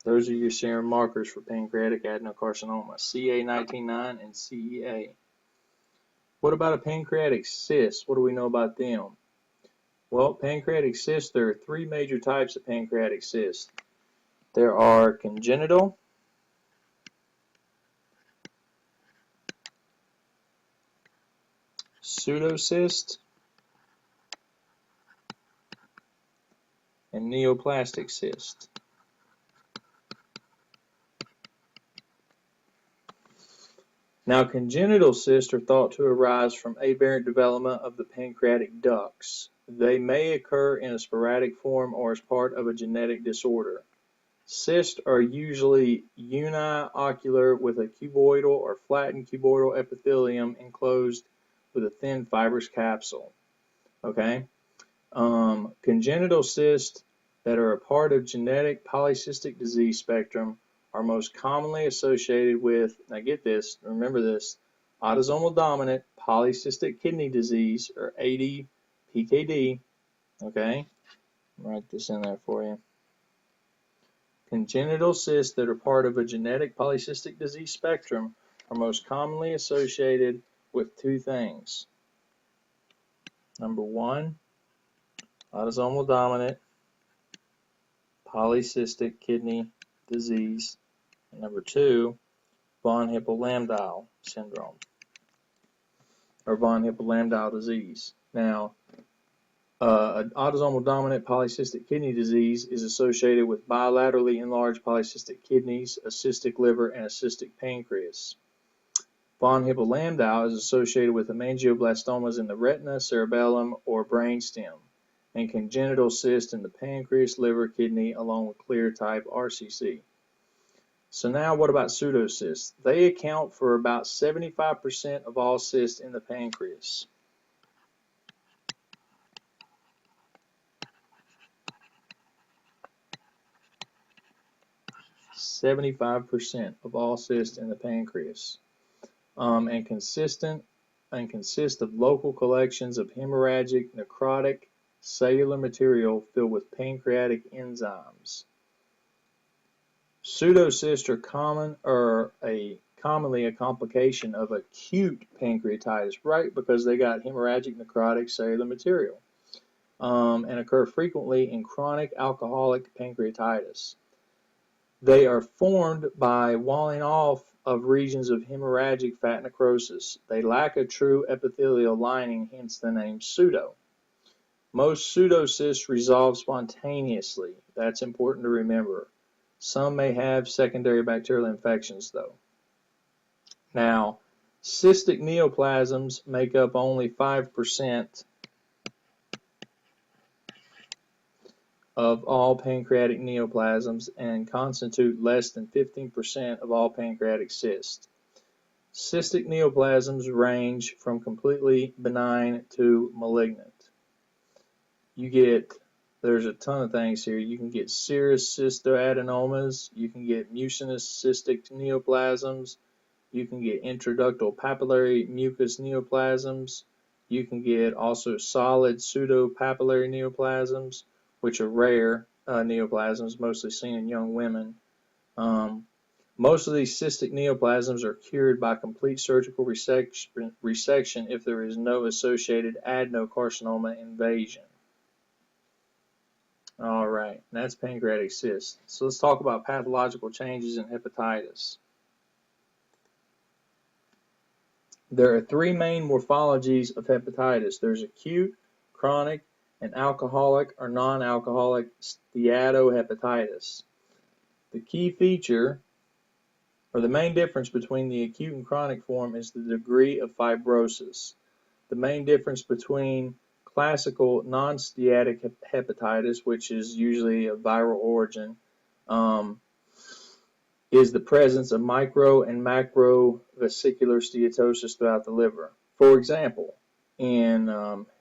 Those are your serum markers for pancreatic adenocarcinoma, CA 19-9 and CEA. What about a pancreatic cyst? What do we know about them? Well, pancreatic cysts, there are 3 major types of pancreatic cysts. There are congenital, pseudocyst, and neoplastic cyst. Now, congenital cysts are thought to arise from aberrant development of the pancreatic ducts. They may occur in a sporadic form or as part of a genetic disorder. Cysts are usually uniocular with a cuboidal or flattened cuboidal epithelium enclosed with a thin fibrous capsule. Okay? Congenital cysts that are a part of genetic polycystic disease spectrum are most commonly associated with, now get this, remember this, autosomal dominant polycystic kidney disease, or ADPKD. Okay? Write this in there for you. Congenital cysts that are part of a genetic polycystic disease spectrum are most commonly associated with 2 things. Number 1, autosomal dominant polycystic kidney disease. And number 2, von Hippel-Lambda syndrome, or von Hippel-Lambda disease. Now, an autosomal dominant polycystic kidney disease is associated with bilaterally enlarged polycystic kidneys, a cystic liver, and a cystic pancreas. Von Hippel-Lambda is associated with hemangioblastomas in the retina, cerebellum, or brainstem, and congenital cysts in the pancreas, liver, kidney, along with clear type RCC. So now what about pseudocysts? They account for about 75% of all cysts in the pancreas. (75% of all cysts in the pancreas), and consist of local collections of hemorrhagic, necrotic, cellular material filled with pancreatic enzymes. Pseudocysts are commonly a complication of acute pancreatitis, right? Because they got hemorrhagic, necrotic, cellular material, and occur frequently in chronic alcoholic pancreatitis. They are formed by walling off of regions of hemorrhagic fat necrosis. They lack a true epithelial lining, hence the name pseudo. Most pseudocysts resolve spontaneously. That's important to remember. Some may have secondary bacterial infections, though. Now, Cystic neoplasms make up only 5% of all pancreatic neoplasms and constitute less than 15% of all pancreatic cysts. Cystic neoplasms range from completely benign to malignant. There's a ton of things here. You can get serous cystoadenomas, you can get mucinous cystic neoplasms, you can get intraductal papillary mucus neoplasms, you can get also solid pseudopapillary neoplasms, which are rare neoplasms, mostly seen in young women. Most of these cystic neoplasms are cured by complete surgical resection if there is no associated adenocarcinoma invasion. All right, that's pancreatic cyst. So let's talk about pathological changes in hepatitis. There are three main morphologies of hepatitis. There's acute, chronic, and alcoholic or non-alcoholic steatohepatitis. The key feature, or the main difference between the acute and chronic form, is the degree of fibrosis. The main difference between classical non-steatic hepatitis, which is usually of viral origin, is the presence of micro and macro vesicular steatosis throughout the liver. For example, in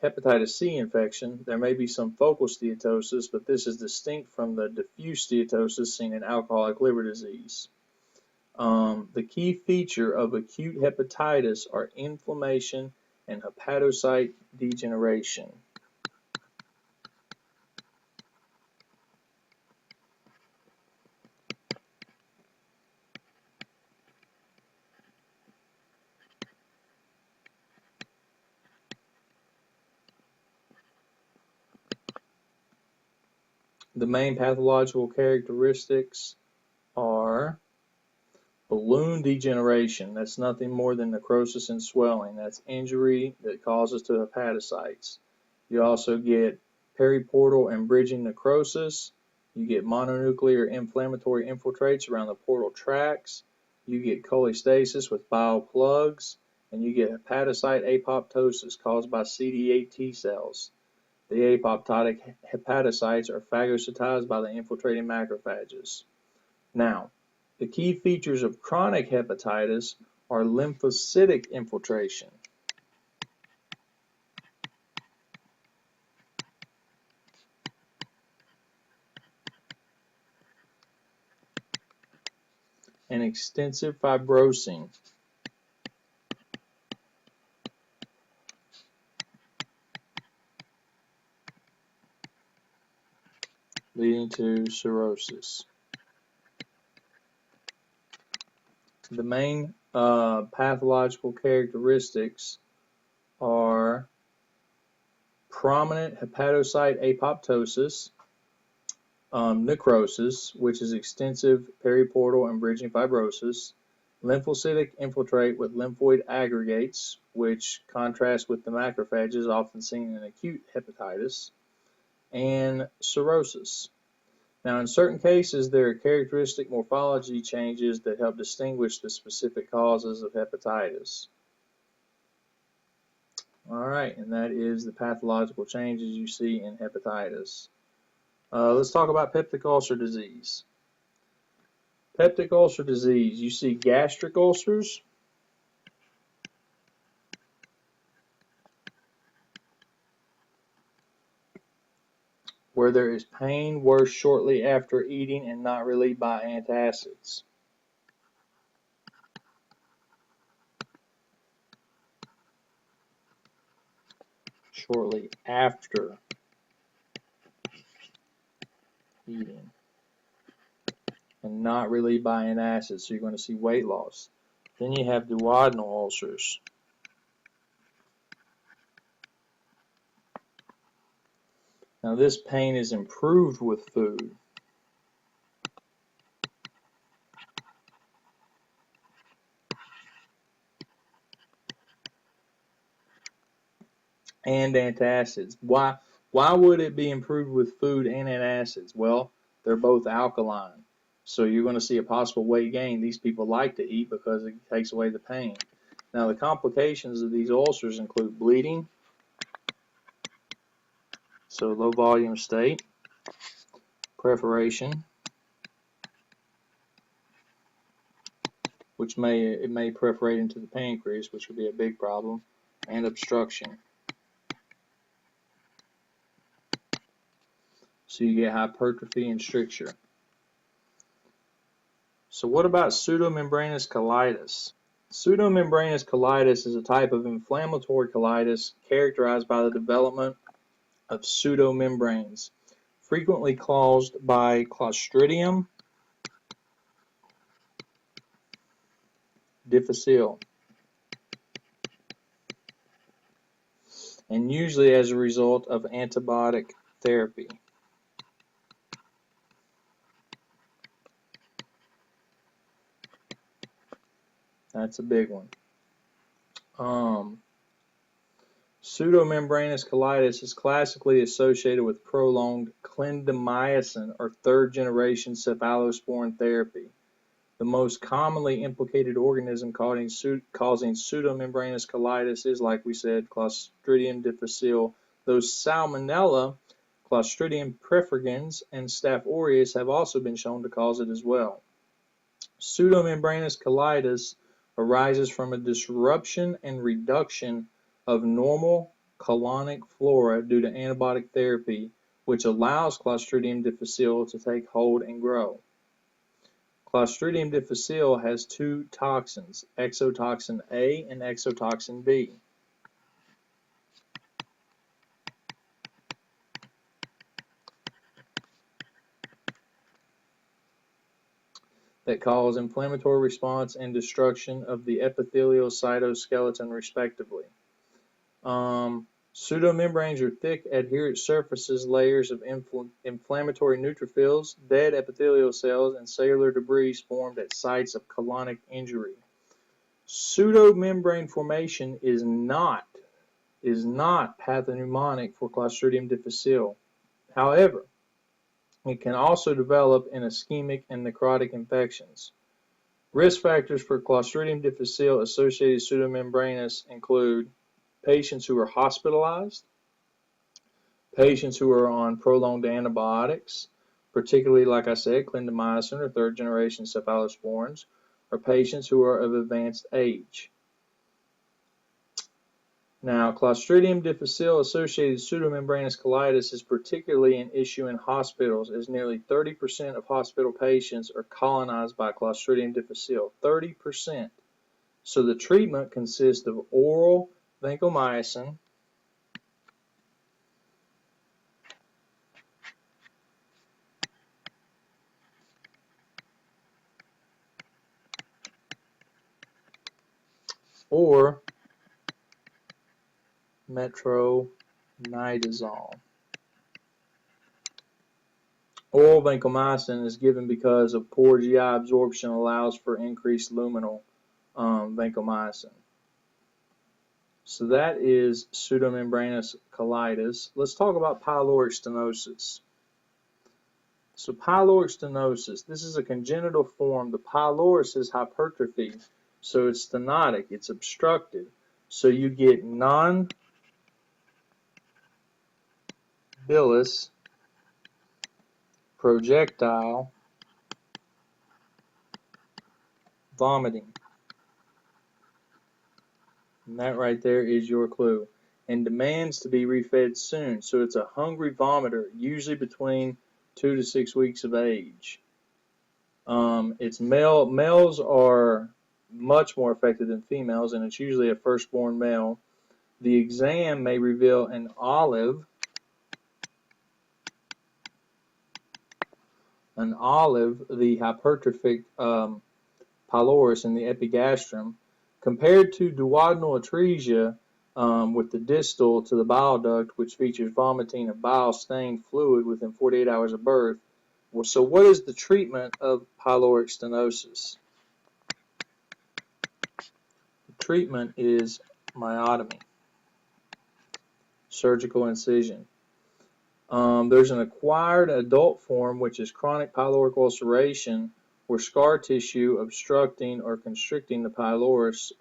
hepatitis C infection, there may be some focal steatosis, but this is distinct from the diffuse steatosis seen in alcoholic liver disease. The key feature of acute hepatitis are inflammation and hepatocyte degeneration. The main pathological characteristics are balloon degeneration. That's nothing more than necrosis and swelling. That's injury that causes to hepatocytes. You also get periportal and bridging necrosis. You get mononuclear inflammatory infiltrates around the portal tracts. You get cholestasis with bile plugs. And you get hepatocyte apoptosis caused by CD8 T cells. The apoptotic hepatocytes are phagocytized by the infiltrating macrophages. Now, the key features of chronic hepatitis are lymphocytic infiltration. And extensive fibrosing. Leading to cirrhosis. The main pathological characteristics are prominent hepatocyte apoptosis, necrosis, which is extensive periportal and bridging fibrosis, lymphocytic infiltrate with lymphoid aggregates, which contrasts with the macrophages often seen in acute hepatitis, and cirrhosis. Now, in certain cases, there are characteristic morphology changes that help distinguish the specific causes of hepatitis. All right, and that is the pathological changes you see in hepatitis. Let's talk about peptic ulcer disease. Peptic ulcer disease, you see gastric ulcers, where there is pain worse shortly after eating and not relieved by antacids. Shortly after eating and not relieved by antacids, so you're going to see weight loss. Then you have duodenal ulcers. Now this pain is improved with food. And antacids. Why would it be improved with food and antacids? Well, they're both alkaline. So you're going to see a possible weight gain. These people like to eat because it takes away the pain. Now, the complications of these ulcers include bleeding, so low volume state, perforation, which may perforate into the pancreas, which would be a big problem, and obstruction. So you get hypertrophy and stricture. So what about pseudomembranous colitis? Pseudomembranous colitis is a type of inflammatory colitis characterized by the development of pseudomembranes, frequently caused by Clostridium difficile, and usually as a result of antibiotic therapy. That's a big one. Pseudomembranous colitis is classically associated with prolonged clindamycin or third-generation cephalosporin therapy. The most commonly implicated organism causing pseudomembranous colitis is, like we said, Clostridium difficile. Those Salmonella, Clostridium perfringens, and Staph aureus have also been shown to cause it as well. Pseudomembranous colitis arises from a disruption and reduction of normal colonic flora due to antibiotic therapy, which allows Clostridium difficile to take hold and grow. Clostridium difficile has two toxins, exotoxin A and exotoxin B. That cause inflammatory response and destruction of the epithelial cytoskeleton respectively. Pseudomembranes are thick, adherent surfaces, layers of inflammatory neutrophils, dead epithelial cells, and cellular debris formed at sites of colonic injury. Pseudomembrane formation is not pathognomonic for Clostridium difficile. However, it can also develop in ischemic and necrotic infections. Risk factors for Clostridium difficile associated pseudomembranous include patients who are hospitalized, patients who are on prolonged antibiotics, particularly, like I said, clindamycin or third-generation cephalosporins, or patients who are of advanced age. Now, Clostridium difficile associated pseudomembranous colitis is particularly an issue in hospitals, as nearly 30% of hospital patients are colonized by Clostridium difficile. 30%. So the treatment consists of oral vancomycin, or metronidazole. Oral vancomycin is given because of poor GI absorption allows for increased luminal vancomycin. So that is pseudomembranous colitis. Let's talk about pyloric stenosis. So pyloric stenosis, this is a congenital form. The pylorus is hypertrophy, so it's stenotic, it's obstructed. So you get non-bilous projectile vomiting. And that right there is your clue. And demands to be refed soon. So it's a hungry vomiter, usually between 2 to 6 weeks of age. Males are much more affected than females, and it's usually a firstborn male. The exam may reveal an olive, the hypertrophic pylorus in the epigastrum, compared to duodenal atresia with the distal to the bile duct, which features vomiting of bile-stained fluid within 48 hours of birth. Well, so what is the treatment of pyloric stenosis? The treatment is myotomy, surgical incision. There's an acquired adult form, which is chronic pyloric ulceration, where scar tissue obstructing or constricting the pylorus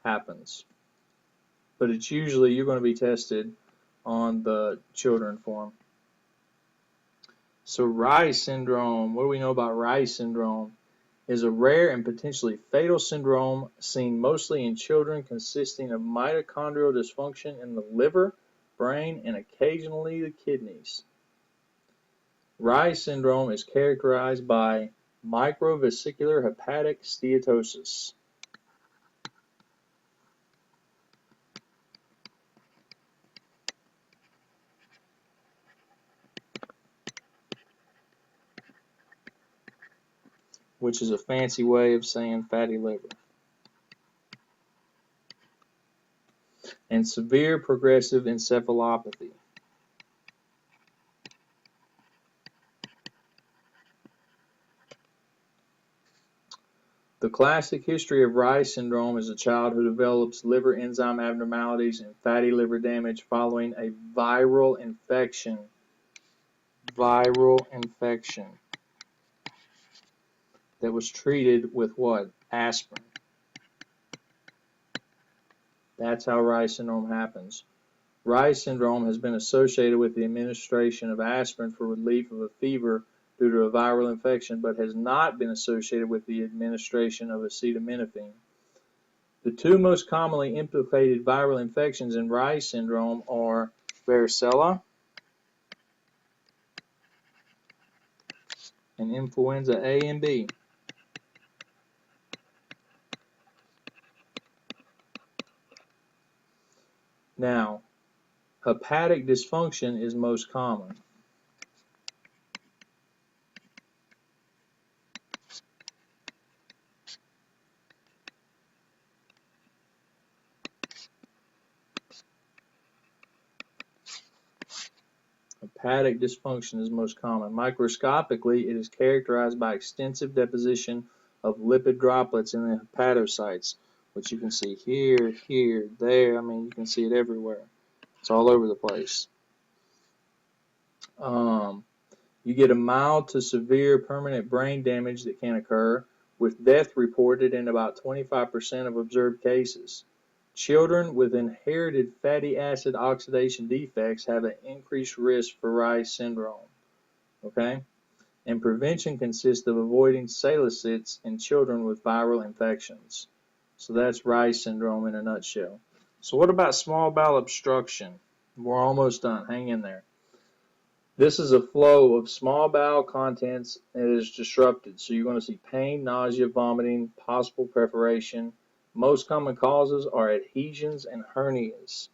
happens. But it's usually you're going to be tested on the children form. So Reye syndrome, what do we know about Reye syndrome? Is a rare and potentially fatal syndrome seen mostly in children, consisting of mitochondrial dysfunction in the liver, brain, and occasionally the kidneys. Reye syndrome is characterized by microvesicular hepatic steatosis. Which is a fancy way of saying fatty liver. And severe progressive encephalopathy. The classic history of Reye syndrome is a child who develops liver enzyme abnormalities and fatty liver damage following a viral infection. That was treated with what? Aspirin. That's how Reye syndrome happens. Reye syndrome has been associated with the administration of aspirin for relief of a fever due to a viral infection, but has not been associated with the administration of acetaminophen. The two most commonly implicated viral infections in Reye syndrome are varicella and influenza A and B. Now, hepatic dysfunction is most common. Hepatic dysfunction is most common. Microscopically, it is characterized by extensive deposition of lipid droplets in the hepatocytes, which you can see here, here, there. I mean, you can see it everywhere. It's all over the place. You get a mild to severe permanent brain damage that can occur, with death reported in about 25% of observed cases. Children with inherited fatty acid oxidation defects have an increased risk for Reye syndrome. Okay? And prevention consists of avoiding salicylates in children with viral infections. So that's Reye syndrome in a nutshell. So what about small bowel obstruction? We're almost done. Hang in there. This is a flow of small bowel contents that is disrupted. So you're going to see pain, nausea, vomiting, possible perforation. Most common causes are adhesions and hernias.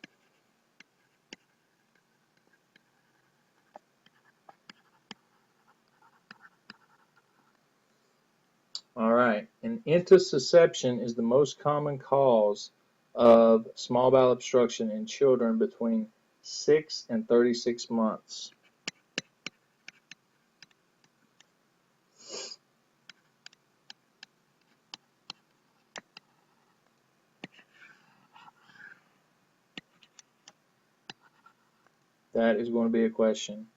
All right, and intussusception is the most common cause of small bowel obstruction in children between 6 and 36 months. That is going to be a question.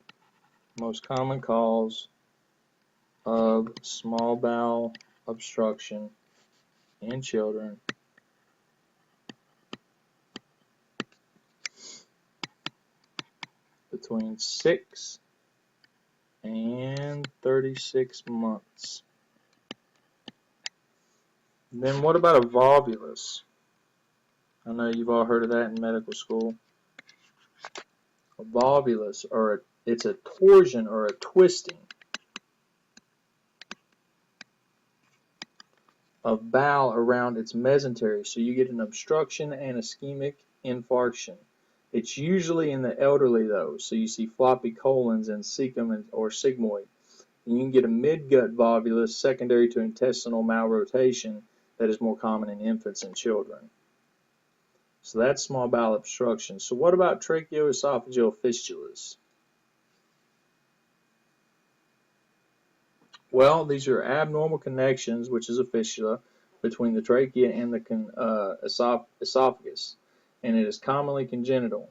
Most common cause of small bowel obstruction in children between 6 and 36 months. Then what about a volvulus? I know you've all heard of that in medical school. A volvulus, it's a torsion or a twisting of bowel around its mesentery. So you get an obstruction and ischemic infarction. It's usually in the elderly though, so you see floppy colons and cecum or sigmoid. And you can get a midgut volvulus secondary to intestinal malrotation that is more common in infants and children. So that's small bowel obstruction. So what about tracheoesophageal fistulas? Well, these are abnormal connections, which is a fistula, between the trachea and the esophagus, and it is commonly congenital.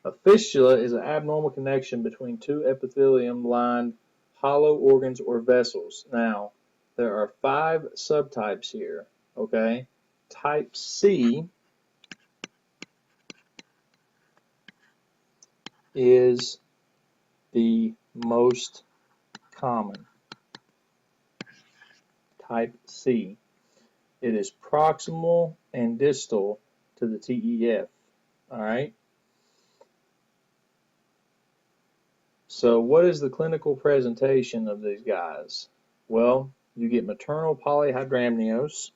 A fistula is an abnormal connection between two epithelium-lined hollow organs or vessels. Now, there are 5 subtypes here, okay? Type C is the most common. Type C. It is proximal and distal to the TEF. Alright? So what is the clinical presentation of these guys? Well, you get maternal polyhydramnios,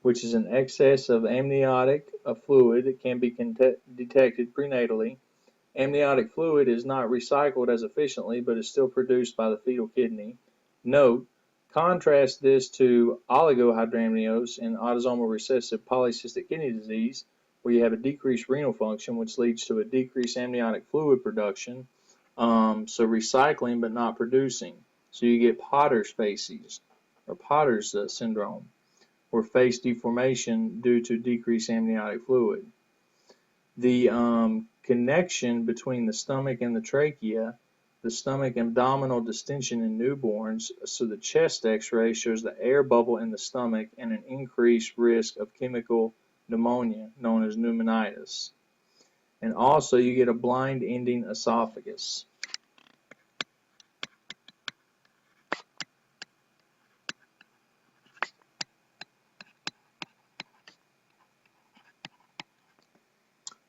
which is an excess of amniotic fluid that can be detected prenatally. Amniotic fluid is not recycled as efficiently, but is still produced by the fetal kidney. Note, contrast this to oligohydramnios in autosomal recessive polycystic kidney disease, where you have a decreased renal function, which leads to a decreased amniotic fluid production, so recycling but not producing. So you get Potter's facies, or Potter's syndrome, or face deformation due to decreased amniotic fluid. The connection between the stomach and the trachea, the stomach abdominal distension in newborns, so the chest x-ray shows the air bubble in the stomach and an increased risk of chemical pneumonia known as pneumonitis. And also you get a blind ending esophagus.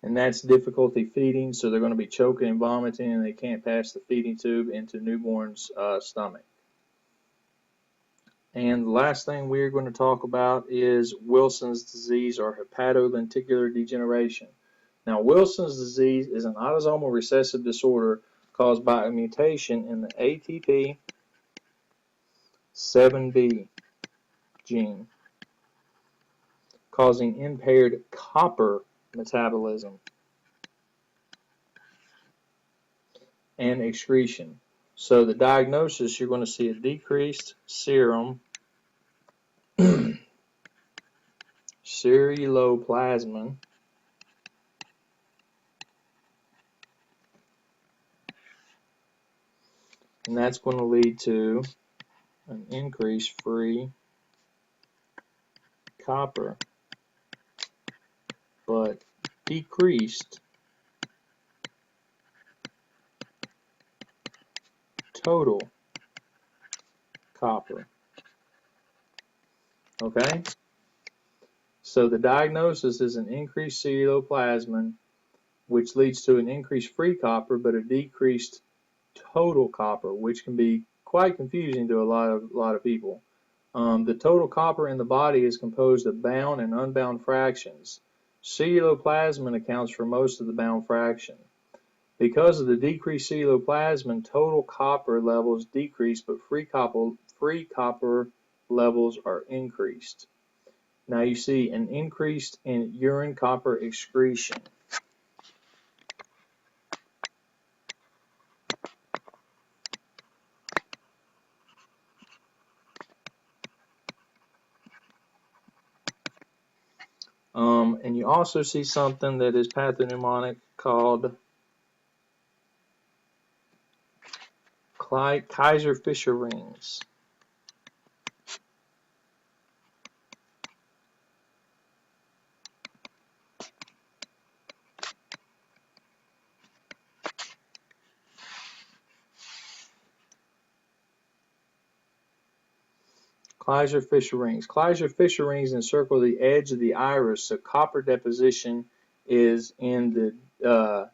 And that's difficulty feeding, so they're going to be choking and vomiting, and they can't pass the feeding tube into newborn's stomach. And the last thing we're going to talk about is Wilson's disease, or hepatolenticular degeneration. Now, Wilson's disease is an autosomal recessive disorder caused by a mutation in the ATP7B gene, causing impaired copper metabolism and excretion. So the diagnosis, you're going to see a decreased serum ceruloplasmin, and that's going to lead to an increased free copper, but decreased total copper. Okay? So the diagnosis is an increased ceruloplasmin, which leads to an increased free copper, but a decreased total copper, which can be quite confusing to a lot of people. The total copper in the body is composed of bound and unbound fractions. Ceruloplasmin accounts for most of the bound fraction. Because of the decreased ceruloplasmin, total copper levels decrease, but free copper levels are increased. Now you see an increase in urine copper excretion. And you also see something that is pathognomonic called Kaiser-Fisher rings. Kaiser-Fisher rings. Kaiser-Fisher rings encircle the edge of the iris, so copper deposition is in the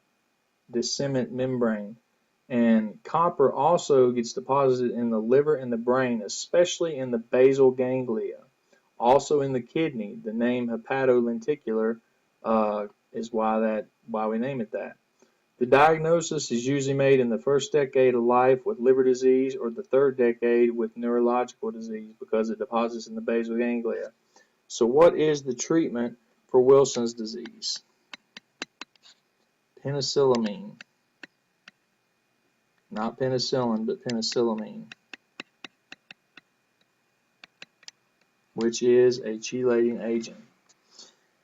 cement membrane. And copper also gets deposited in the liver and the brain, especially in the basal ganglia. Also in the kidney. The name hepatolenticular is why we name it that. The diagnosis is usually made in the first decade of life with liver disease, or the third decade with neurological disease, because it deposits in the basal ganglia. So what is the treatment for Wilson's disease? Penicillamine. Not penicillin, but penicillamine, which is a chelating agent.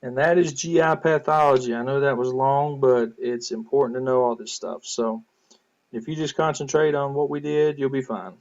And that is GI pathology. I know that was long, but it's important to know all this stuff. So if you just concentrate on what we did, you'll be fine.